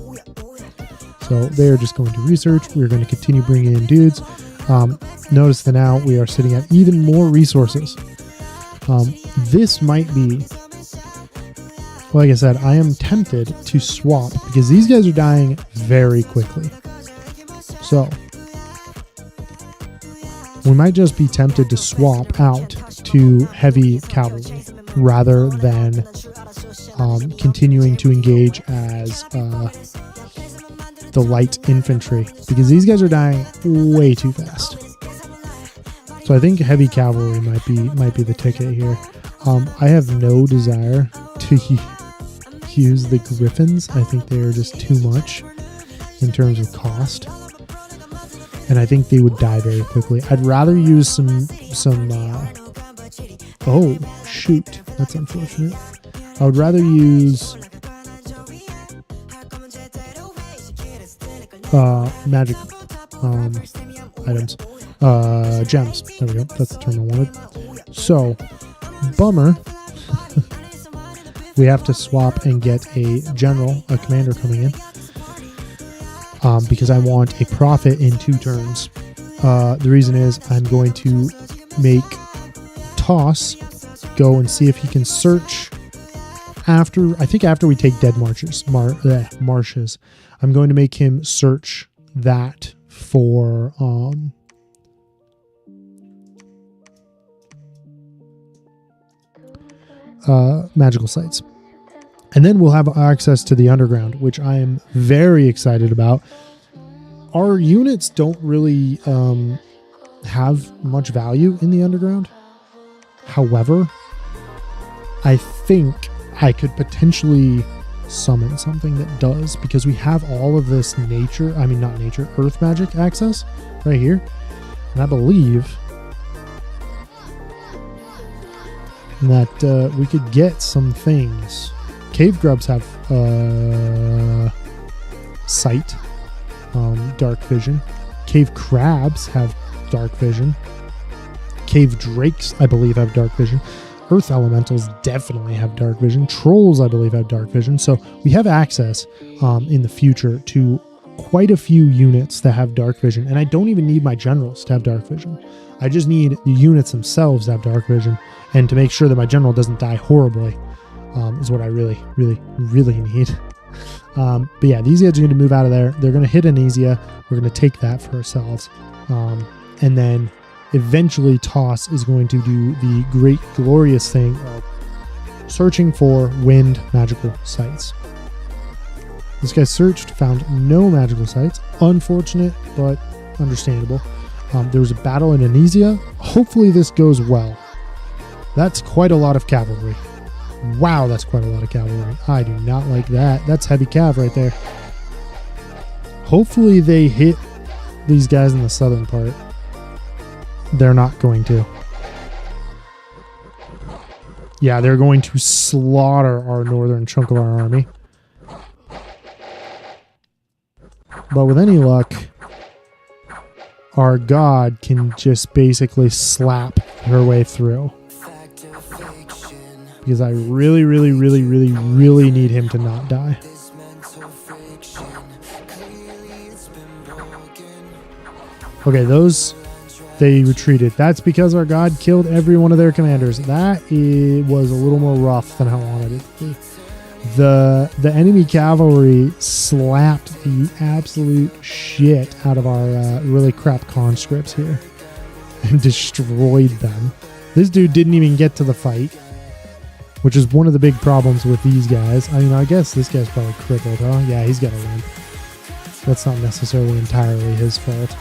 So they're just going to research. We're going to continue bringing in dudes. Notice that now we are sitting at even more resources. This might be, like I said, I am tempted to swap because these guys are dying very quickly. So we might just be tempted to swap out to heavy cavalry rather than continuing to engage as the light infantry, because these guys are dying way too fast. So I think heavy cavalry might be the ticket here. I have no desire to use the griffins. I think they are just too much in terms of cost, and I think they would die very quickly. I'd rather use some oh shoot, that's unfortunate. I would rather use magic items, gems. There we go. That's the term I wanted. So, bummer. We have to swap and get a general, a commander coming in, because I want a profit in 2 turns. The reason is I'm going to make Toss go and see if he can search after we take dead marshes. I'm going to make him search that for magical sites. And then we'll have access to the underground, which I am very excited about. Our units don't really have much value in the underground. However, I think I could potentially summon something that does, because we have all of this earth magic access right here. And I believe that we could get some things. Cave grubs have sight, dark vision. Cave crabs have dark vision. Cave drakes, I believe, have dark vision. Earth elementals definitely have dark vision. Trolls, I believe, have dark vision. So we have access in the future to quite a few units that have dark vision. And I don't even need my generals to have dark vision. I just need the units themselves to have dark vision. And to make sure that my general doesn't die horribly is what I really, really, really need. But yeah, these guys are going to move out of there. They're going to hit Anesia. We're going to take that for ourselves. And then eventually Toss is going to do the great glorious thing of searching for wind magical sites. This guy searched, found no magical sites. Unfortunate, but understandable. There was a battle in Anesia. Hopefully this goes well. That's quite a lot of cavalry. Wow, that's quite a lot of cavalry. I do not like that. That's heavy cav right there. Hopefully they hit these guys in the southern part. They're not going to. Yeah, they're going to slaughter our northern chunk of our army. But with any luck, our god can just basically slap her way through. Because I really, really, really, really, really need him to not die. Okay, they retreated. That's because our god killed every one of their commanders. That was a little more rough than I wanted it to be. The enemy cavalry slapped the absolute shit out of our really crap conscripts here and destroyed them. This dude didn't even get to the fight, which is one of the big problems with these guys. I mean, I guess this guy's probably crippled, huh? Yeah, he's got a limp. That's not necessarily entirely his fault.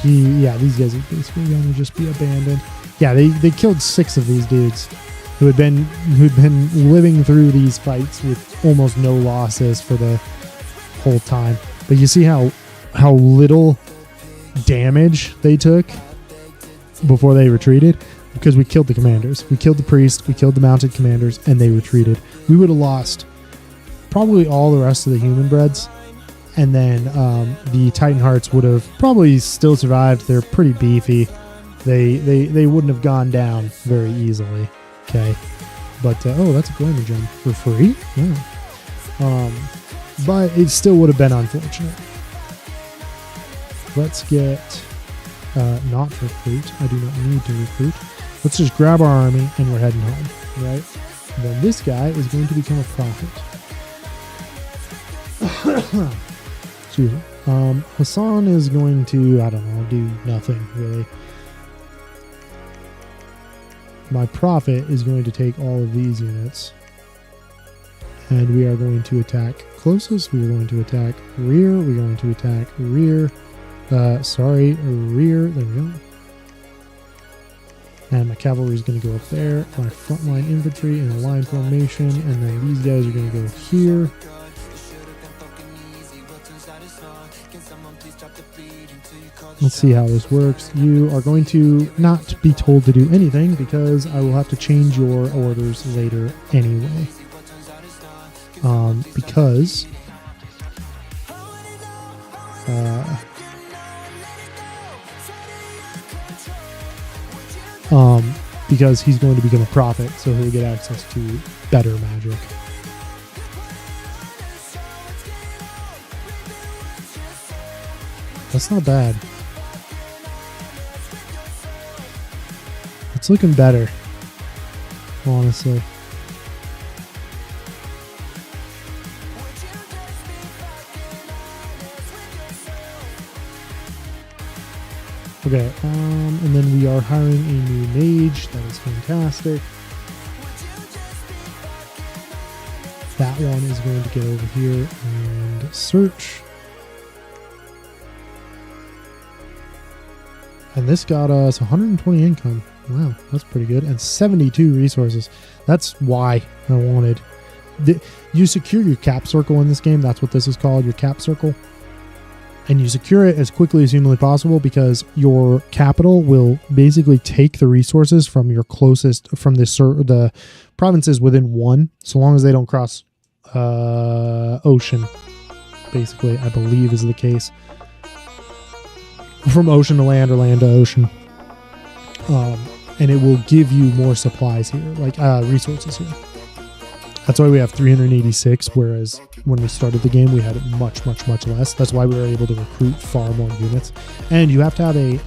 These guys are basically going to just be abandoned. Yeah, they killed 6 of these dudes who'd been living through these fights with almost no losses for the whole time. But you see how little damage they took before they retreated? Because we killed the commanders. We killed the priest, we killed the mounted commanders, and they retreated. We would have lost probably all the rest of the human breeds. And then the Titan Hearts would have probably still survived. They're pretty beefy. They wouldn't have gone down very easily. Okay. But, that's a glamour gem for free? Yeah. But it still would have been unfortunate. Let's get, not recruit. I do not need to recruit. Let's just grab our army and we're heading home, right? And then this guy is going to become a prophet. Excuse me. Hassan is going to, I don't know, do nothing really. My prophet is going to take all of these units. And we are going to attack closest. We are going to attack rear. We're going to attack rear. Rear. There we go. And my cavalry is going to go up there. My frontline infantry in a line formation. And then these guys are going to go here. Let's see how this works. You are going to not be told to do anything because I will have to change your orders later anyway. Because he's going to become a prophet, so he'll get access to better magic. That's not bad. It's looking better, honestly. Okay, and then we are hiring a new mage. That is fantastic. That one is going to get over here and search. And this got us 120 income. Wow, that's pretty good. And 72 resources. That's why I wanted. You secure your cap circle in this game. That's what this is called, your cap circle. And you secure it as quickly as humanly possible because your capital will basically take the resources from your closest, from the provinces within one, so long as they don't cross ocean, basically, I believe is the case. From ocean to land or land to ocean. And it will give you more supplies here, like resources here. That's why we have 386, whereas when we started the game, we had it much, much, much less. That's why we were able to recruit far more units. And you have to have a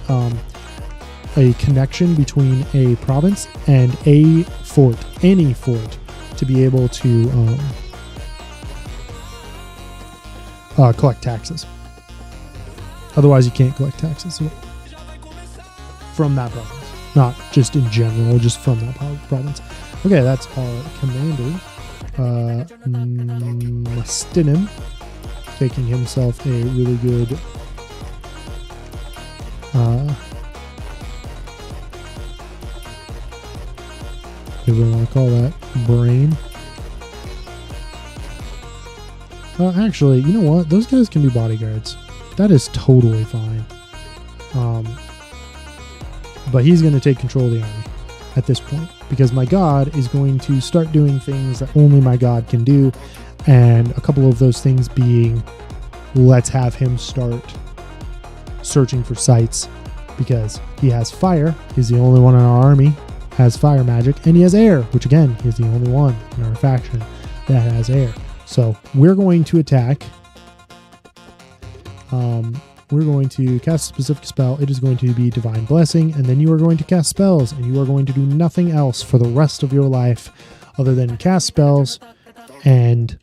connection between a province and a fort, any fort, to be able to collect taxes. Otherwise, you can't collect taxes from that province. Not just in general, just from that province. Okay, that's our commander. Stinim, taking himself a really good whatever we want to call that, brain. Actually, you know what? Those guys can be bodyguards. That is totally fine. But he's going to take control of the army at this point, because my god is going to start doing things that only my god can do, and a couple of those things being let's have him start searching for sites, because he has fire. He's the only one in our army has fire magic, and he has air, which again, he's the only one in our faction that has air. So we're going to attack. We're going to cast a specific spell. It is going to be Divine Blessing, and then you are going to cast spells, and you are going to do nothing else for the rest of your life other than cast spells and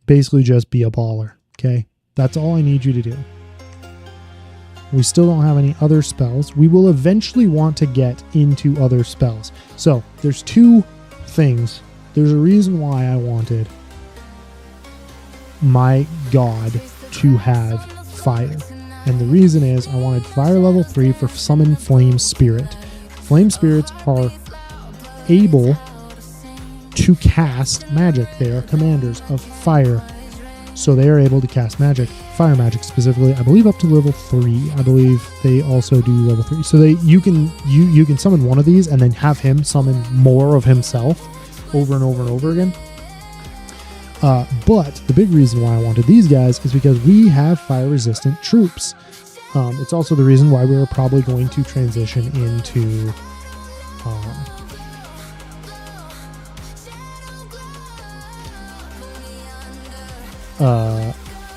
basically just be a baller. Okay? That's all I need you to do. We still don't have any other spells. We will eventually want to get into other spells. So there's two things. There's a reason why I wanted my god to have fire. And the reason is I wanted fire level 3 for summon Flame Spirit. Flame Spirits are able to cast magic. They are commanders of fire. So they are able to cast magic, fire magic specifically, I believe up to level 3. I believe they also do level 3. So you can summon one of these and then have him summon more of himself over and over and over again. But the big reason why I wanted these guys is because we have fire-resistant troops. It's also the reason why we were probably going to transition into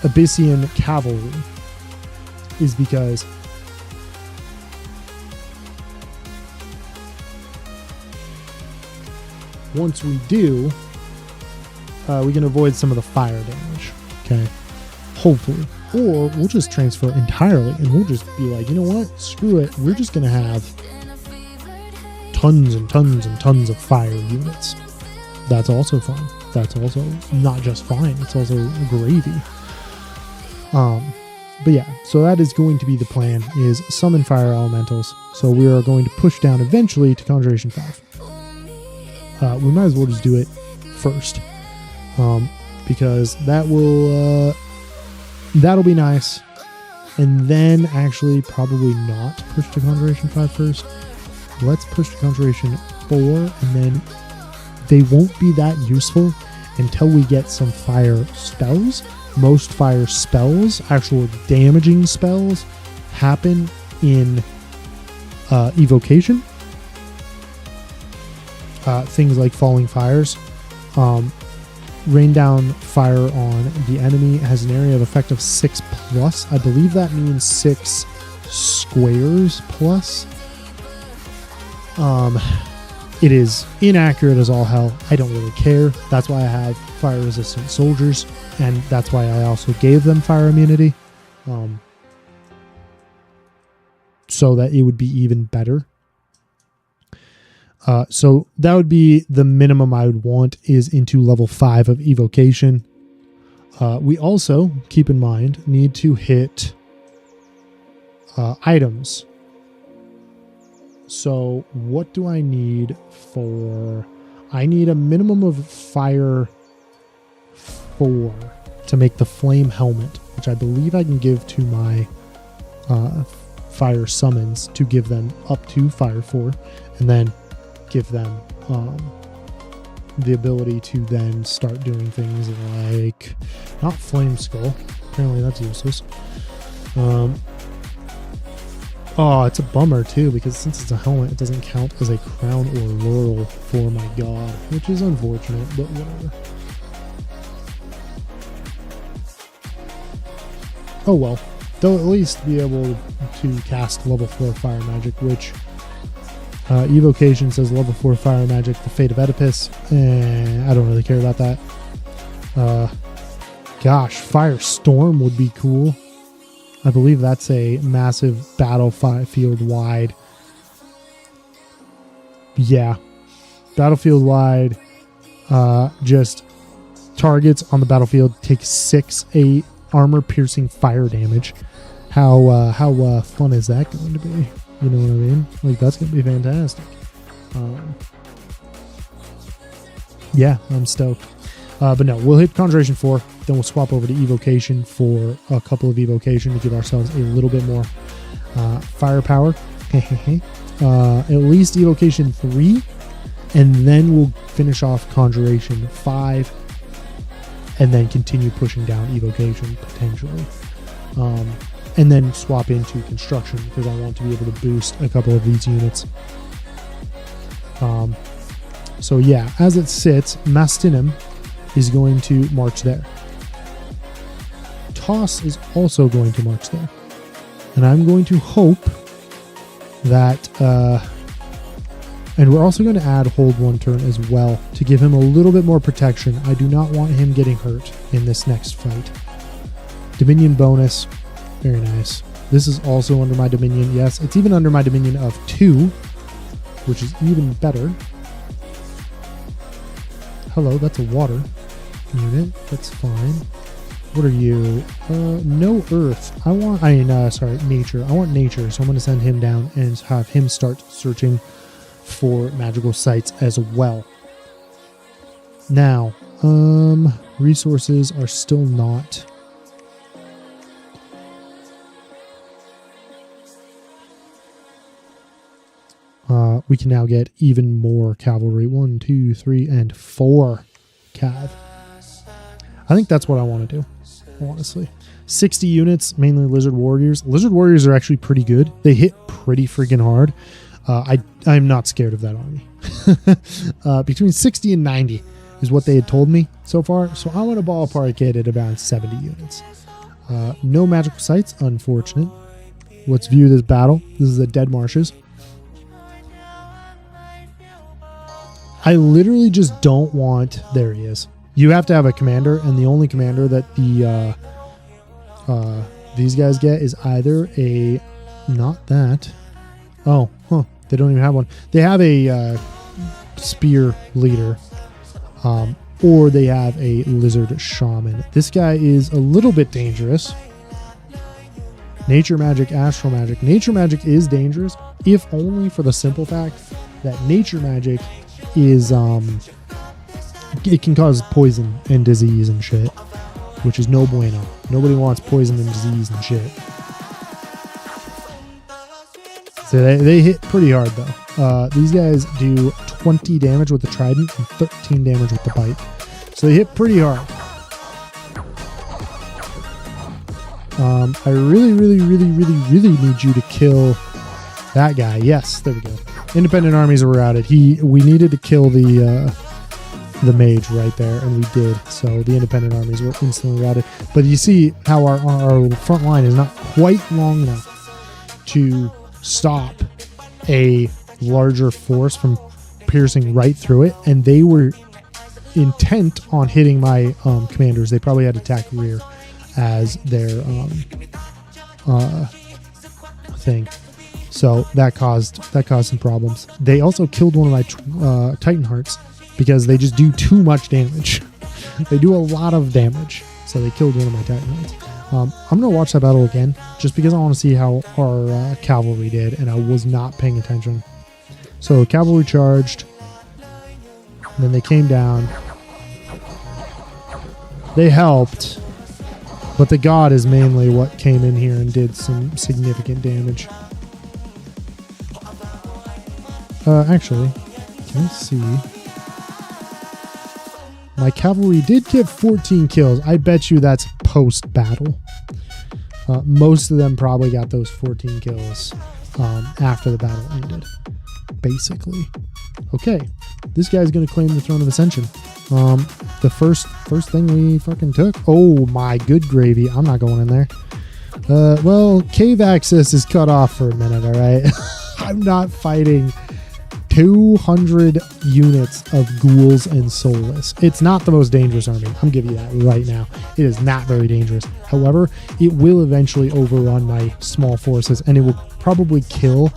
Abyssian cavalry, is because once we do, we can avoid some of the fire damage. Okay, hopefully. Or we'll just transfer entirely and we'll just be like, you know what? Screw it. We're just going to have tons and tons and tons of fire units. That's also fine. That's also not just fine. It's also gravy. But yeah, so that is going to be the plan, is summon fire elementals. So we are going to push down eventually to Conjuration 5. We might as well just do it first. Because that will that'll be nice, and then actually probably not push to Conjuration 5 first. Let's push to Conjuration 4, and then they won't be that useful until we get some fire spells. Most fire spells, actual damaging spells, happen in evocation. Things like falling fires. Rain down fire on the enemy has an area of effect of 6+. I believe that means 6 squares plus. It is inaccurate as all hell. I don't really care. That's why I have fire resistant soldiers, and that's why I also gave them fire immunity, so that it would be even better. So that would be the minimum I would want, is into level 5 of evocation. We also, keep in mind, need to hit items. So what do I need for... I need a minimum of fire 4 to make the flame helmet, which I believe I can give to my fire summons to give them up to fire 4, and then give them the ability to then start doing things like, not flame skull, apparently that's useless. Oh, it's a bummer too, because since it's a helmet, it doesn't count as a crown or laurel for my god, which is unfortunate, but whatever. Oh well, they'll at least be able to cast level 4 fire magic, which evocation says level 4 fire magic, the Fate of Oedipus. I don't really care about that. Gosh, Firestorm would be cool. I believe that's a massive battlefield wide. Yeah. Battlefield wide. Just targets on the battlefield take 6 armor piercing fire damage. How fun is that going to be? You know what I mean? Like, that's going to be fantastic. Yeah, I'm stoked. But no, we'll hit Conjuration 4, then we'll swap over to Evocation for a couple of Evocation to give ourselves a little bit more firepower. At least Evocation 3, and then we'll finish off Conjuration 5. and then continue pushing down evocation potentially. And then swap into construction because I want to be able to boost a couple of these units. So yeah, as it sits, Mastinum is going to march there. Toss is also going to march there. And I'm going to hope that... and we're also going to add hold 1 turn as well to give him a little bit more protection. I do not want him getting hurt in this next fight. Dominion bonus. Very nice. This is also under my dominion. Yes, it's even under my dominion of 2, which is even better. Hello, that's a water unit. That's fine. What are you? No earth. Nature. I want nature, so I'm going to send him down and have him start searching for magical sites as well. Now, resources are still not... we can now get even more cavalry. 1, 2, 3, and 4 cav. I think that's what I want to do, honestly. 60 units, mainly lizard warriors. Lizard warriors are actually pretty good. They hit pretty freaking hard. I'm not scared of that army. Between 60 and 90 is what they had told me so far. So I want to ballpark it at about 70 units. No magical sites, unfortunate. Let's view this battle. This is the Dead Marshes. I literally just don't want... There he is. You have to have a commander, and the only commander that these guys get is either a... Not that. Oh, huh. They don't even have one. They have a spear leader, or they have a lizard shaman. This guy is a little bit dangerous. Nature magic, astral magic. Nature magic is dangerous, if only for the simple fact that nature magic is it can cause poison and disease and shit, which is no bueno. Nobody wants poison and disease and shit. So they hit pretty hard though. These guys do 20 damage with the trident and 13 damage with the bite, so they hit pretty hard. I really need you to kill that guy. Yes, there we go. Independent armies were routed. We needed to kill the mage right there, and we did. So the independent armies were instantly routed. But you see how our front line is not quite long enough to stop a larger force from piercing right through it, and they were intent on hitting my commanders. They probably had attack rear as their thing. So that caused some problems. They also killed one of my Titan Hearts because they just do too much damage. They do a lot of damage. So they killed one of my Titan Hearts. I'm going to watch that battle again just because I want to see how our cavalry did, and I was not paying attention. So cavalry charged. And then they came down. They helped. But the god is mainly what came in here and did some significant damage. Actually, can I see? My cavalry did get 14 kills. I bet you that's post-battle. Most of them probably got those 14 kills after the battle ended, basically. Okay, this guy's going to claim the Throne of Ascension. The first thing we fucking took. Oh my good gravy. I'm not going in there. Well, cave access is cut off for a minute, all right? I'm not fighting 200 units of ghouls and soulless. It's not the most dangerous army. I'm giving you that right now. It is not very dangerous. However, it will eventually overrun my small forces, and it will probably kill.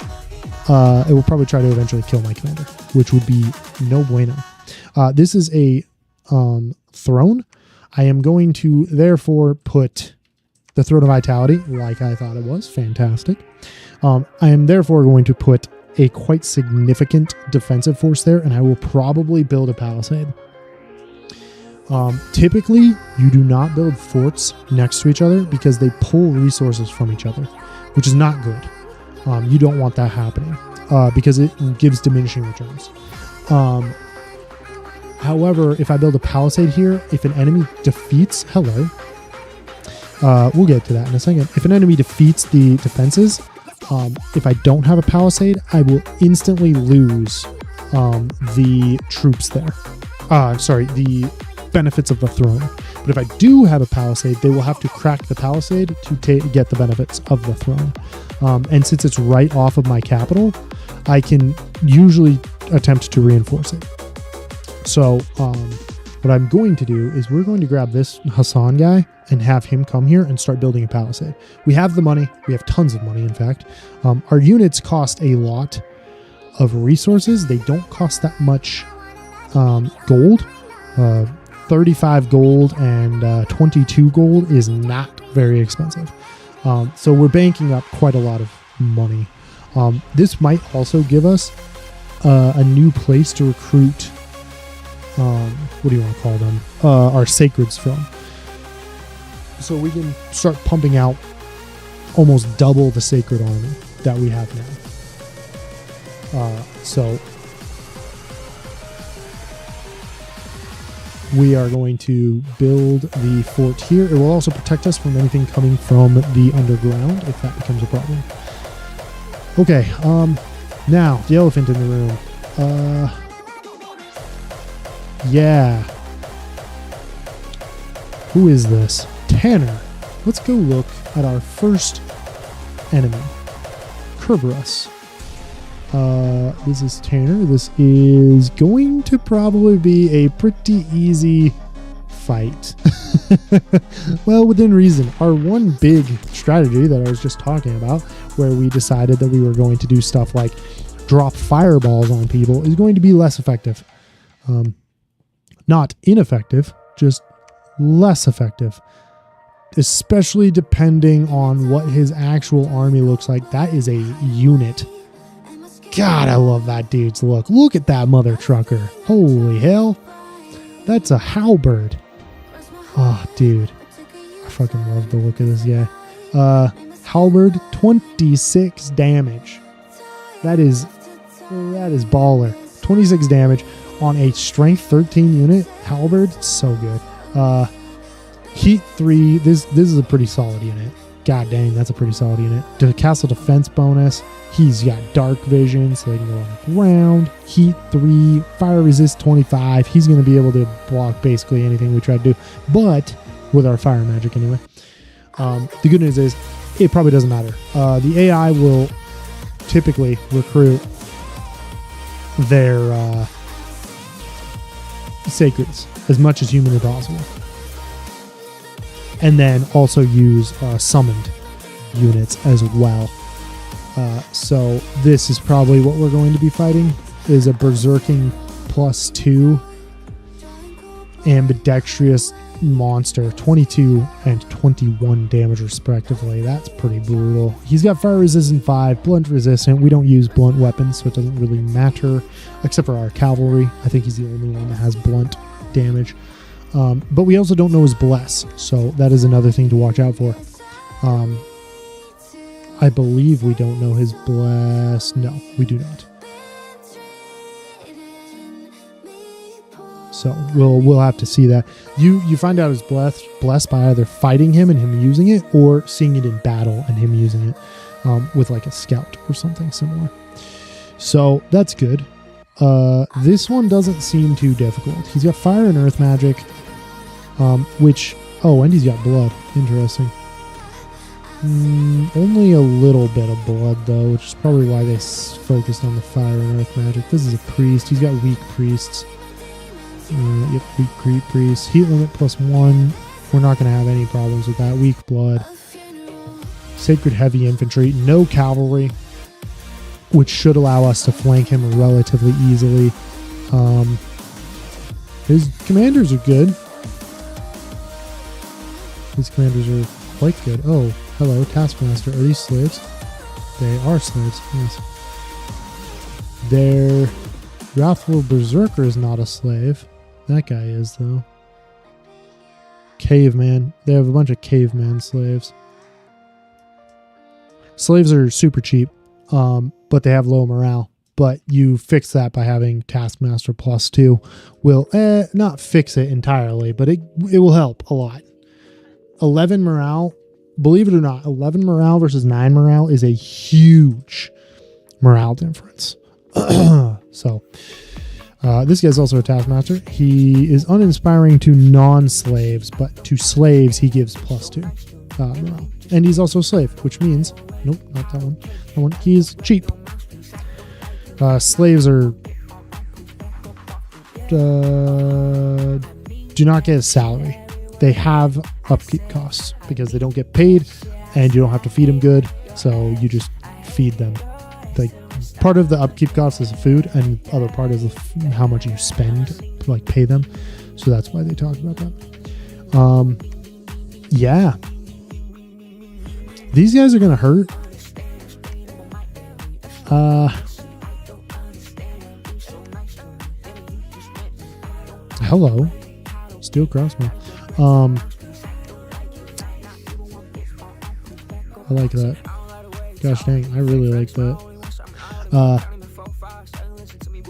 It will probably try to eventually kill my commander, which would be no bueno. This is a throne. I am going to therefore put the Throne of Vitality, like I thought it was. Fantastic. I am therefore going to put a quite significant defensive force there, and I will probably build a palisade. Typically, you do not build forts next to each other because they pull resources from each other, which is not good. You don't want that happening because it gives diminishing returns. However, if I build a palisade here, if an enemy defeats, hello, we'll get to that in a second. If an enemy defeats the defenses, if I don't have a palisade, I will instantly lose the troops there. The benefits of the throne. But if I do have a palisade, they will have to crack the palisade to get the benefits of the throne. And since it's right off of my capital, I can usually attempt to reinforce it. So what I'm going to do is we're going to grab this Hassan guy and have him come here and start building a palisade. We have the money. We have tons of money, in fact. Our units cost a lot of resources. They don't cost that much gold. 35 gold and 22 gold is not very expensive. So we're banking up quite a lot of money. This might also give us a new place to recruit, what do you want to call them? Our sacreds from. So we can start pumping out almost double the sacred army that we have now. So we are going to build the fort here. It will also protect us from anything coming from the underground if that becomes a problem. Okay, now the elephant in the room. Yeah. Who is this? Tanner. Let's go look at our first enemy. Kerberos. This is Tanner. This is going to probably be a pretty easy fight. Well, within reason. Our one big strategy that I was just talking about, where we decided that we were going to do stuff like drop fireballs on people, is going to be less effective. Not ineffective, just less effective. Especially depending on what his actual army looks like. That is a unit. God, I love that dude's look. Look at that mother trucker. Holy hell. That's a halberd. Oh, dude. I fucking love the look of this guy. Halberd, 26 damage. That is baller. 26 damage on a strength 13 unit. Halberd, so good. Heat 3. This is a pretty solid unit. God dang, that's a pretty solid unit. The castle defense bonus. He's got dark vision, so they can go on the ground. Heat 3, fire resist 25. He's going to be able to block basically anything we try to do, but with our fire magic anyway. The good news is it probably doesn't matter. The AI will typically recruit their sacreds as much as humanly possible. And then also use summoned units as well. So this is probably what we're going to be fighting, is a berserking +2 ambidextrous monster, 22 and 21 damage respectively. That's pretty brutal. He's got fire resistant 5, blunt resistant. We don't use blunt weapons, so it doesn't really matter, except for our cavalry. I think he's the only one that has blunt damage. But we also don't know his bless, so that is another thing to watch out for. I believe we don't know his bless. No, we do not. So we'll have to see that. You find out his bless by either fighting him and him using it, or seeing it in battle and him using it with like a scout or something similar. So that's good. This one doesn't seem too difficult. He's got fire and earth magic, and he's got blood. Interesting. Only a little bit of blood though, which is probably why they focused on the fire and earth magic. This is a priest. He's got weak priests. Yep, weak priests. Heat limit +1. We're not going to have any problems with that. Weak blood. Sacred heavy infantry. No cavalry, which should allow us to flank him relatively easily. His commanders are good. His commanders are quite good. Oh, hello, Taskmaster. Are these slaves? They are slaves, yes. Their Wrathful Berserker is not a slave. That guy is, though. Caveman. They have a bunch of caveman slaves. Slaves are super cheap, but they have low morale. but you fix that by having Taskmaster +2. Will not fix it entirely, but it will help a lot. 11 morale, believe it or not, 11 morale versus 9 morale is a huge morale difference. So this guy's also a Taskmaster. He is uninspiring to non-slaves, but to slaves he gives +2 morale. And he's also a slave, which means, nope, not that one. That one, he's cheap. Slaves are do not get a salary. They have upkeep costs because they don't get paid, and you don't have to feed them good, so you just feed them. Like, part of the upkeep cost is food, and the other part is how much you spend to like pay them. So that's why they talk about that. Yeah, these guys are gonna hurt. Hello, steel crossbow. I like that. Gosh dang, I really like that.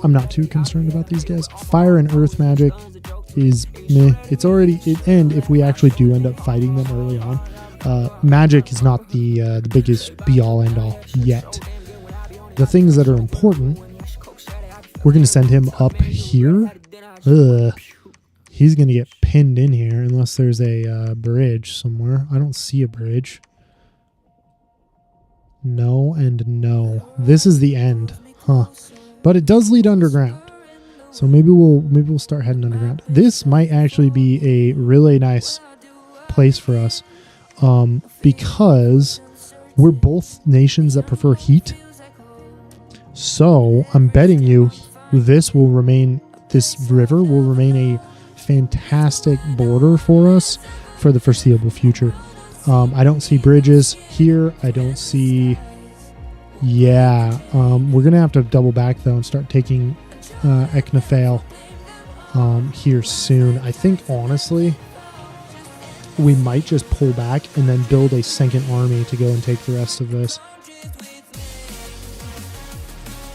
I'm not too concerned about these guys. Fire and earth magic is meh. It's already, and if we actually do end up fighting them early on, magic is not the biggest be all end all yet. The things that are important, we're going to send him up here. He's going to get pinned in here unless there's a bridge somewhere. I don't see a bridge. No and no. This is the end, huh? But it does lead underground, so maybe we'll start heading underground. This might actually be a really nice place for us, because we're both nations that prefer heat. So I'm betting you this river will remain a fantastic border for us for the foreseeable future. I don't see bridges here. I don't see... Yeah. We're going to have to double back, though, and start taking Eknafail here soon. I think, honestly, we might just pull back and then build a second army to go and take the rest of this,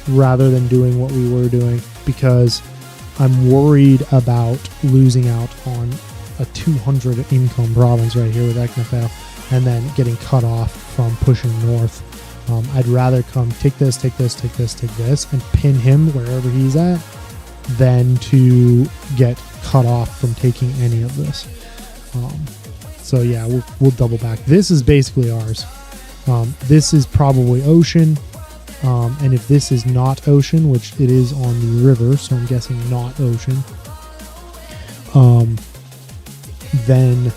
rather than doing what we were doing, because I'm worried about losing out on a 200 income province right here with Eknafail and then getting cut off from pushing north. I'd rather come take this, take this, take this, take this, and pin him wherever he's at than to get cut off from taking any of this. So yeah, we'll double back. This is basically ours. This is probably ocean. And if this is not ocean, which it is on the river, so I'm guessing not ocean, then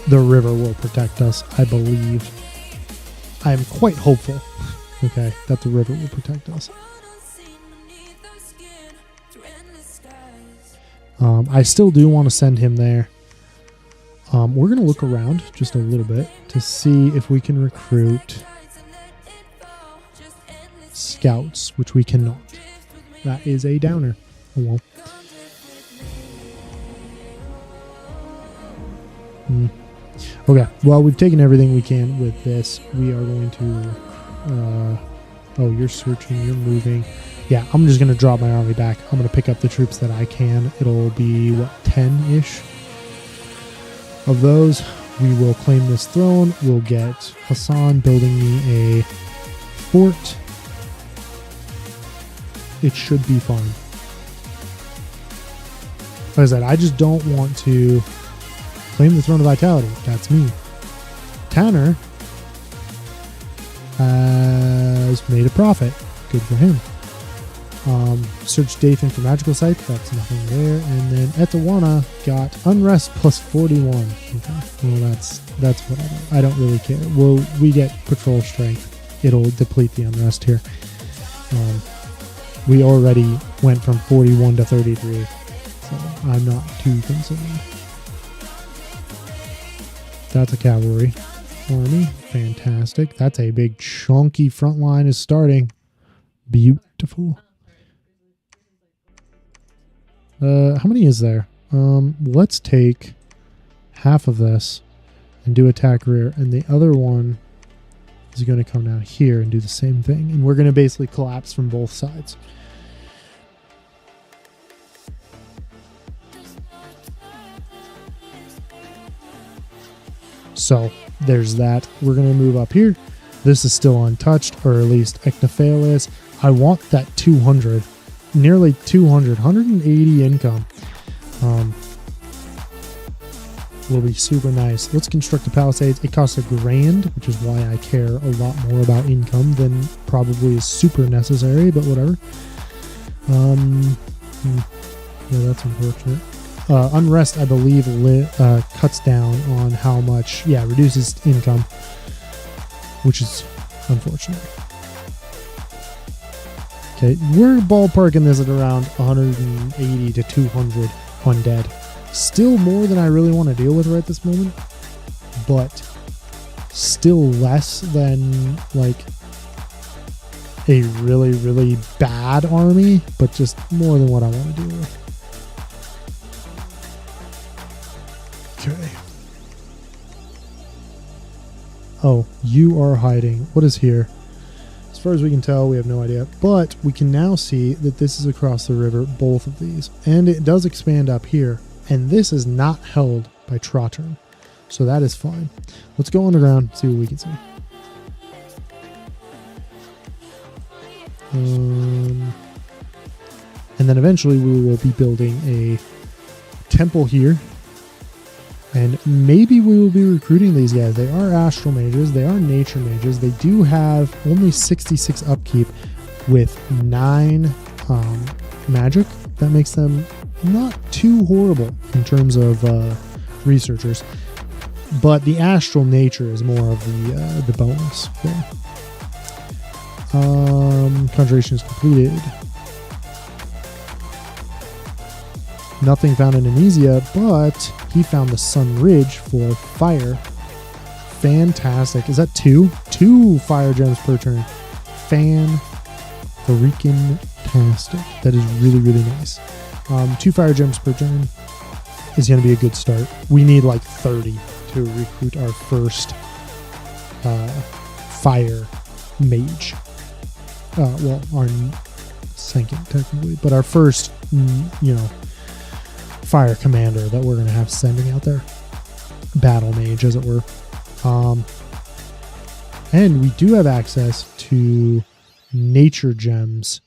the river will protect us, I believe. I'm quite hopeful, okay, that the river will protect us. I still do want to send him there. We're going to look around just a little bit to see if we can recruit scouts, which we cannot. That is a downer. Oh well. Okay, well, we've taken everything we can with this. We are going to oh, you're searching, you're moving. Yeah, I'm just going to drop my army back. I'm going to pick up the troops that I can. It'll be, what, 10-ish of those. We will claim this throne. We'll get Hassan building me a fort. It should be fine. Like I said, I just don't want to claim the Throne of Vitality. That's me. Tanner has made a profit. Good for him. Search Dathan for magical site. That's nothing there. And then Etawana got unrest plus 41. Okay. Well, that's whatever. I don't really care. Well, we get patrol strength. It'll deplete the unrest here. We already went from 41 to 33, so I'm not too concerned. That's a cavalry army. Fantastic. That's a big chunky front line is starting. Beautiful. How many is there? Let's take half of this and do attack rear, and the other one is going to come down here and do the same thing. And we're going to basically collapse from both sides. So there's that. We're going to move up here. This is still untouched, or at least Echnophail is. I want that 200, nearly 200, 180 income. Will be super nice. Let's construct the palisades. It costs $1,000, which is why I care a lot more about income than probably is super necessary, but whatever. Yeah, that's unfortunate. Unrest, I believe, cuts down on how much, reduces income, which is unfortunate. Okay, we're ballparking this at around 180 to 200 undead. Still more than I really want to deal with right this moment, but still less than like a really, really bad army, but just more than what I want to deal with. Okay. Oh, you are hiding. What is here? As far as we can tell, we have no idea. But we can now see that this is across the river, both of these. And it does expand up here. And this is not held by Trottern. So that is fine. Let's go underground, see what we can see. And then eventually we will be building a temple here. And maybe we will be recruiting these guys. They are astral mages. They are nature mages. They do have only 66 upkeep with 9 magic. That makes them not too horrible in terms of researchers. But the astral nature is more of the bonus there. Conjuration is completed. Nothing found in Anesia, but he found the Sun Ridge for fire. Fantastic. Is that 2? 2 fire gems per turn. Fan-freaking-tastic. That is really, really nice. 2 fire gems per turn is going to be a good start. We need like 30 to recruit our first fire mage. Well, our second technically, but our first, fire commander that we're going to have sending out there. Battle mage, as it were. And we do have access to nature gems,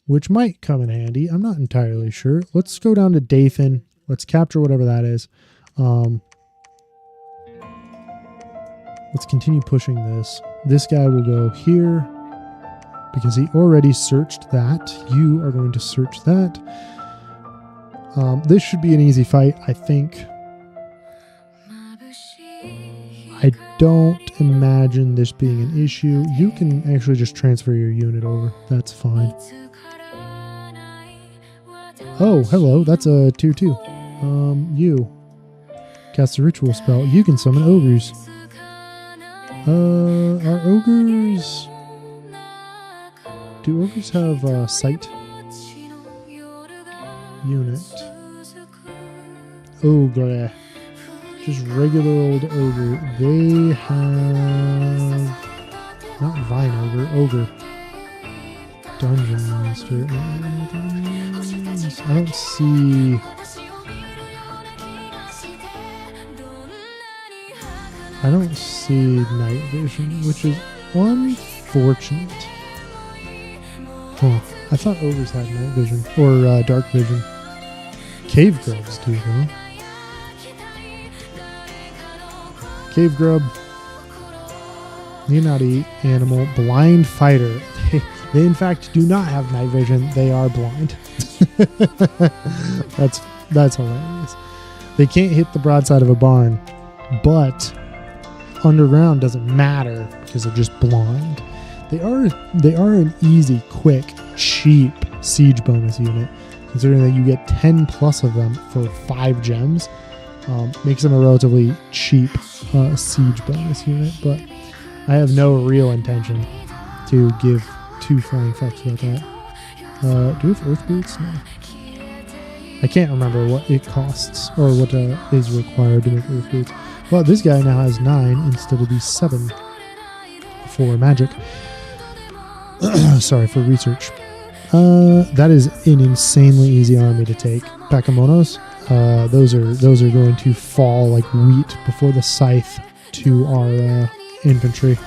which might come in handy. I'm not entirely sure. Let's go down to Dathan. Let's capture whatever that is. Let's continue pushing this. This guy will go here because he already searched that. You are going to search that. This should be an easy fight, I think. I don't imagine this being an issue. You can actually just transfer your unit over. That's fine. Oh, hello. That's a 2/2. You. Cast a ritual spell. You can summon ogres. Are ogres... Do ogres have sight? Unit. Ogre. Just regular old ogre. They have... Not vine ogre. Ogre. Dungeon monster. I don't see... I don't see night vision, which is unfortunate. Oh, I thought ogres had night vision, or dark vision. Cave grubs do, though. Cave grub. Need not eat. Animal. Blind fighter. They in fact do not have night vision. They are blind. That's hilarious. They can't hit the broadside of a barn, but underground doesn't matter because they're just blind. They are an easy, quick, cheap siege bonus unit, considering that you get 10 plus of them for 5 gems. Makes them a relatively cheap siege bonus unit, but I have no real intention to give 2 flying fucks about that. Do we have earth boots? No. I can't remember what it costs or what is required to make earth boots. Well, this guy now has 9 instead of these 7. for magic. Sorry, for research. That is an insanely easy army to take. Bakemonos, those are going to fall like wheat before the scythe to our infantry.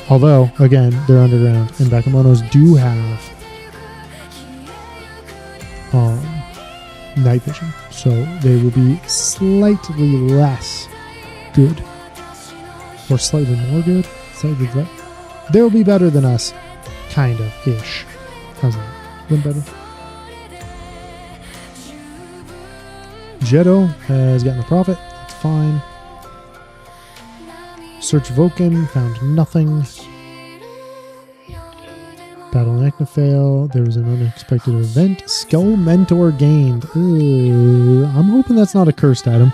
Although, again, they're underground, and Bakemonos do have night vision, so they will be slightly less good, or slightly more good. Slightly less. They'll be better than us, kind of ish. How's that? A little better. Jetto has gotten the profit. That's fine. Search Vulcan, found nothing. Battle in Eknafale, there was an unexpected event. Skull Mentor gained. Ooh, I'm hoping that's not a cursed item.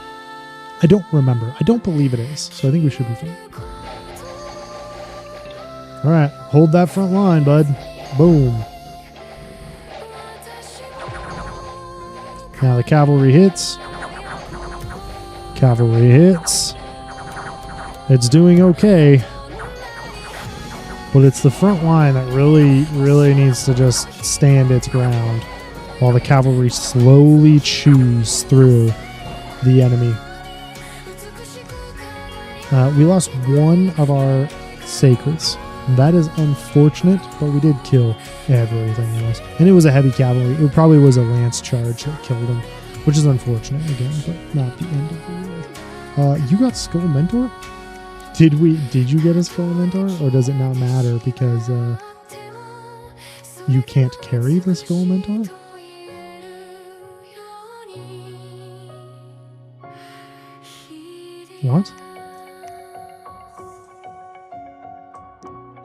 I don't remember. I don't believe it is, so I think we should be fine. Alright, hold that front line, bud. Boom. Now the cavalry hits. Cavalry hits. It's doing okay. But it's the front line that really needs to just stand its ground while the cavalry slowly chews through the enemy. We lost one of our sacreds. That is unfortunate, but we did kill everything else. And it was a heavy cavalry. It probably was a lance charge that killed him, which is unfortunate again, but not the end of the world. You got Skull Mentor? Did you get a Skull Mentor, or does it not matter because you can't carry the Skull Mentor? What?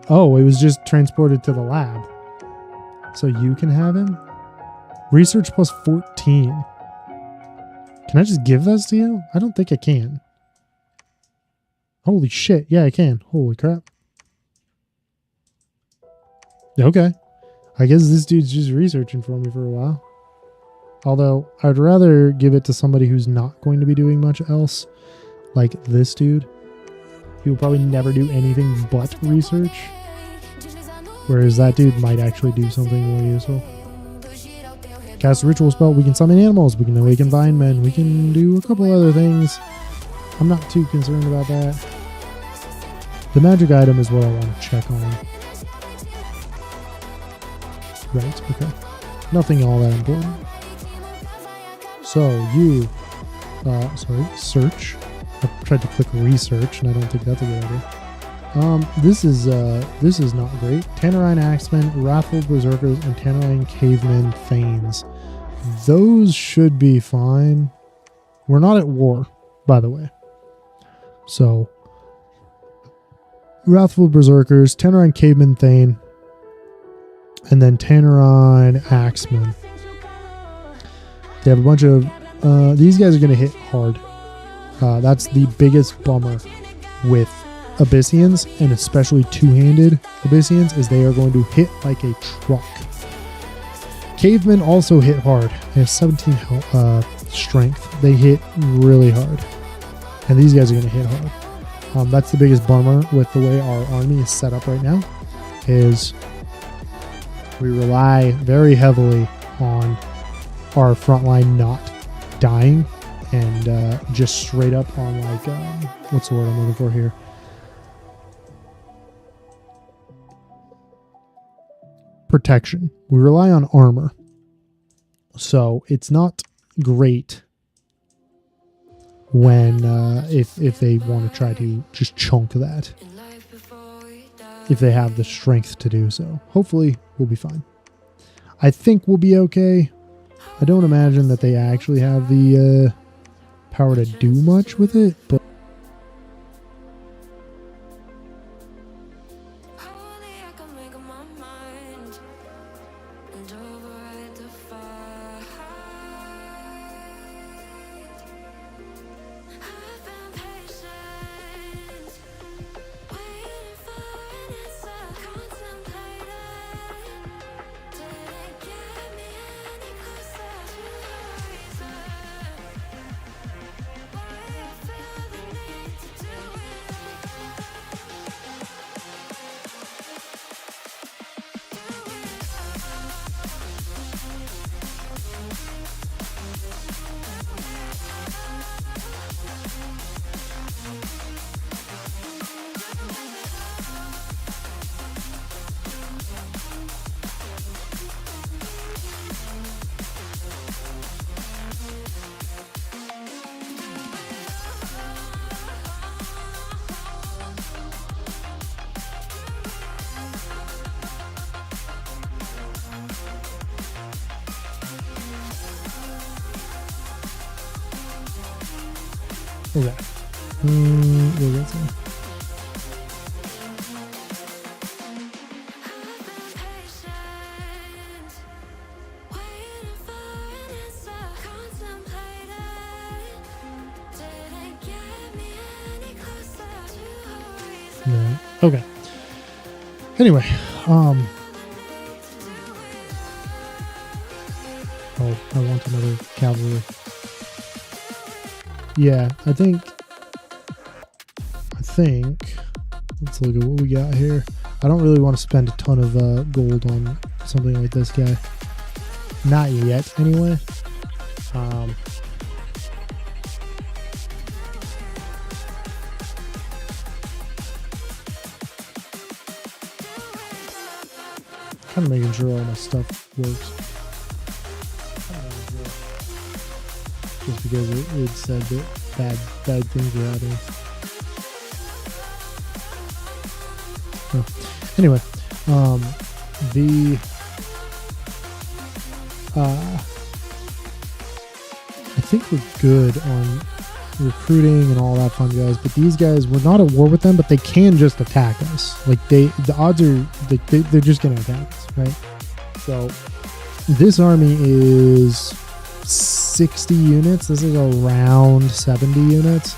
Oh, it was just transported to the lab. So you can have him? Research plus 14. Can I just give those to you? I don't think I can. Holy shit. Yeah, I can. Holy crap. Okay. I guess this dude's just researching for me for a while. Although, I'd rather give it to somebody who's not going to be doing much else. Like this dude. He will probably never do anything but research. Whereas that dude might actually do something more useful. Cast a ritual spell. We can summon animals. We can awaken vine men. We can do a couple other things. I'm not too concerned about that. The magic item is what I want to check on. Right, okay. Nothing all that important. So you, search. I tried to click research, and I don't think that's a good idea. This is not great. Tannerine Axemen, Wrathful Berserkers, and Tannerine Cavemen Thanes. Those should be fine. We're not at war, by the way. So, Wrathful Berserkers, Tannerine Cavemen Thane, and then Tannerine Axemen. They have a bunch of... these guys are going to hit hard. That's the biggest bummer with Abysians, and especially two-handed Abysians, is they are going to hit like a truck. Cavemen also hit hard. They have 17 strength. They hit really hard. And these guys are going to hit hard. That's the biggest bummer with the way our army is set up right now, is we rely very heavily on our front line not dying and just straight up on like, what's the word I'm looking for here? Protection. We rely on armor. So it's not great when if they want to try to just chunk that, if they have the strength to do so. Hopefully we'll be fine. I think we'll be okay. I don't imagine that they actually have the power to do much with it, but Okay. We'll get some. No. Okay. Anyway, oh, I want another cavalry. Yeah, I think, let's look at what we got here. I don't really want to spend a ton of gold on something like this guy. Not yet, anyway. Kind of making sure all my stuff works. Just because it said that bad things were happening. So, anyway, I think we're good on recruiting and all that fun, guys. But these guys, we're not at war with them, but they can just attack us. Like the odds are like they're just gonna attack us, right? So this army is 60 units. This is around 70 units.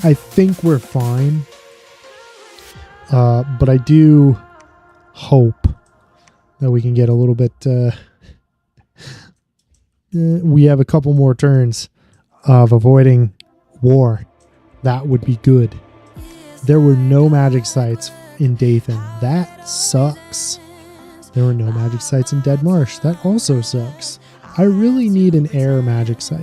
I think we're fine. But I do hope that we can get a little bit, we have a couple more turns of avoiding war. That would be good. There were no magic sites in Dathan. That sucks. There were no magic sites in Dead Marsh. That also sucks. I really need an air magic site.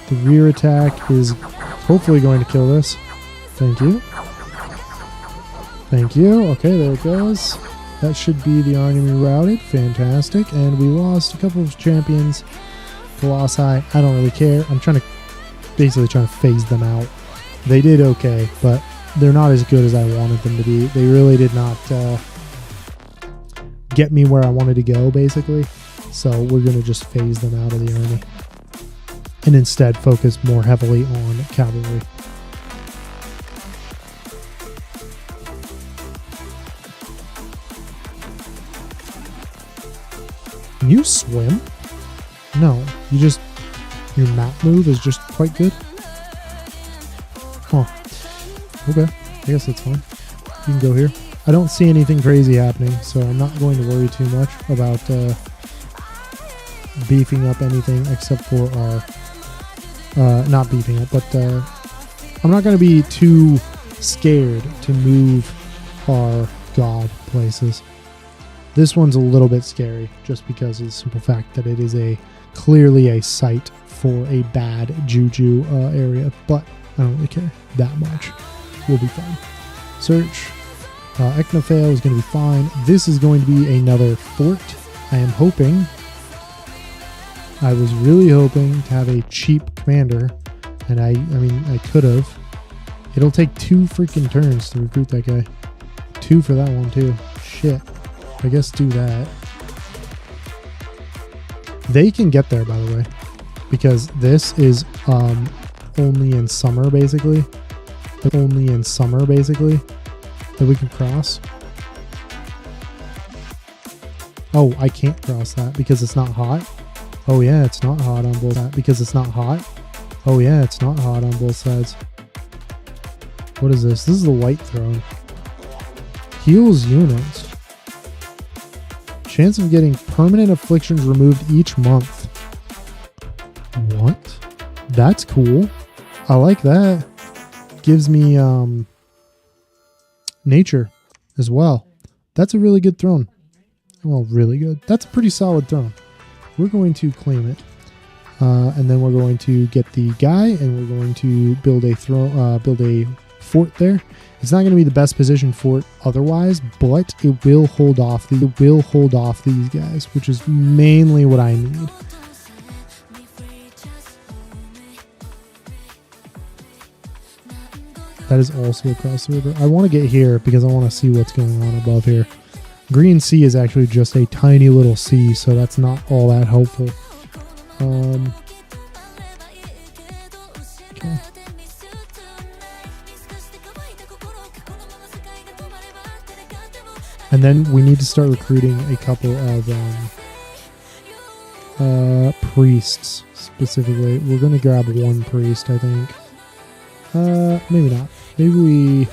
The rear attack is hopefully going to kill this. Thank you. Thank you. Okay, there it goes. That should be the army routed. Fantastic. And we lost a couple of champions. Colossi, I don't really care. I'm basically trying to phase them out. They did okay, but they're not as good as I wanted them to be. They really did not get me where I wanted to go, basically. So we're going to just phase them out of the army. And instead focus more heavily on cavalry. Can you swim? No, your map move is just quite good. Huh. Okay, I guess that's fine. You can go here. I don't see anything crazy happening, so I'm not going to worry too much about beefing up anything except for our not beefing it, but I'm not going to be too scared to move our god places. This one's a little bit scary just because of the simple fact that it is clearly a site for a bad juju area, but I don't really care that much. We'll be fine. Search. Eknafail is going to be fine. This is going to be another fort. I am hoping. I was really hoping to have a cheap commander, and I mean, I could have. It'll take 2 freaking turns to recruit that guy. 2 for that one, too. Shit. I guess do that. They can get there, by the way, because this is only in summer, basically. Only in summer, basically, that we can cross. Oh, I can't cross that because it's not hot. Oh yeah, it's not hot on both sides. Because it's not hot. Oh yeah, it's not hot on both sides. What is this? This is the White Throne. Heals units. Chance of getting permanent afflictions removed each month. What? That's cool. I like that. Gives me nature as well. That's a really good throne. Well, really good. That's a pretty solid throne. We're going to claim it, and then we're going to get the guy, and we're going to build a fort there. It's not going to be the best position fort otherwise, but it will hold off these guys, which is mainly what I need. That is also across the river. I want to get here because I want to see what's going on above here. Green Sea is actually just a tiny little sea, so that's not all that helpful. Okay. And then we need to start recruiting a couple of priests specifically. We're going to grab one priest, I think. Maybe not. Maybe we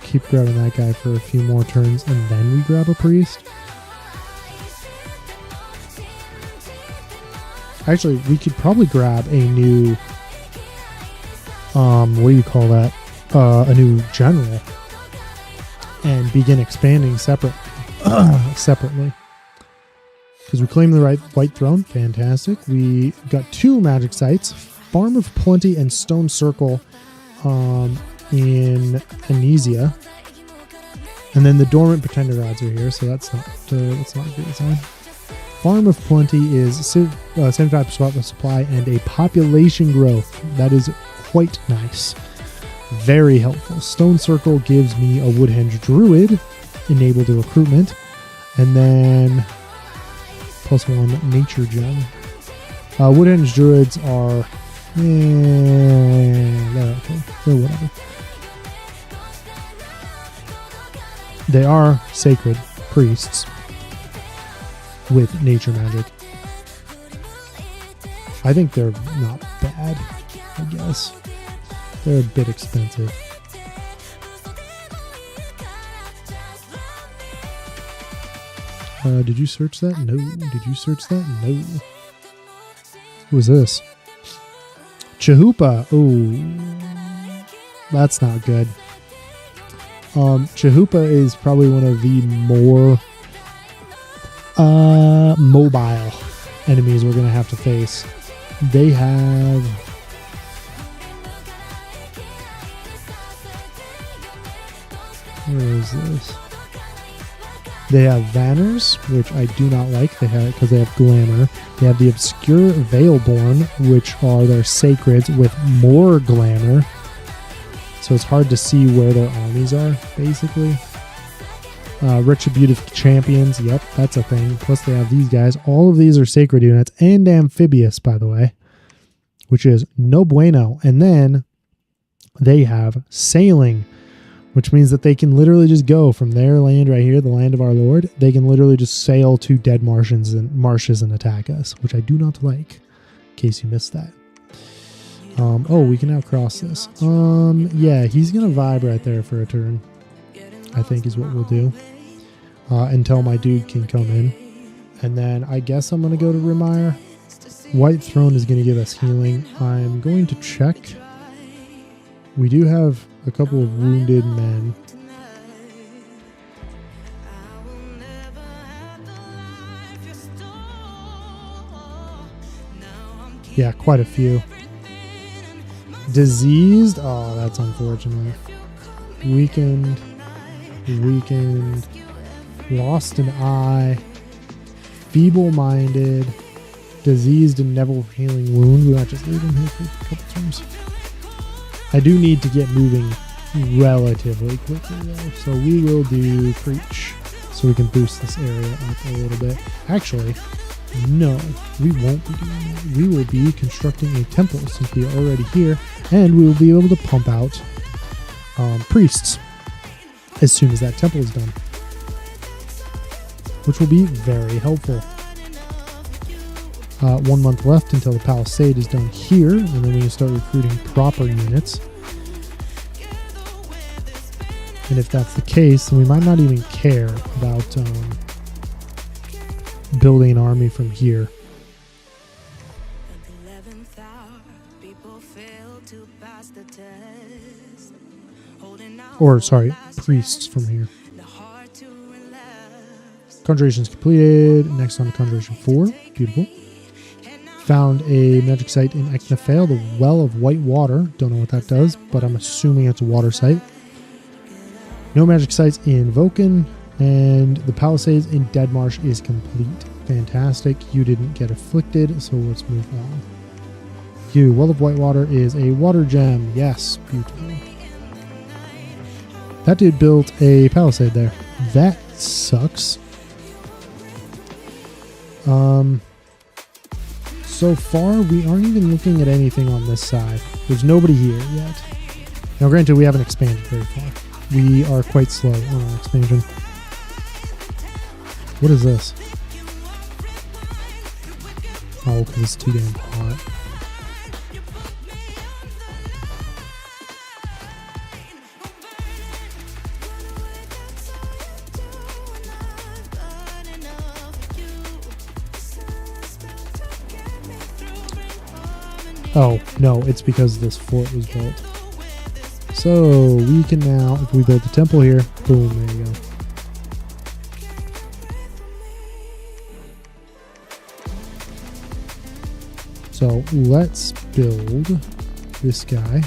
keep grabbing that guy for a few more turns and then we grab a priest. Actually, we could probably grab a new, what do you call that? A new general and begin expanding separately. Because we claim the White Throne. Fantastic. We got 2 magic sites. Farm of Plenty and Stone Circle in Anesia. And then the Dormant Pretender Rods are here, so that's not a great sign. Farm of Plenty is 75% of supply and a population growth. That is quite nice. Very helpful. Stone Circle gives me a Woodhenge Druid, enable the recruitment, and then +1 Nature Gem. Woodhenge Druids are they're okay. They're whatever. They are sacred priests with nature magic. I think they're not bad, I guess. They're a bit expensive. Did you search that? No. Did you search that? No. Who is this? Chahupa. Oh, that's not good. Chahupa is probably one of the more mobile enemies we're going to have to face. They have... Where is this? They have Vanners, which I do not like. They have because they have glamour. They have the Obscure Veilborn, which are their sacreds with more glamour. So it's hard to see where their armies are, basically. Retributive Champions, yep, that's a thing. Plus they have these guys. All of these are sacred units and amphibious, by the way, which is no bueno. And then they have Sailing, which means that they can literally just go from their land right here, the land of our Lord. They can literally just sail to dead marshes and attack us, which I do not like, in case you missed that. Oh, we can now cross this. Yeah, he's going to vibe right there for a turn, I think is what we'll do, until my dude can come in. And then I guess I'm going to go to Randomizer. White Throne is going to give us healing. I'm going to check. We do have a couple of wounded men. Yeah, quite a few. Diseased? Oh, that's unfortunate. Weakened. Lost an eye. Feeble-minded. Diseased and never healing wound. We might just leave him here for a couple turns. I do need to get moving relatively quickly though, so we will do Preach so we can boost this area up a little bit. Actually, no, we won't be doing that. We will be constructing a temple since we are already here, and we will be able to pump out priests as soon as that temple is done, which will be very helpful. 1 month left until the Palisade is done here, and then we can start recruiting proper units. And if that's the case, then we might not even care about building an army from here. Or, sorry, priests from here. Conjuration's completed. Next on to Conjuration 4. Beautiful. Found a magic site in Eknafale, the Well of White Water. Don't know what that does, but I'm assuming it's a water site. No magic sites in Vulcan, and the Palisades in Deadmarsh is complete. Fantastic. You didn't get afflicted, so let's move on. you. Well of Whitewater is a water gem. Yes, beautiful. That dude built a palisade there. That sucks. So far, we aren't even looking at anything on this side. There's nobody here yet. Now, granted, we haven't expanded very far. We are quite slow on our expansion. What is this? Oh, because it's too damn hot. Oh, no, it's because this fort was built. So, we can now, if we build the temple here, boom, there you go. So, let's build this guy.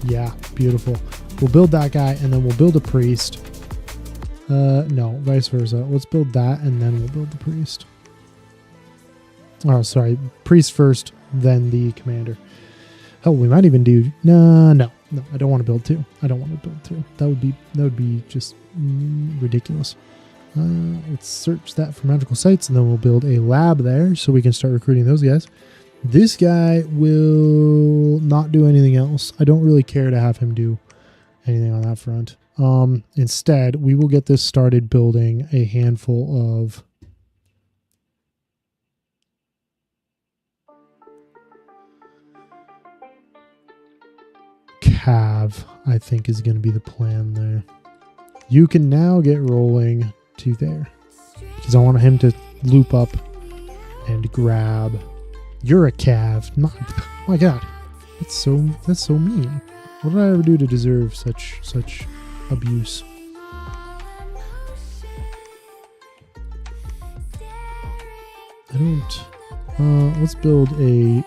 Yeah, beautiful. We'll build that guy, and then we'll build a priest. No, vice versa. Let's build that, and then we'll build the priest. Oh, sorry. Priest first, then the commander. Hell, we might even do... No. I don't want to build two. I don't want to build two. That would be just ridiculous. Let's search that for magical sites, and then we'll build a lab there, so we can start recruiting those guys. This guy will not do anything else. I don't really care to have him do anything on that front. Instead, we will get this started building a handful of cav, I think is going to be the plan there. You can now get rolling to there because I want him to loop up and grab. You're a cav. Not, oh my god, that's so mean. What did I ever do to deserve such abuse? I don't. Let's build a.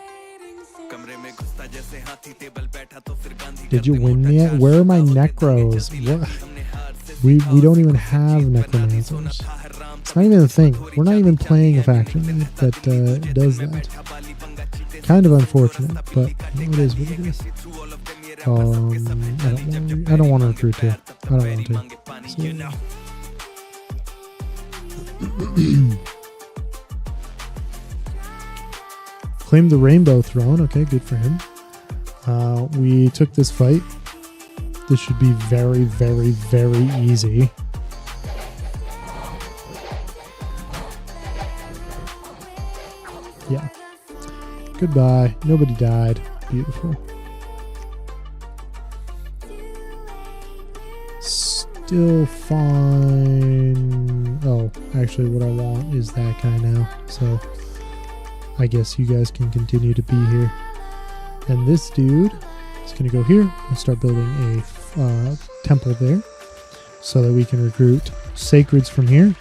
Did you win yet? Where are my necros? What? We don't even have necromancers. It's not even a thing. We're not even playing a faction that does that. Kind of unfortunate, but it is what it is. I don't want to recruit too. I don't want to. So. Claim the Rainbow Throne. Okay, good for him. We took this fight. This should be very, very, very easy. Yeah. Goodbye. Nobody died. Beautiful. Still fine. Oh, actually what I want is that guy now. So I guess you guys can continue to be here. And this dude is going to go here and start building a temple there so that we can recruit sacreds from here,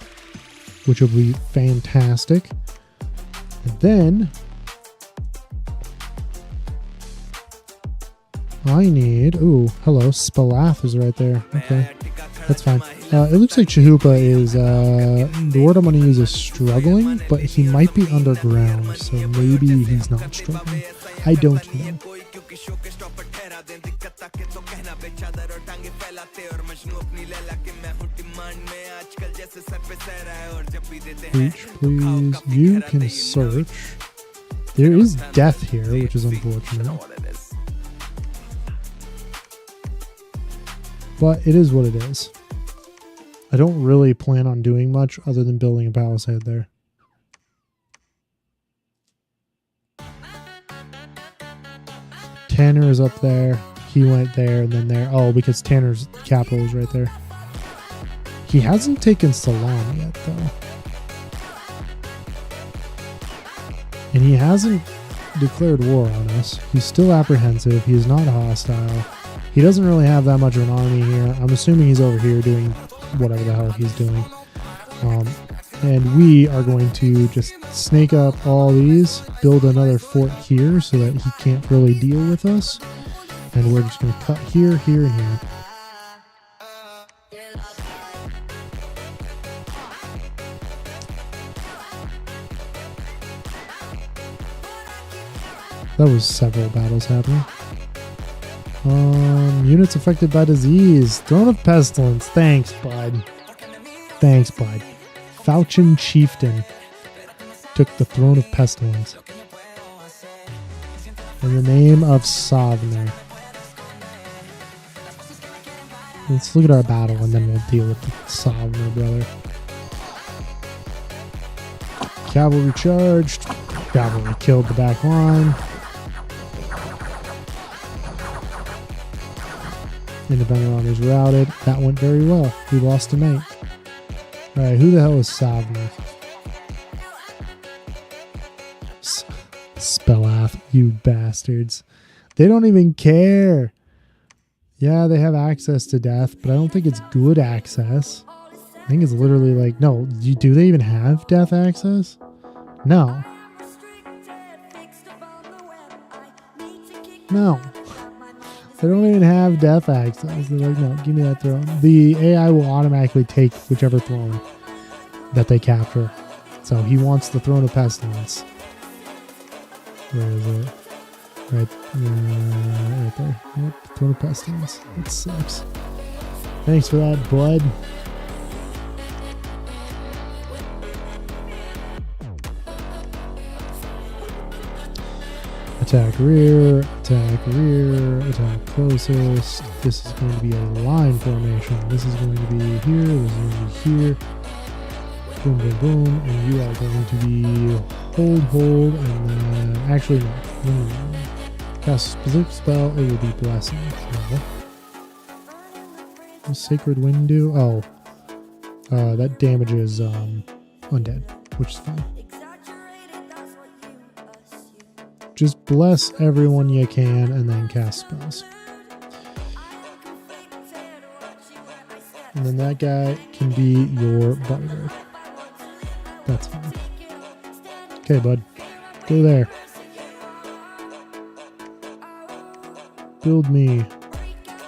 which will be fantastic. And then I need... Ooh, hello. Spalath is right there. Okay, that's fine. It looks like Chahupa is... the word I'm going to use is struggling, but he might be underground, so maybe he's not struggling. I don't know. Reach, please. You can search. There is death here, which is unfortunate. But it is what it is. I don't really plan on doing much other than building a palisade there. Tanner is up there. He went there and then there. Oh, because Tanner's capital is right there. He hasn't taken Salam yet, though. And he hasn't declared war on us. He's still apprehensive. He is not hostile. He doesn't really have that much of an army here. I'm assuming he's over here doing whatever the hell he's doing. And we are going to just snake up all these, build another fort here so that he can't really deal with us. And we're just going to cut here, here, and here. That was several battles happening. Units affected by disease. Throne of Pestilence. Thanks, bud. Thanks, bud. Falchion Chieftain took the Throne of Pestilence. In the name of Sovner. Let's look at our battle and then we'll deal with the Sovner, brother. Cavalry charged. Cavalry killed the back line. Independent armies routed. That went very well. We lost a knight. Alright, who the hell is Sovner? Spelath, you bastards. They don't even care. Yeah, they have access to death, but I don't think it's good access. I think it's literally like, no, do they even have death access? No. No. They don't even have death access. They're like, no, give me that throne. The AI will automatically take whichever throne that they capture. So he wants the Throne of Pestilence. Where is it? Right there. Yep, Throne of Pestilence. That sucks. Thanks for that, bud. Attack rear, attack closest. This is going to be a line formation. This is going to be here, this is going to be here. Boom, boom, boom. And you are going to be hold, and then... Actually, no. Cast a specific spell, it will be Blessing. No. What does Sacred Wind do? Oh. That damages undead, which is fine. Just bless everyone you can and then cast spells. And then that guy can be your bodyguard. That's fine. Okay, bud. Go there. Build me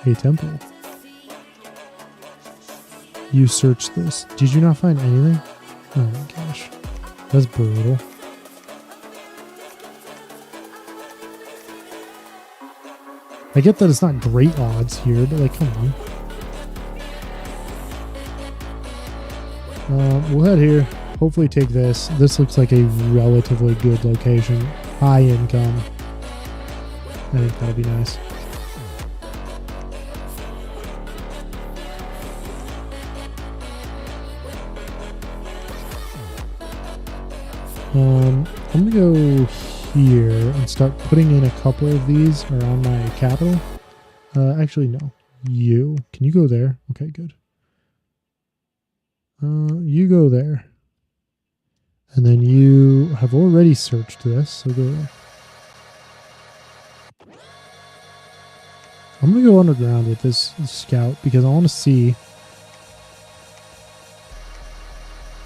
a temple. You search this. Did you not find anything? Oh my gosh. That's brutal. I get that it's not great odds here, but like, come on. We'll head here. Hopefully take this. This looks like a relatively good location. High income. I think that'll be nice. I'm gonna go here and start putting in a couple of these around my capital. Actually, no. You. Can you go there? Okay, good. You go there. And then you have already searched this, so go there. I'm going to go underground with this scout because I want to see.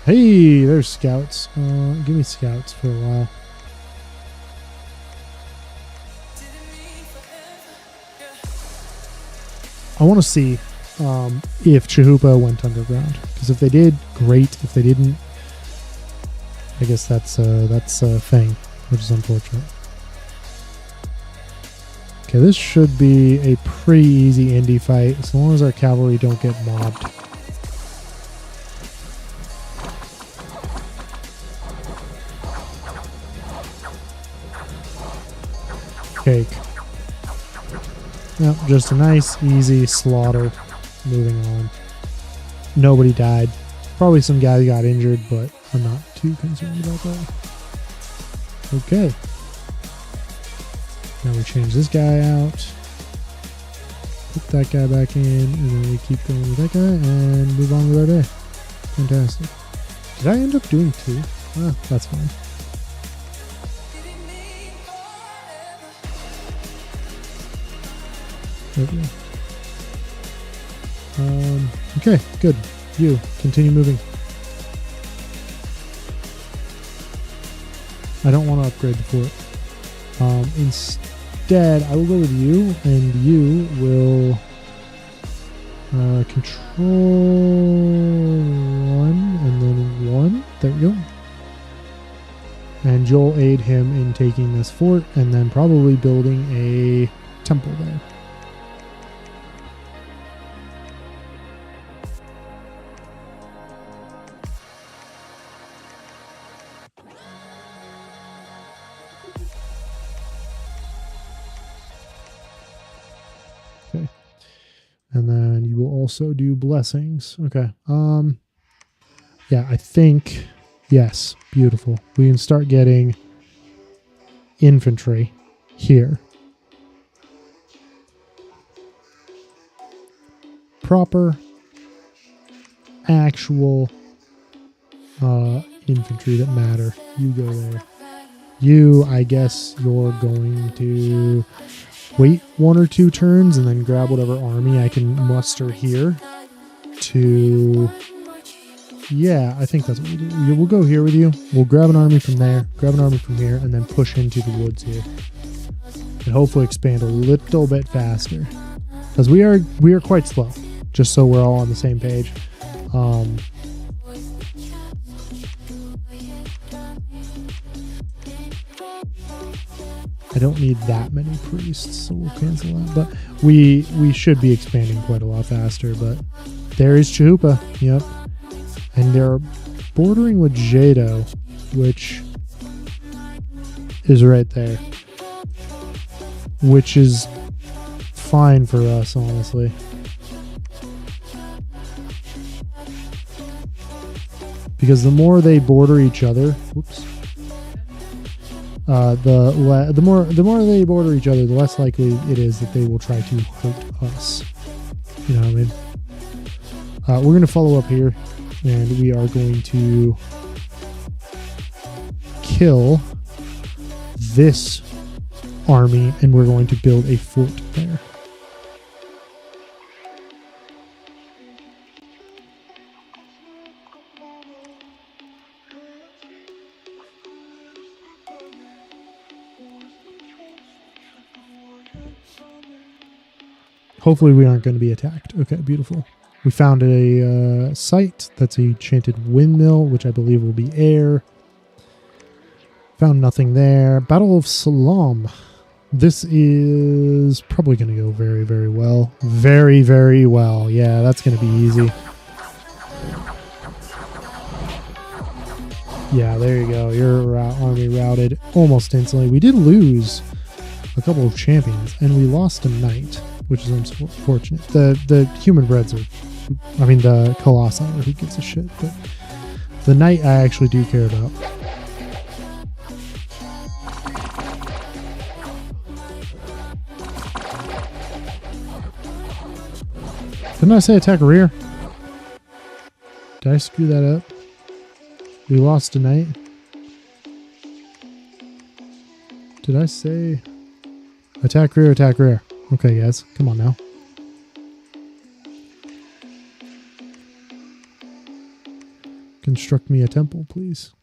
Hey, there's scouts. Give me scouts for a while. I want to see if Chahupa went underground. Because if they did, great. If they didn't, I guess that's a thing, which is unfortunate. Okay, this should be a pretty easy indie fight as long as our cavalry don't get mobbed. Cake. No, just a nice, easy slaughter. Moving on. Nobody died. Probably some guy got injured, but I'm not too concerned about that. Okay. Now we change this guy out. Put that guy back in, and then we keep going with that guy and move on with our day. Fantastic. Did I end up doing two? Ah, that's fine. There we go. Okay, good. You, continue moving. I don't want to upgrade the fort. Instead, I will go with you, and you will control 1, and then 1. There we go. And and you'll aid him in taking this fort and then probably building a temple there. Okay. And then you will also do blessings. Okay. Yeah, I think, yes, beautiful. We can start getting infantry here. Proper, actual infantry that matter. You go there. You, I guess you're going to wait 1 or 2 turns and then grab whatever army I can muster here to... Yeah, I think that's what we'll do. We'll go here with you. We'll grab an army from there, grab an army from here, and then push into the woods here. And hopefully expand a little bit faster. Because we are quite slow. Just so we're all on the same page. I don't need that many priests, so we'll cancel that. But we should be expanding quite a lot faster. But there is Chahupa. Yep. And they're bordering with Jado, which is right there. Which is fine for us, honestly. Because the more they border each other, whoops. The more they border each other, the less likely it is that they will try to hurt us. You know what I mean? We're going to follow up here. And we are going to kill this army, and we're going to build a fort there. Hopefully we aren't going to be attacked. Okay, beautiful. We found a site that's a enchanted windmill, which I believe will be air. Found nothing there. Battle of Salam. This is probably going to go very, very well. Very, very well. Yeah, that's going to be easy. Yeah, there you go. Your army routed almost instantly. We did lose a couple of champions, and we lost a knight, which is unfortunate. The human breads are... I mean, the Colossi, who gives a shit, but the knight I actually do care about. Didn't I say attack rear? Did I screw that up? We lost a knight. Did I say attack rear, attack rear? Okay, guys, come on now. Construct me a temple, please.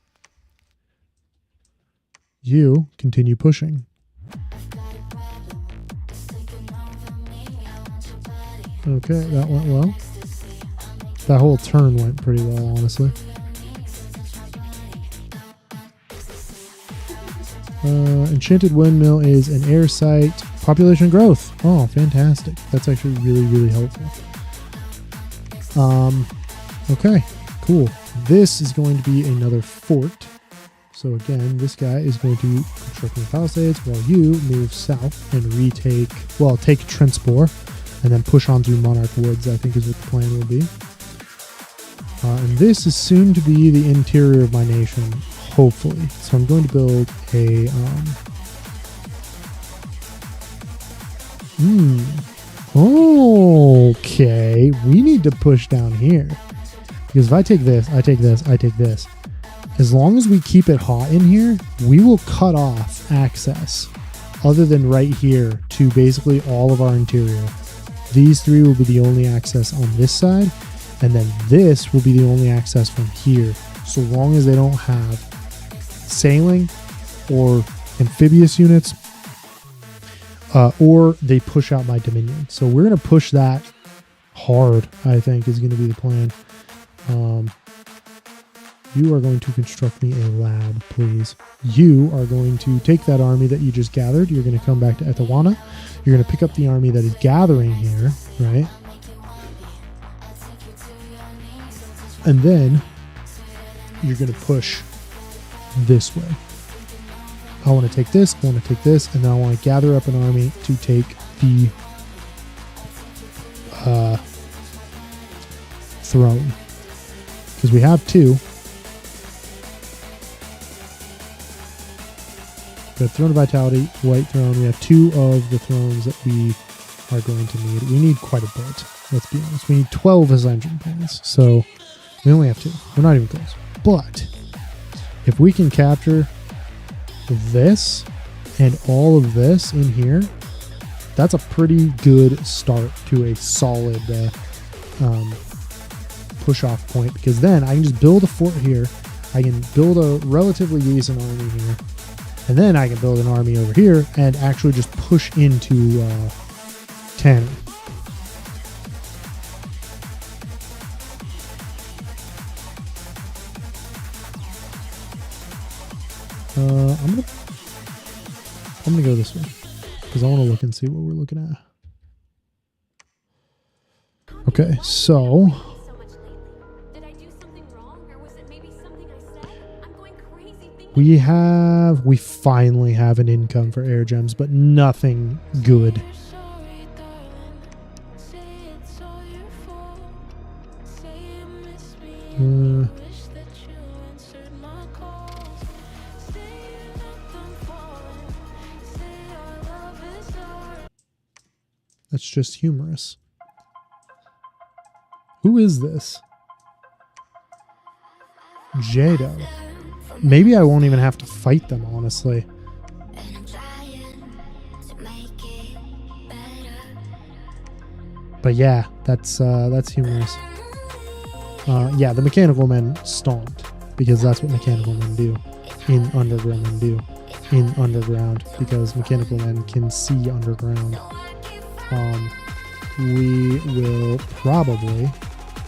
You continue pushing. Okay, that went well. That whole turn went pretty well, honestly. Enchanted Windmill is an air site. Population growth. Oh, fantastic. That's actually really, really helpful. Okay, cool. This is going to be another fort. So again, this guy is going to construct new palisades while you move south and retake, well, take Trentspor and then push on through Monarch Woods, I think is what the plan will be. And this is soon to be the interior of my nation, hopefully. So I'm going to build a... Okay, we need to push down here. Because if I take this, I take this, I take this. As long as we keep it hot in here, we will cut off access other than right here to basically all of our interior. These three will be the only access on this side, and then this will be the only access from here, so long as they don't have sailing or amphibious units, or they push out my dominion. So we're going to push that hard, I think, is going to be the plan. You are going to construct me a lab, please. You are going to take that army that you just gathered. You're going to come back to Etawana. You're going to pick up the army that is gathering here, right? And then you're going to push this way. I want to take this, I want to take this, and then I want to gather up an army to take the throne. Because we have two. We have Throne of Vitality, White Throne. We have two of the thrones that we are going to need. We need quite a bit, let's be honest. We need 12 Ascension points, so we only have two. We're not even close. But if we can capture this and all of this in here, that's a pretty good start to a solid push-off point, because then I can just build a fort here. I can build a relatively decent army here. And then I can build an army over here and actually just push into Tanner. I'm gonna go this way because I want to look and see what we're looking at. Okay, so we finally have an income for air gems, but nothing good. That's just humorous. Who is this? Jado. Maybe I won't even have to fight them, honestly. But yeah, that's humorous. Yeah, the mechanical men stomped, because that's what mechanical men do in underground because mechanical men can see underground. We will probably,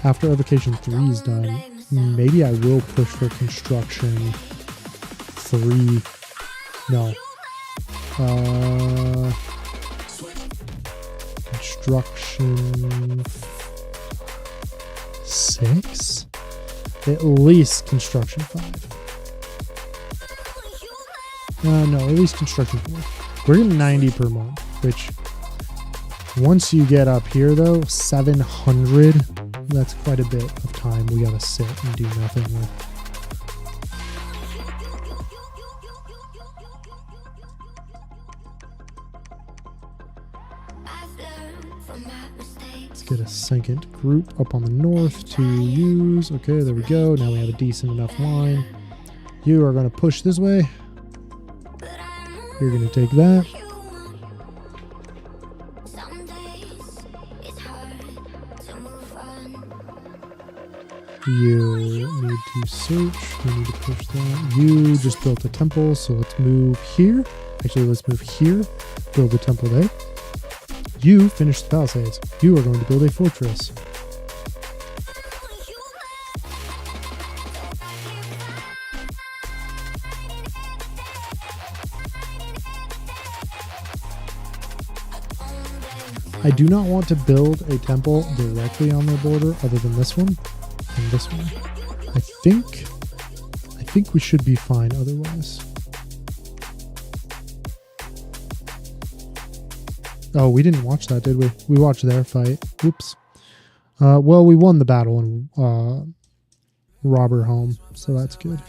after Evocation 3 is done, maybe I will push for construction 3. No. Construction 6? At least construction 5. No, at least construction 4. We're getting 90 per month, which once you get up here though, 700, that's quite a bit of time we gotta sit and do nothing with. Let's get a second group up on the north to use. Okay, there we go. Now we have a decent enough line. You are going to push this way. You're going to take that. You need to search. We need to push that. You just built a temple, so let's move here. Actually, let's move here. Build a temple there. You finish the palisades. You are going to build a fortress. I do not want to build a temple directly on their border other than this one and this one. I think we should be fine otherwise. Oh, we didn't watch that, did we? We watched their fight. Oops. Well, we won the battle in Robber Home, so that's good.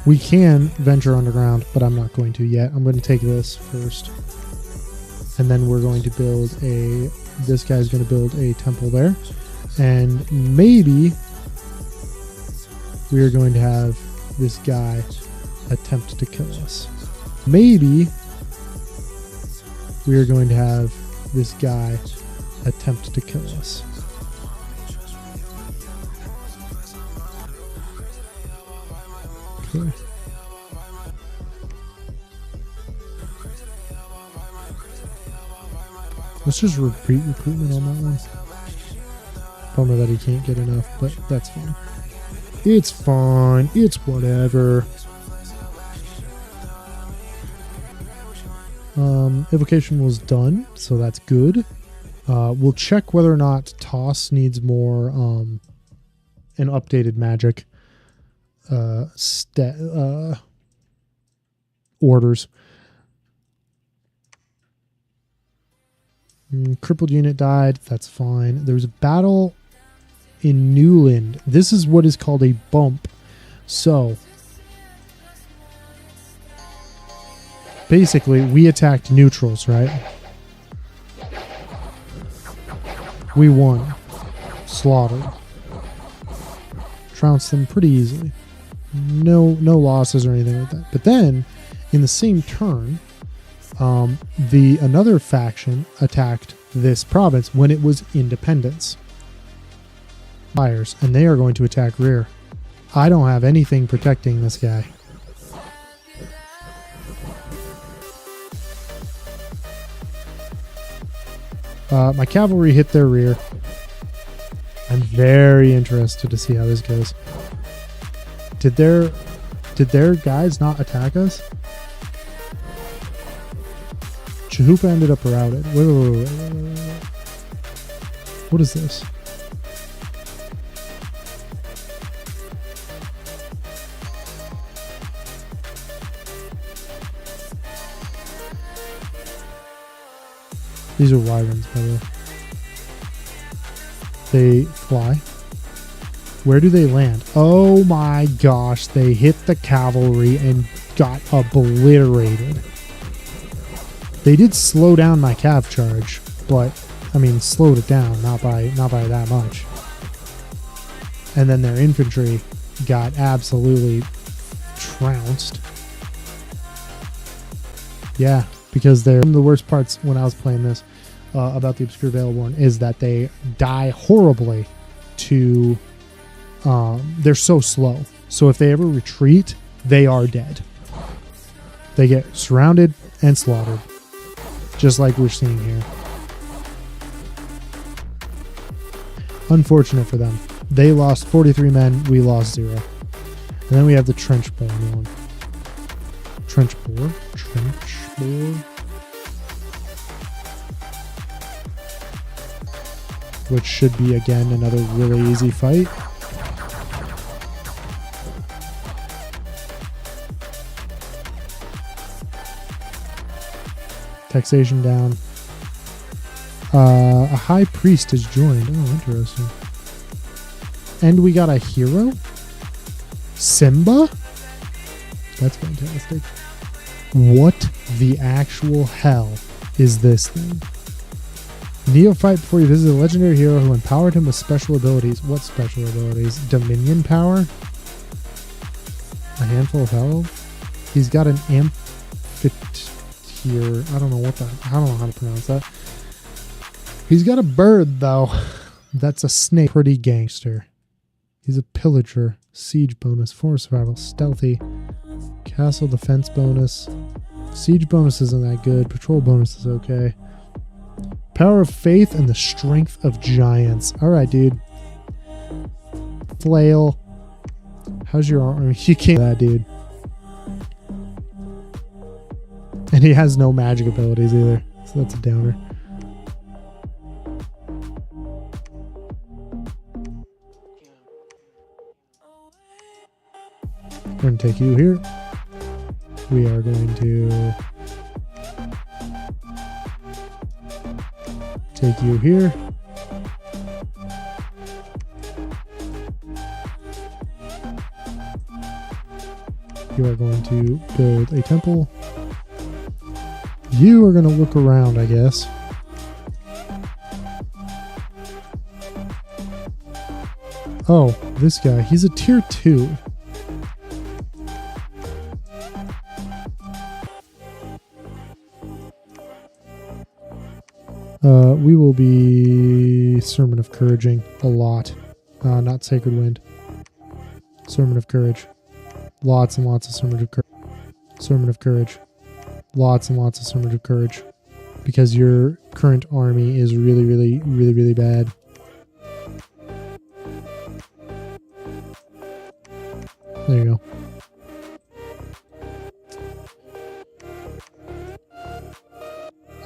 We can venture underground, but I'm not going to yet. I'm going to take this first. And then we're going to build a... This guy's going to build a temple there. And maybe we are going to have this guy attempt to kill us. Maybe we are going to have this guy attempt to kill us. Okay. Let's just repeat recruitment on that one. Bummer that he can't get enough, but that's fine. It's fine. It's whatever. Evocation was done, so that's good. We'll check whether or not Toss needs more an updated magic orders. Crippled unit died. That's fine. There was a battle in Newland. This is what is called a bump. So basically, we attacked neutrals, right? We won. Slaughtered. Trounced them pretty easily. No losses or anything like that. But then, in the same turn, another faction attacked this province when it was independence. Fires, and they are going to attack rear. I don't have anything protecting this guy. My cavalry hit their rear. I'm very interested to see how this goes. Did their guys not attack us? Chahupa ended up routed. Wait. What is this? These are wyverns, by the way. They fly. Where do they land? Oh my gosh, they hit the cavalry and got obliterated. They did slow down my cav charge, but I mean slowed it down, not by that much. And then their infantry got absolutely trounced. Yeah, because they're one of the worst parts when I was playing this about the Obscure Veilborn is that they die horribly to they're so slow. So if they ever retreat, they are dead. They get surrounded and slaughtered. Just like we're seeing here. Unfortunate for them. They lost 43 men, we lost 0. And then we have the Trenchborn one. Trenchborn? Which should be, again, another really easy fight. Taxation down. A high priest has joined. Oh, interesting. And we got a hero? Simba? That's fantastic. What the actual hell is this thing? Neophyte before you visit a legendary hero who empowered him with special abilities. What special abilities? Dominion power? A handful of health? He's got an amphitheater. I don't know how to pronounce that. He's got a bird though. That's a snake. Pretty gangster. He's a pillager. Siege bonus, force survival, stealthy, castle defense bonus. Siege bonus isn't that good. Patrol bonus is okay. Power of faith and the strength of giants. All right, dude. Flail. How's your arm? You can't. That dude. And he has no magic abilities either, so that's a downer. We're going to take you here. We are going to take you here. You are going to build a temple. You are going to look around, I guess. Oh, this guy. He's a tier 2. We will be Sermon of Couraging a lot. Not Sacred Wind. Sermon of Courage. Lots and lots of Sermon of Courage. Sermon of Courage. Lots and lots of Sermon of Courage. because your current army is really, really, really, really bad. There you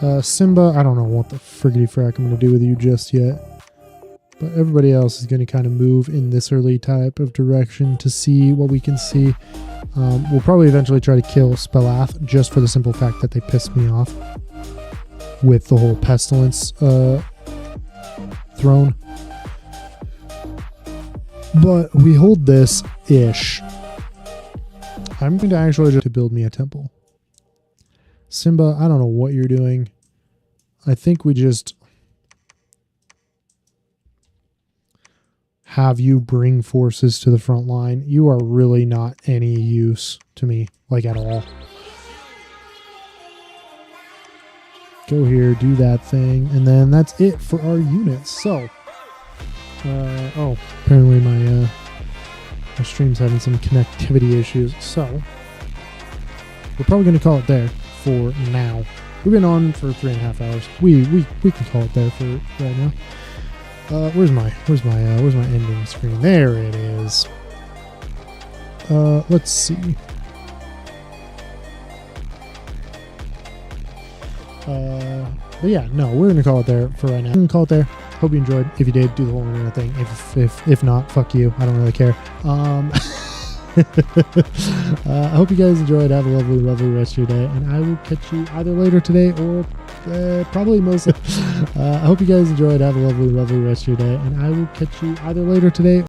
go. Simba, I don't know what the friggity frack I'm going to do with you just yet. But everybody else is going to kind of move in this early type of direction to see what we can see. We'll probably eventually try to kill Spelath just for the simple fact that they pissed me off with the whole Pestilence throne. But we hold this-ish. I'm going to actually just build me a temple. Simba, I don't know what you're doing. I think we just have you bring forces to the front line. You are really not any use to me, like at all. Go here, do that thing, and then that's it for our units. So, oh, apparently my stream's having some connectivity issues, so we're probably going to call it there for now. We've been on for 3.5 hours. We can call it there for right now. Where's my ending screen? There it is. Let's see. But yeah, no, we're gonna call it there for right now. We're gonna call it there. Hope you enjoyed. If you did, do the whole arena thing. If not, fuck you. I don't really care. I hope you guys enjoyed. Have a lovely, lovely rest of your day, and I will catch you either later today or probably mostly. I hope you guys enjoyed. Have a lovely, lovely rest of your day, and I will catch you either later today